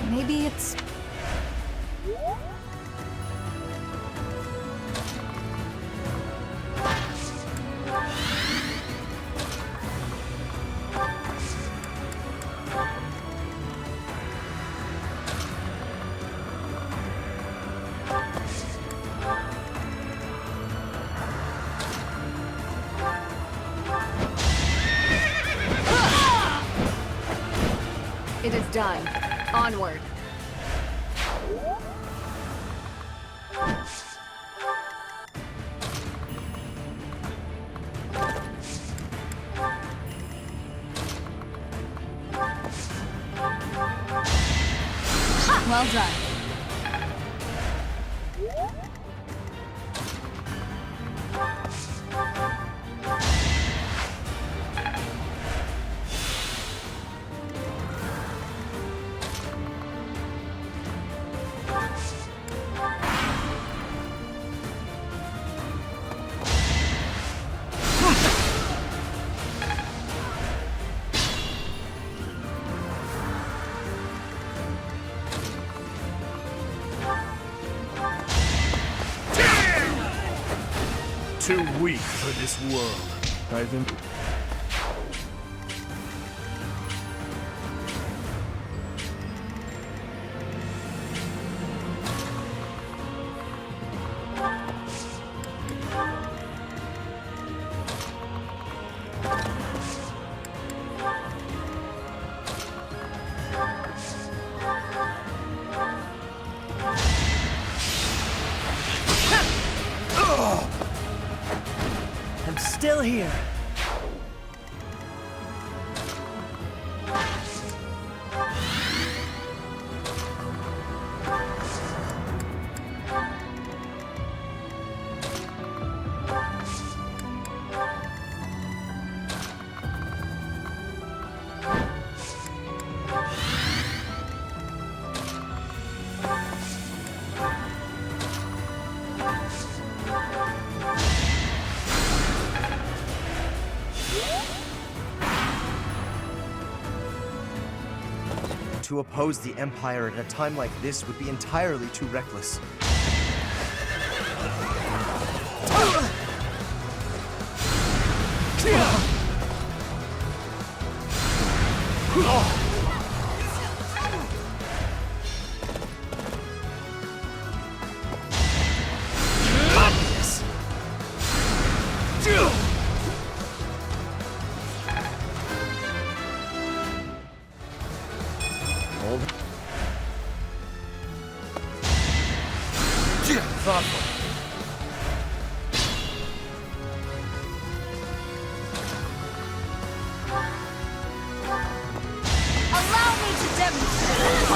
Maybe it's... It is done. Onward. Well done. too weak for this world. I've been... I'm still here. To oppose the Empire at a time like this would be entirely too reckless. Thoughtful. Allow me to demonstrate!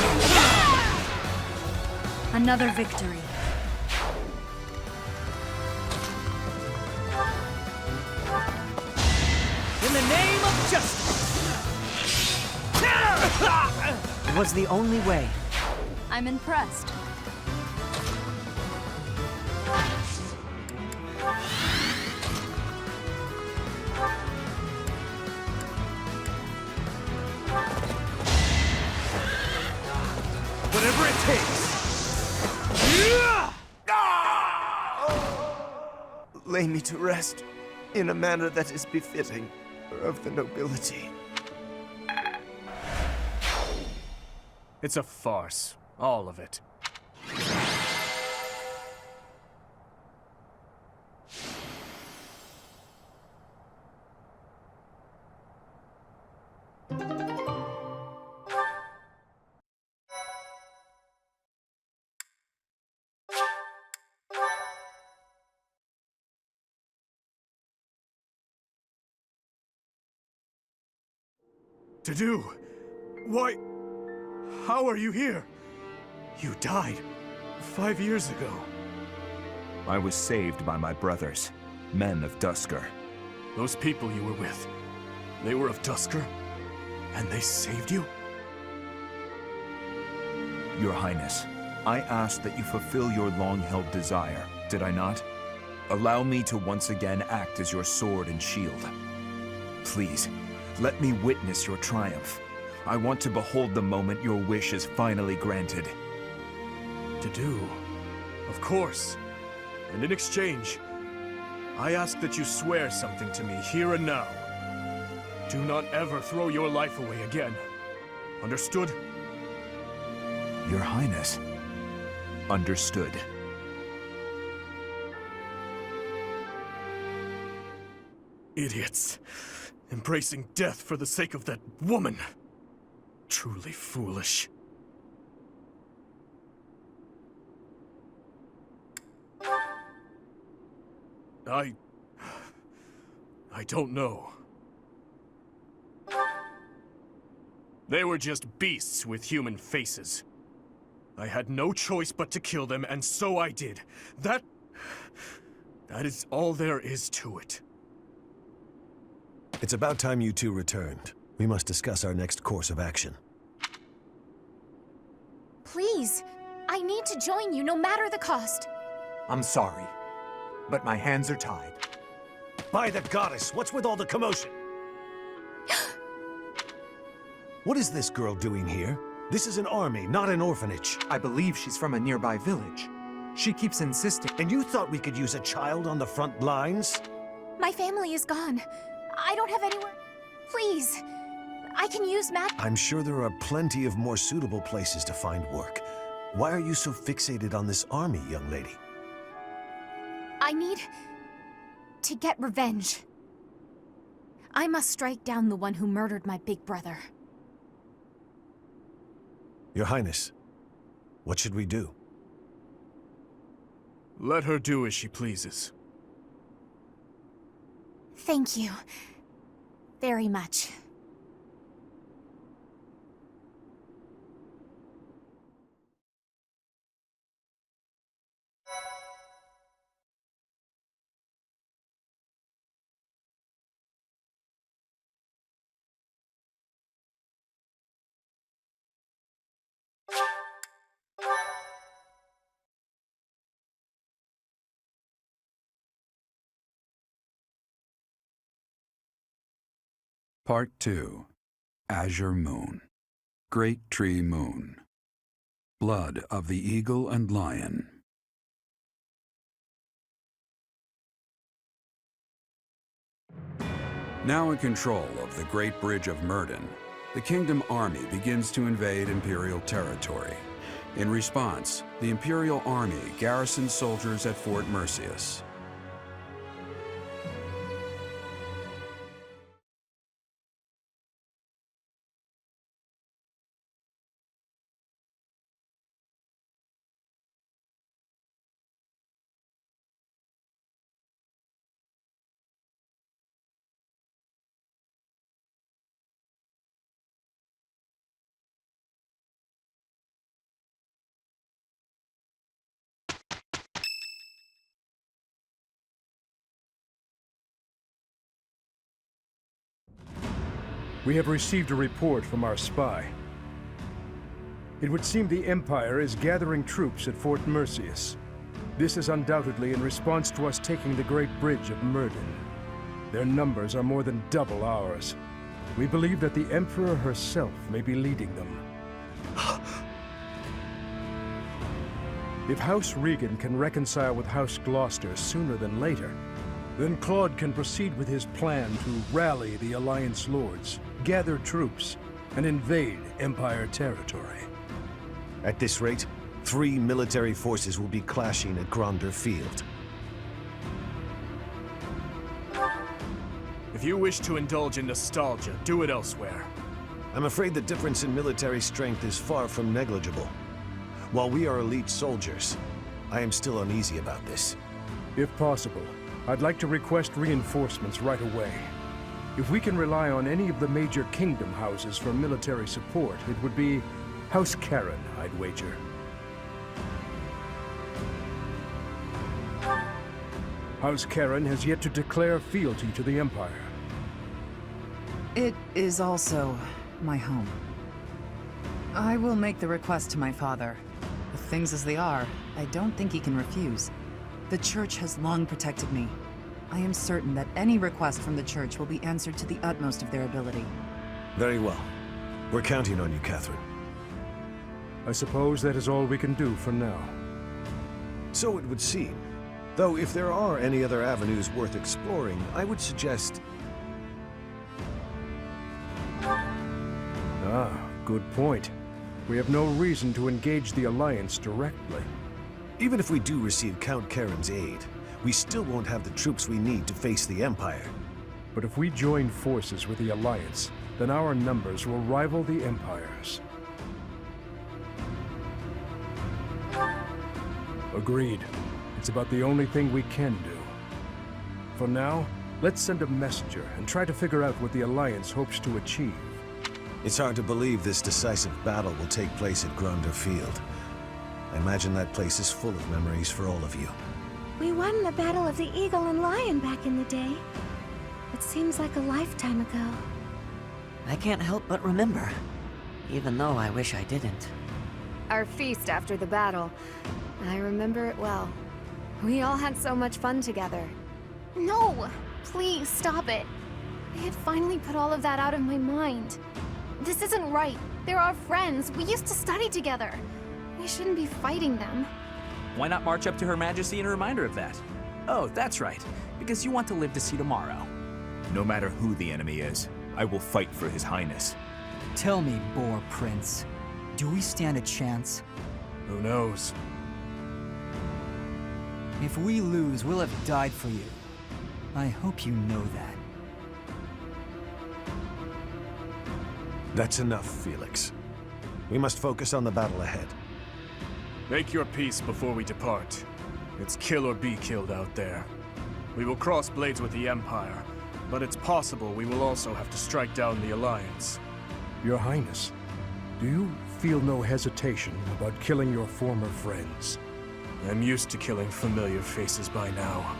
Another victory. In the name of justice! It was the only way. I'm impressed. Whatever it takes. Lay me to rest in a manner that is befitting of the nobility. It's a farce, all of it. To do? Why? How are you here? You died 5 years ago. I was saved by my brothers, men of Duscur. Those people you were with, they were of Duscur? And they saved you? Your Highness, I asked that you fulfill your long-held desire, did I not? Allow me to once again act as your sword and shield. Please, let me witness your triumph. I want to behold the moment your wish is finally granted. To do? Of course. And in exchange, I ask that you swear something to me here and now. Do not ever throw your life away again. Understood? Your Highness. Understood. Idiots. Embracing death for the sake of that woman. Truly foolish. I don't know. They were just beasts with human faces. I had no choice but to kill them, and so I did. That is all there is to it. It's about time you two returned. We must discuss our next course of action. Please, I need to join you no matter the cost. I'm sorry, but my hands are tied. By the goddess, what's with all the commotion? What is this girl doing here? This is an army, not an orphanage. I believe she's from a nearby village. She keeps insisting. And you thought we could use a child on the front lines? My family is gone. I don't have anywhere. Please, I can use Matt. I'm sure there are plenty of more suitable places to find work. Why are you so fixated on this army, young lady? I need to get revenge. I must strike down the one who murdered my big brother. Your Highness, what should we do? Let her do as she pleases. Thank you very much. Part 2. Azure Moon. Great Tree Moon. Blood of the Eagle and Lion. Now in control of the Great Bridge of Myrden, the Kingdom Army begins to invade Imperial territory. In response, the Imperial Army garrisons soldiers at Fort Merceus. We have received a report from our spy. It would seem the Empire is gathering troops at Fort Merceus. This is undoubtedly in response to us taking the Great Bridge of Myrden. Their numbers are more than double ours. We believe that the Emperor herself may be leading them. If House Regan can reconcile with House Gloucester sooner than later, then Claude can proceed with his plan to rally the Alliance Lords, gather troops, and invade Empire territory. At this rate, 3 military forces will be clashing at Gronder Field. If you wish to indulge in nostalgia, do it elsewhere. I'm afraid the difference in military strength is far from negligible. While we are elite soldiers, I am still uneasy about this. If possible, I'd like to request reinforcements right away. If we can rely on any of the major kingdom houses for military support, it would be House Karen, I'd wager. House Karen has yet to declare fealty to the Empire. It is also my home. I will make the request to my father. With things as they are, I don't think he can refuse. The Church has long protected me. I am certain that any request from the Church will be answered to the utmost of their ability. Very well. We're counting on you, Catherine. I suppose that is all we can do for now. So it would seem. Though if there are any other avenues worth exploring, I would suggest... Ah, good point. We have no reason to engage the Alliance directly. Even if we do receive Count Karen's aid, we still won't have the troops we need to face the Empire. But if we join forces with the Alliance, then our numbers will rival the Empire's. Agreed. It's about the only thing we can do. For now, let's send a messenger and try to figure out what the Alliance hopes to achieve. It's hard to believe this decisive battle will take place at Gronder Field. I imagine that place is full of memories for all of you. We won the Battle of the Eagle and Lion back in the day. It seems like a lifetime ago. I can't help but remember, even though I wish I didn't. Our feast after the battle. I remember it well. We all had so much fun together. No! Please, stop it. I had finally put all of that out of my mind. This isn't right. They're our friends. We used to study together. We shouldn't be fighting them. Why not march up to Her Majesty in a reminder of that? Oh, that's right, because you want to live to see tomorrow. No matter who the enemy is, I will fight for His Highness. Tell me, Boar Prince, do we stand a chance? Who knows? If we lose, we'll have died for you. I hope you know that. That's enough, Felix. We must focus on the battle ahead. Make your peace before we depart. It's kill or be killed out there. We will cross blades with the Empire, but it's possible we will also have to strike down the Alliance. Your Highness, do you feel no hesitation about killing your former friends? I'm used to killing familiar faces by now.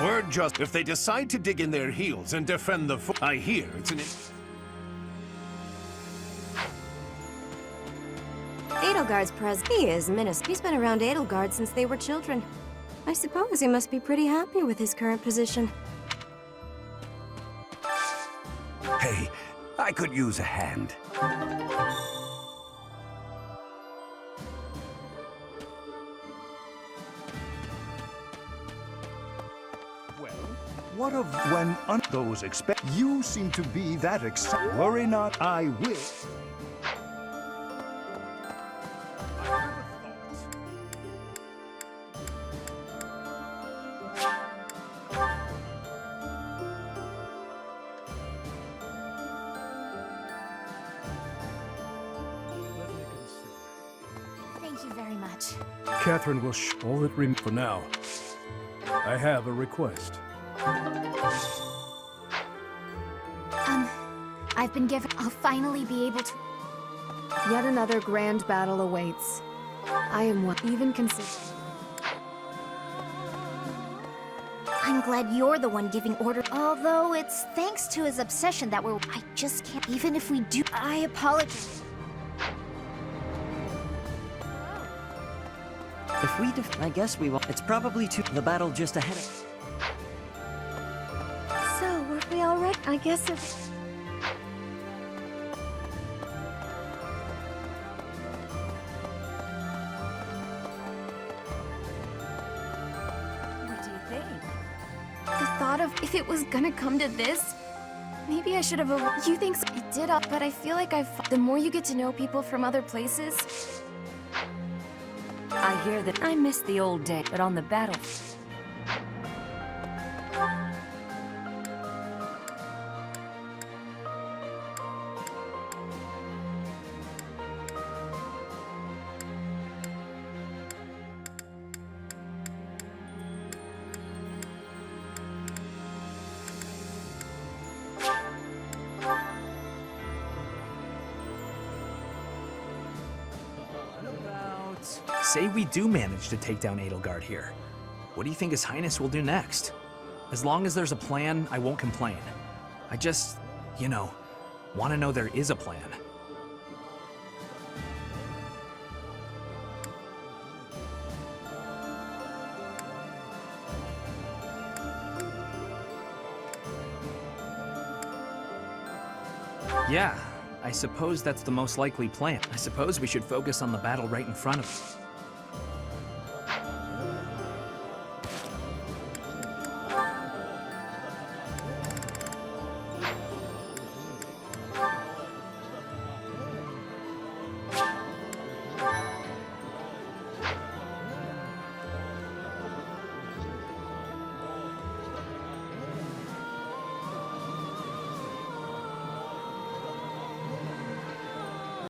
Word just, if they decide to dig in their heels and defend the I hear it's an... Edelgard's he is minister. He's been around Edelgard since they were children. I suppose he must be pretty happy with his current position. Hey, I could use a hand. What of when those expect? You seem to be that excited. Worry not, I will. Thank you very much. Catherine will all that remains for now. I have a request. I've been given... I'll finally be able to... Yet another grand battle awaits. I am one even consider. I'm glad you're the one giving order. Although it's thanks to his obsession that we're... I just can't... Even if we do... I apologize. If we I guess we will. It's probably the battle just ahead of... So, were we all right? I guess it's... What do you think? The thought of if it was gonna come to this, maybe I should have... You think so? It did, but I feel like the more you get to know people from other places... I hear that I miss the old day, but on the battle... say we do manage to take down Edelgard here. What do you think His Highness will do next? As long as there's a plan, I won't complain. I just, you know, want to know there is a plan. Yeah, I suppose that's the most likely plan. I suppose we should focus on the battle right in front of us.